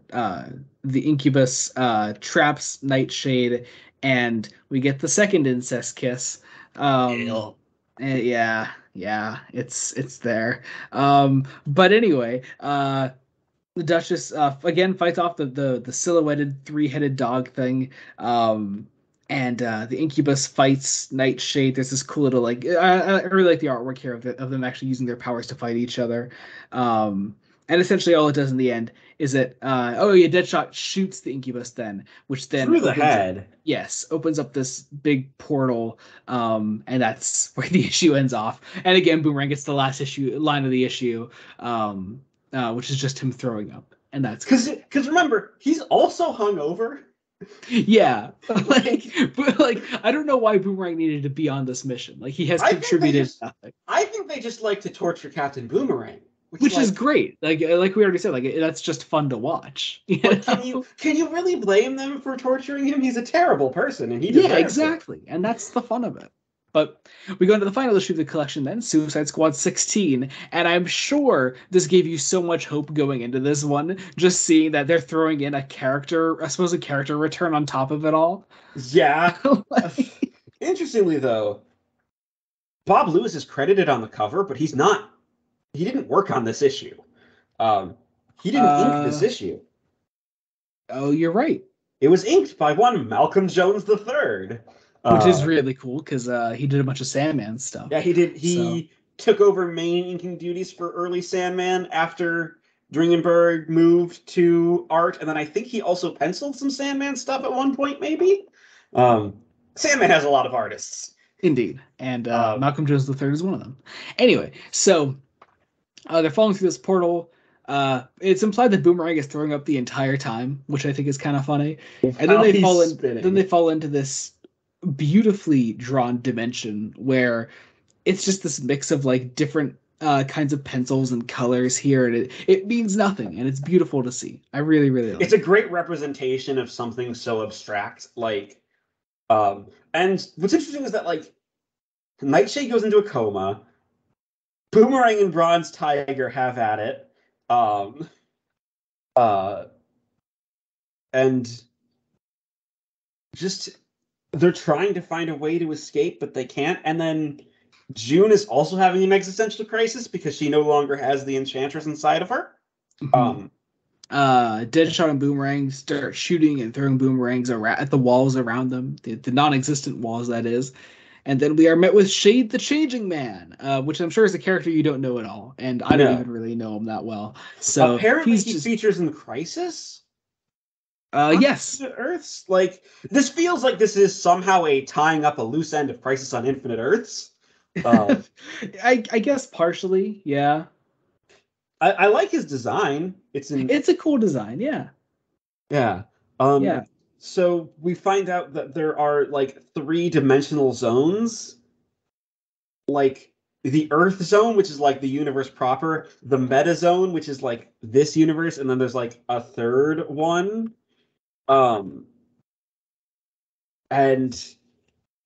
the Incubus traps Nightshade, and we get the second incest kiss. Yeah, it's there. But anyway, the Duchess again fights off the silhouetted 3-headed dog thing. And the Incubus fights Nightshade. There's this cool little like I really like the artwork here of them actually using their powers to fight each other. And essentially all it does in the end is that Deadshot shoots the Incubus then, which then through the head. Opens up this big portal, and that's where the issue ends off. And again, Boomerang gets the last line of the issue, which is just him throwing up, and that's because remember he's also hungover. Yeah, but I don't know why Boomerang needed to be on this mission. Like he has contributed nothing. I think they just like to torture Captain Boomerang. Which is great. Like we already said, like that's just fun to watch. Can you really blame them for torturing him? He's a terrible person, and he deserves exactly. it. And that's the fun of it. But we go into the final issue of the collection then, Suicide Squad 16, and I'm sure this gave you so much hope going into this one, just seeing that they're throwing in a supposed character return on top of it all. Yeah. Interestingly, though, Bob Lewis is credited on the cover, but he's not. He didn't work on this issue. He didn't ink this issue. Oh, you're right. It was inked by one Malcolm Jones III. Which is really cool because he did a bunch of Sandman stuff. Yeah, he did. He took over main inking duties for early Sandman after Dringenberg moved to art, and then I think he also penciled some Sandman stuff at one point, maybe. Sandman has a lot of artists. Indeed, and Malcolm Jones III is one of them. Anyway, so they're falling through this portal. It's implied that Boomerang is throwing up the entire time, which I think is kind of funny. And then they fall in. Then they fall into this beautifully drawn dimension where it's just this mix of like different kinds of pencils and colors here, and it means nothing, and it's beautiful to see. I really, really like it. It's a great representation of something so abstract, like. And what's interesting is that like Nightshade goes into a coma. Boomerang and Bronze Tiger have at it. And just they're trying to find a way to escape, but they can't. And then June is also having an existential crisis because she no longer has the Enchantress inside of her. Mm-hmm. Deadshot and Boomerang start shooting and throwing boomerangs at the walls around them, the non-existent walls, that is. And then we are met with Shade the Changing Man, which I'm sure is a character you don't know at all, and I don't even really know him that well. So apparently he features in Crisis. Yes. Earths. Like, this feels like this is somehow a tying up a loose end of Crisis on Infinite Earths. I guess partially, yeah. I like his design. It's a cool design, yeah. Yeah. Yeah. So we find out that there are like 3-dimensional zones. Like the Earth zone, which is like the universe proper, the meta zone, which is like this universe, and then there's like a third one. And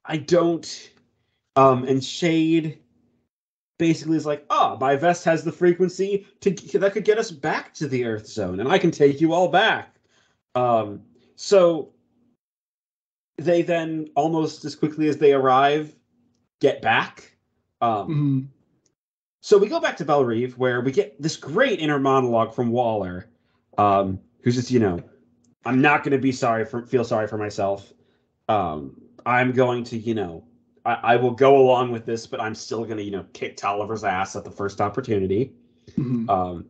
I don't and Shade basically is like, my vest has the frequency that could get us back to the Earth zone, and I can take you all back. So they then, almost as quickly as they arrive, get back. So we go back to Belle Reve, where we get this great inner monologue from Waller, who's just, I'm not going to feel sorry for myself. I'm going to, I will go along with this, but I'm still going to, kick Tolliver's ass at the first opportunity. And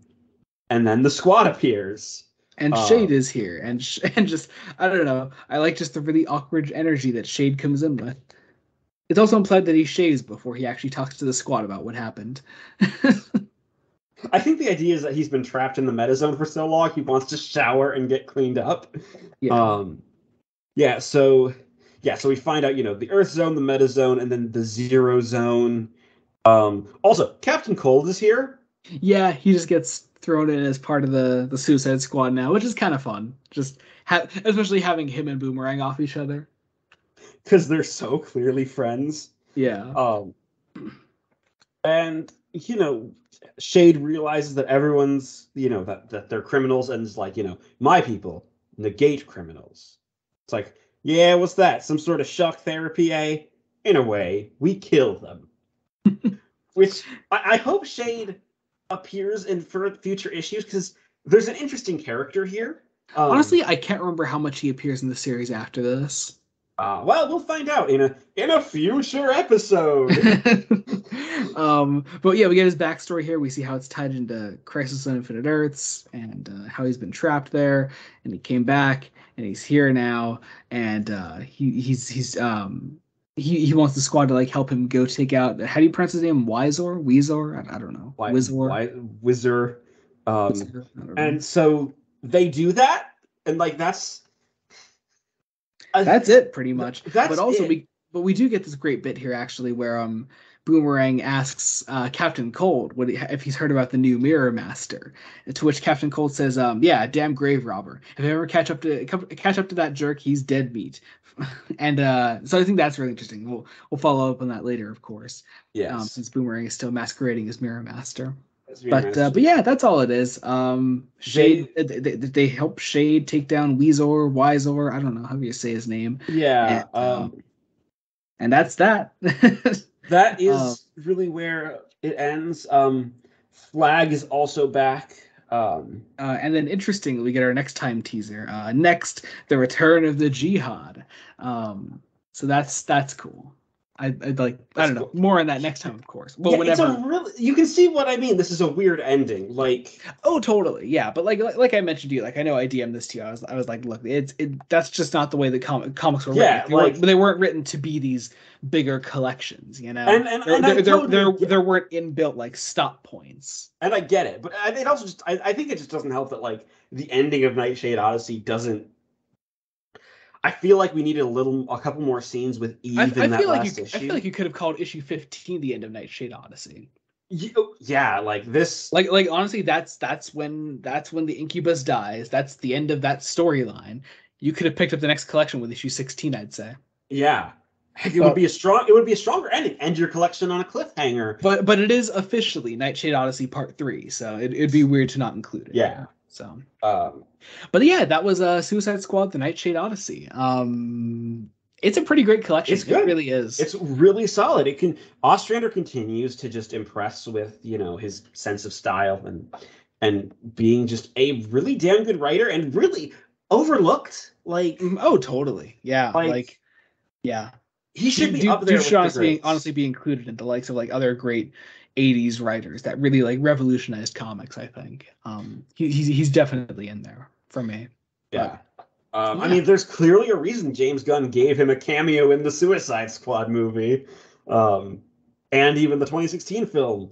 then the squad appears. And Shade is here. And just, I don't know. I like just the really awkward energy that Shade comes in with. It's also implied that he shaves before he actually talks to the squad about what happened. I think the idea is that he's been trapped in the meta zone for so long, he wants to shower and get cleaned up. So we find out, the Earth zone, the meta zone, and then the Zero zone. Also, Captain Cold is here. Yeah, he just gets thrown in as part of the Suicide Squad now, which is kind of fun. Just especially having him and Boomerang off each other. Because they're so clearly friends. Yeah. And, Shade realizes that everyone's, that they're criminals, and is like, my people negate criminals. It's like, yeah, what's that? Some sort of shock therapy, eh? In a way, we kill them. Which I hope Shade appears in future issues, because there's an interesting character here. Honestly, I can't remember how much he appears in the series after this. Well, we'll find out in a future episode. But yeah, we get his backstory here. We see how it's tied into Crisis on Infinite Earths, and how he's been trapped there, and he came back, and he's here now, and he wants the squad to like help him go take out. How do you pronounce his name? Weezor? I don't know. Wizard. And so they do that, and like that's it pretty much. We do get this great bit here actually where Boomerang asks Captain Cold if he's heard about the new Mirror Master, to which Captain Cold says, yeah, damn grave robber. If I ever catch up to that jerk, he's dead meat. And so I think that's really interesting. We'll follow up on that later, of course. Yes. Since Boomerang is still masquerading as Mirror Master. But yeah, that's all it is. Shade, they help Shade take down Wizor. I don't know how you say his name. Yeah. And that's that. That is really where it ends. Flag is also back. And then interestingly, we get our next time teaser. Next, the return of the Jihad. So that's cool. I'd like, I don't know, more on that next time, of course. Well, yeah, whenever you can see what I mean. This is a weird ending. Like, oh, totally, yeah. But like I mentioned to you, like I know I DM'd this to you. I was like, look, that's just not the way that comics were yeah, written. They weren't written to be these bigger collections, you know. And I totally there weren't inbuilt like stop points. And I get it, but it also just I think it just doesn't help that like the ending of Nightshade Odyssey doesn't. I feel like we needed a couple more scenes with Eve in that last issue. I feel like you could have called issue 15 the end of Nightshade Odyssey. Yeah, like this. Like honestly, that's when the Incubus dies. That's the end of that storyline. You could have picked up the next collection with issue 16, I'd say. Yeah. It would be a stronger ending. End your collection on a cliffhanger. But it is officially Nightshade Odyssey Part 3, so it'd be weird to not include it. Yeah. So but yeah, that was Suicide Squad, the Nightshade Odyssey. It's a pretty great collection. It's good. It really is. It's really solid. Ostrander continues to just impress with, his sense of style and being just a really damn good writer and really overlooked. Like, oh, totally. Yeah. Like yeah. He should be up there. Honestly be included in the likes of like other great 80s writers that really like revolutionized comics, I think. He's definitely in there for me. Yeah. I mean, there's clearly a reason James Gunn gave him a cameo in the Suicide Squad movie. And even the 2016 film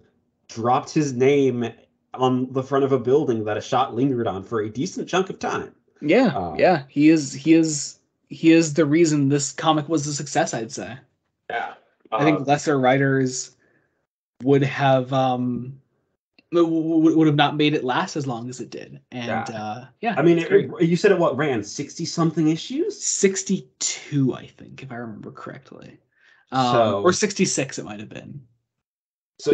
dropped his name on the front of a building that a shot lingered on for a decent chunk of time. Yeah. He is the reason this comic was a success, I'd say. Yeah. I think lesser writers would have not made it last as long as it did. And I mean, you said it ran 60 something issues? 62, I think, if I remember correctly. Or 66 it might have been. So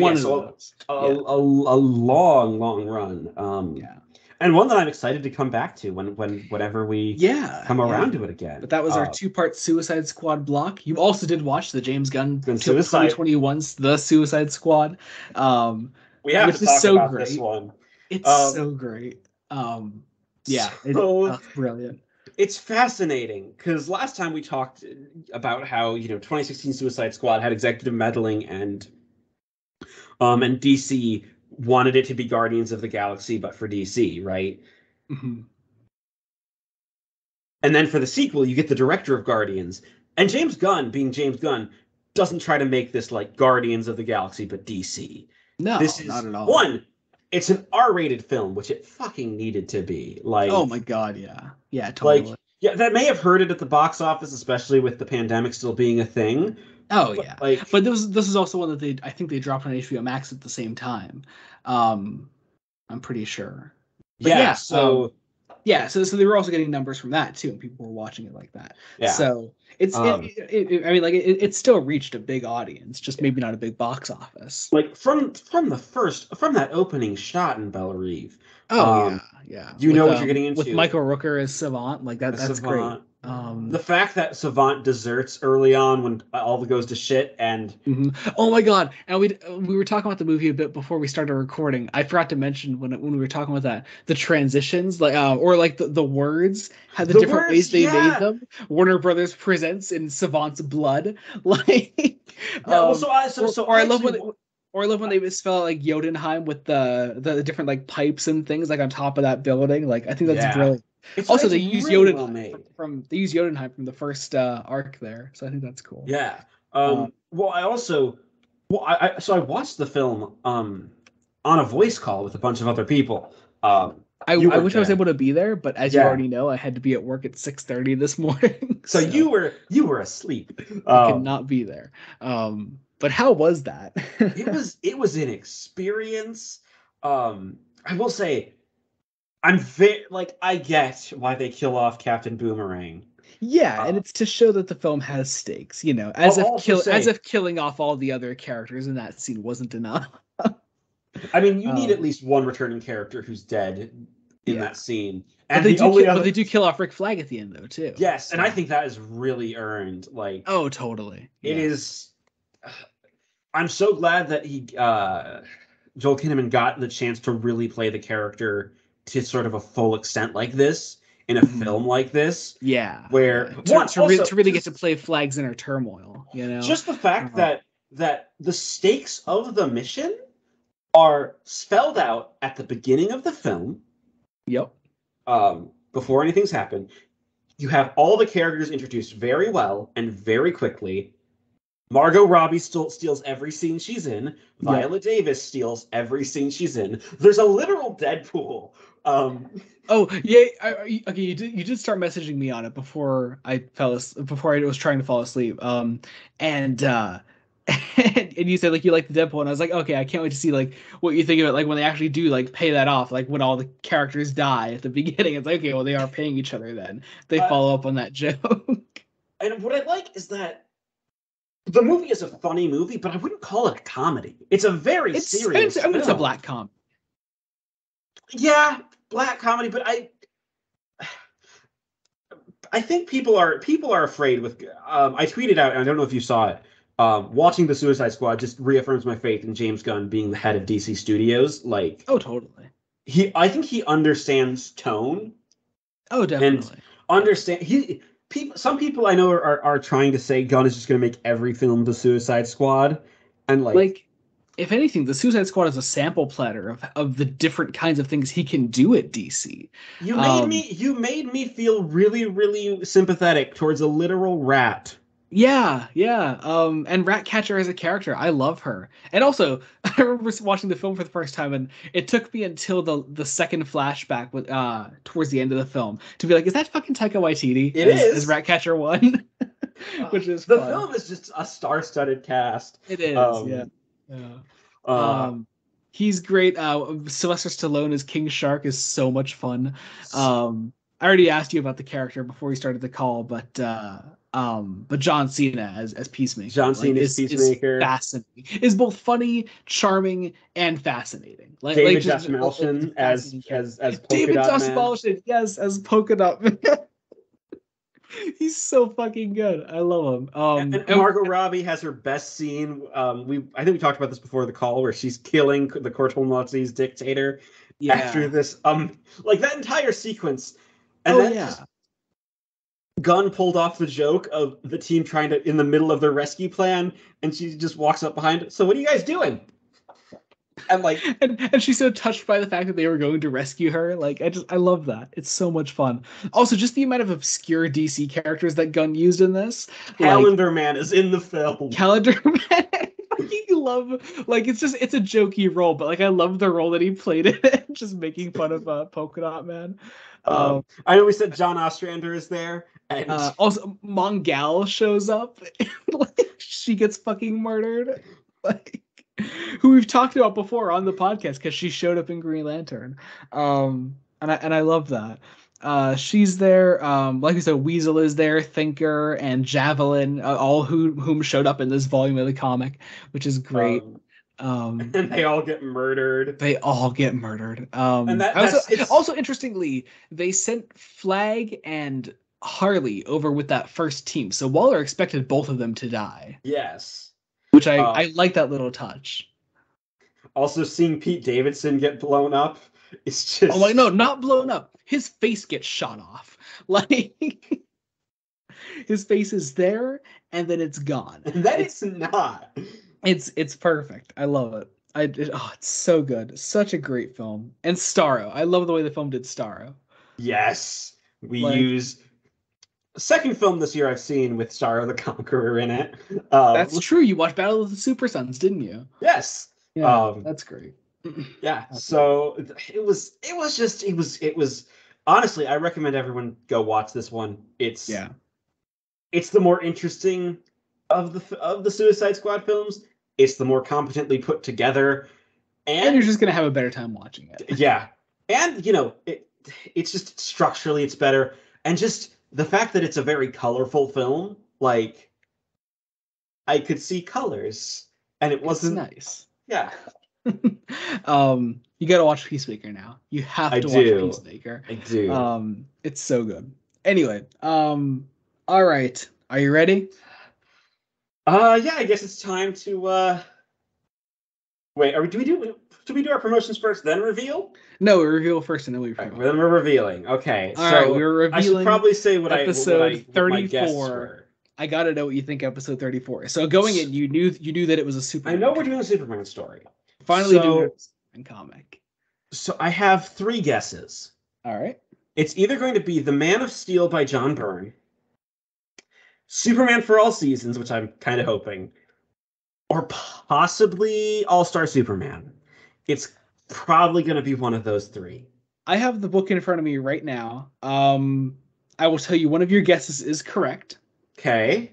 a long run. And one that I'm excited to come back to whenever we come around to it again. But that was our 2-part Suicide Squad block. You also did watch the James Gunn 2021's The Suicide Squad. We have to talk about this one. It's so great. It's brilliant. It's fascinating because last time we talked about how 2016 Suicide Squad had executive meddling and DC wanted it to be Guardians of the Galaxy, but for DC, right? Mm-hmm. And then for the sequel, you get the director of Guardians, and James Gunn, being James Gunn, doesn't try to make this like Guardians of the Galaxy, but DC. No, this is not at all. It's an R-rated film, which it fucking needed to be. Like, oh my god, yeah, totally. Like, that may have hurt it at the box office, especially with the pandemic still being a thing. Oh but, but this is also one that I think they dropped on HBO Max at the same time. I'm pretty sure. But so they were also getting numbers from that too, and people were watching it like that. Yeah. So it's I mean, like it still reached a big audience, just maybe not a big box office. Like from that opening shot in Bellerive. Oh yeah. You know what you're getting into with Michael Rooker as Savant, like that's Savant. Great. The fact that Savant deserts early on when all goes to shit and oh my god, and we were talking about the movie a bit before we started recording. I forgot to mention when we were talking about that the transitions, like or like the words, how the different ways they made them. Warner Brothers presents in Savant's blood, like I love when they spell out like Jotunheim with the different like pipes and things like on top of that building. Like I think that's brilliant. Also, they use really Jotunheim from the first arc there, so I think that's cool. Yeah. I watched the film on a voice call with a bunch of other people. I wish I was able to be there, but as you already know, I had to be at work at 6:30 this morning. So you were asleep. I could not be there. But how was that? It was an experience. I will say, I get why they kill off Captain Boomerang. Yeah, and it's to show that the film has stakes, as if killing off all the other characters in that scene wasn't enough. I mean, you need at least one returning character who's dead in that scene. And but they do kill off Rick Flag at the end, though, too. Yes, and I think that is really earned. Like, oh, totally. It is. I'm so glad that Joel Kinnaman got the chance to really play the character to sort of a full extent like this. in a film like this. Yeah. Where to really get to play Flag's inner turmoil, you know? Just the fact that the stakes of the mission are spelled out at the beginning of the film. Yep. Before anything's happened. You have all the characters introduced very well and very quickly. Margot Robbie steals every scene she's in. Viola Davis steals every scene she's in. There's a literal Deadpool. Oh yeah, okay. You did start messaging me on it before I was trying to fall asleep. And you said like you like the Deadpool, and I was like, okay, I can't wait to see like what you think of it, like when they actually do like pay that off, like when all the characters die at the beginning. It's like, okay, well they are paying each other then. They follow up on that joke. And what I like is that the movie is a funny movie, but I wouldn't call it a comedy. It's a very serious film. It's a black comedy. Yeah, black comedy, but I think people are afraid with. I tweeted out, and I don't know if you saw it. Watching the Suicide Squad just reaffirms my faith in James Gunn being the head of DC Studios. Like, oh, totally. I think he understands tone. Oh, definitely. And some people I know are trying to say Gunn is just going to make every film the Suicide Squad, and like if anything, the Suicide Squad is a sample platter of the different kinds of things he can do at DC. You made me feel really, really sympathetic towards a literal rat. Yeah. And Ratcatcher as a character, I love her. And also, I remember watching the film for the first time, and it took me until the second flashback with towards the end of the film to be like, is that fucking Taika Waititi? It is. As Ratcatcher 1? Which is the fun. film is just a star-studded cast. It is, yeah. He's great. Sylvester Stallone as King Shark is so much fun. I already asked you about the character before we started the call, but John Cena as Peacemaker. John Cena as Peacemaker is fascinating. Is both funny, charming, and fascinating. David Dastmalchian as Polka David Dot Man. Dastmalchian, yes, as Polka Dot Man. He's so fucking good. I love him. And Margot Robbie has her best scene. I think we talked about this before the call, where she's killing the Corto Maltese dictator. Yeah. After this, like that entire sequence, and just Gunn pulled off the joke of the team trying to in the middle of their rescue plan, and she just walks up behind. So what are you guys doing? And like, and she's so touched by the fact that they were going to rescue her. Like, I love that. It's so much fun. Also, just the amount of obscure DC characters that Gunn used in this. Calendar Man is in the film. Calendar Man. You love, like, it's a jokey role, but like I love the role that he played in it, just making fun of Polka Dot Man. I know we said John Ostrander is there, and also Mongal shows up. Like, she gets fucking murdered. Like, who we've talked about before on the podcast because she showed up in Green Lantern. And I love that. She's there. Like we said, Weasel is there, Thinker and Javelin, all whom showed up in this volume of the comic, which is great. And they all get murdered. And also interestingly, they sent Flag and Harley over with that first team. So Waller expected both of them to die. Yes. Which I like that little touch. Also, seeing Pete Davidson get blown up, it's just... Oh, like, no, not blown up. His face gets shot off. Like, his face is there, and then it's gone. And then it's not. It's perfect. I love it. It's so good. Such a great film. And Starro. I love the way the film did Starro. Yes. We use... Second film this year I've seen with Starro the Conqueror in it. That's true. You watched Battle of the Super Sons, didn't you? Yes. Yeah, that's great. Yeah. So it was honestly, I recommend everyone go watch this one. It's the more interesting of the Suicide Squad films. It's the more competently put together, and you're just gonna have a better time watching it. Yeah, and it's just structurally it's better, and just the fact that it's a very colorful film, like I could see colors, and it wasn't nice. Yeah. You gotta watch Peacemaker now. You have to watch Peacemaker. I do. It's so good. Anyway, all right. Are you ready? Yeah, I guess it's time to Wait, do we do our promotions first, then reveal? No, we reveal first, and then we reveal. Right, then we're revealing. Okay, all right, we're revealing. I should probably say what episode 34. My guesses were. I gotta know what you think episode 34. So going in, you knew that it was a Superman. I know we're doing a Superman story. Finally doing a Superman comic. So I have 3 guesses. All right. It's either going to be The Man of Steel by John Byrne, Superman for All Seasons, which I'm kind of hoping, or possibly All-Star Superman. It's probably going to be one of those 3. I have the book in front of me right now. I will tell you one of your guesses is correct. Okay.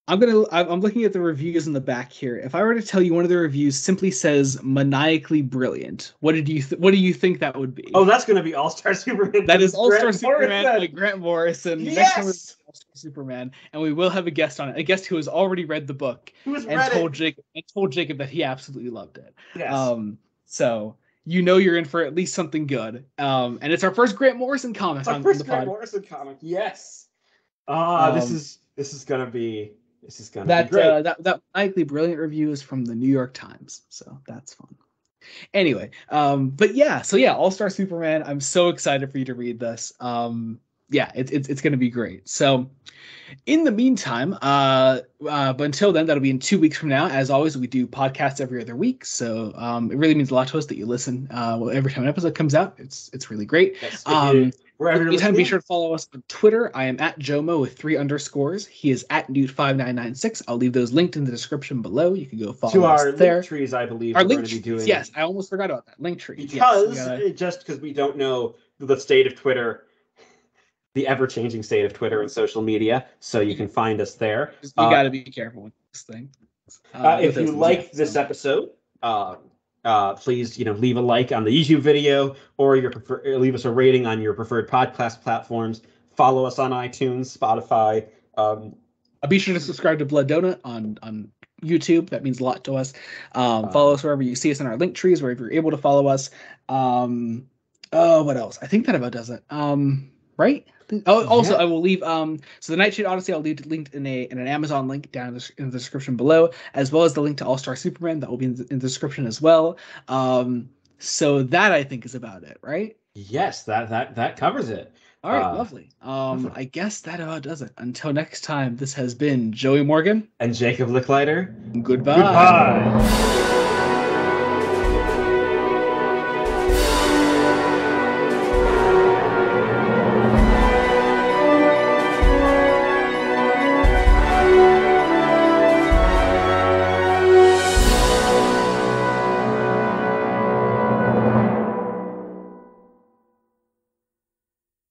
I'm looking at the reviews in the back here. If I were to tell you one of the reviews simply says maniacally brilliant, what do you think that would be? Oh, that's going to be All-Star Superman. That is All-Star Superman by Grant Morrison. Yes! Next time is All-Star Superman, and we will have a guest on it. A guest who has already read the book told Jacob that he absolutely loved it. Yes. So you're in for at least something good. And it's our first Grant Morrison comic. It's our first Grant Morrison comic. Yes. This is gonna be great. That likely brilliant review is from the New York Times, so that's fun. Anyway, but yeah, All-Star Superman. I'm so excited for you to read this. It's gonna be great. So, in the meantime, but until then, that'll be in 2 weeks from now. As always, we do podcasts every other week, so it really means a lot to us that you listen every time an episode comes out. It's really great. Yes, Anytime, be sure to follow us on Twitter. I am at Jomo with 3 underscores. He is at Newt5996. I'll leave those linked in the description below. You can go follow us there. To our link trees, I believe, our link trees. Doing. Yes, I almost forgot about that link tree. Because we don't know the state of Twitter, the ever-changing state of Twitter and social media, so you can find us there. You got to be careful with this thing. If you like this episode, please, leave a like on the YouTube video, or leave us a rating on your preferred podcast platforms. Follow us on iTunes, Spotify. Be sure to subscribe to Blood Donut on YouTube. That means a lot to us. Follow us wherever you see us in our link trees, wherever you're able to follow us. What else? I think that about does it. Right? Also, I will leave so the Nightshade Odyssey I'll leave linked in an Amazon link down in the description below, as well as the link to All-Star Superman that will be in the description as well. So that I think is about it, right? Yes, that covers it. All right, lovely. I guess that about does it. Until next time, this has been Joey Morgan and Jacob Licklider. Goodbye. Goodbye.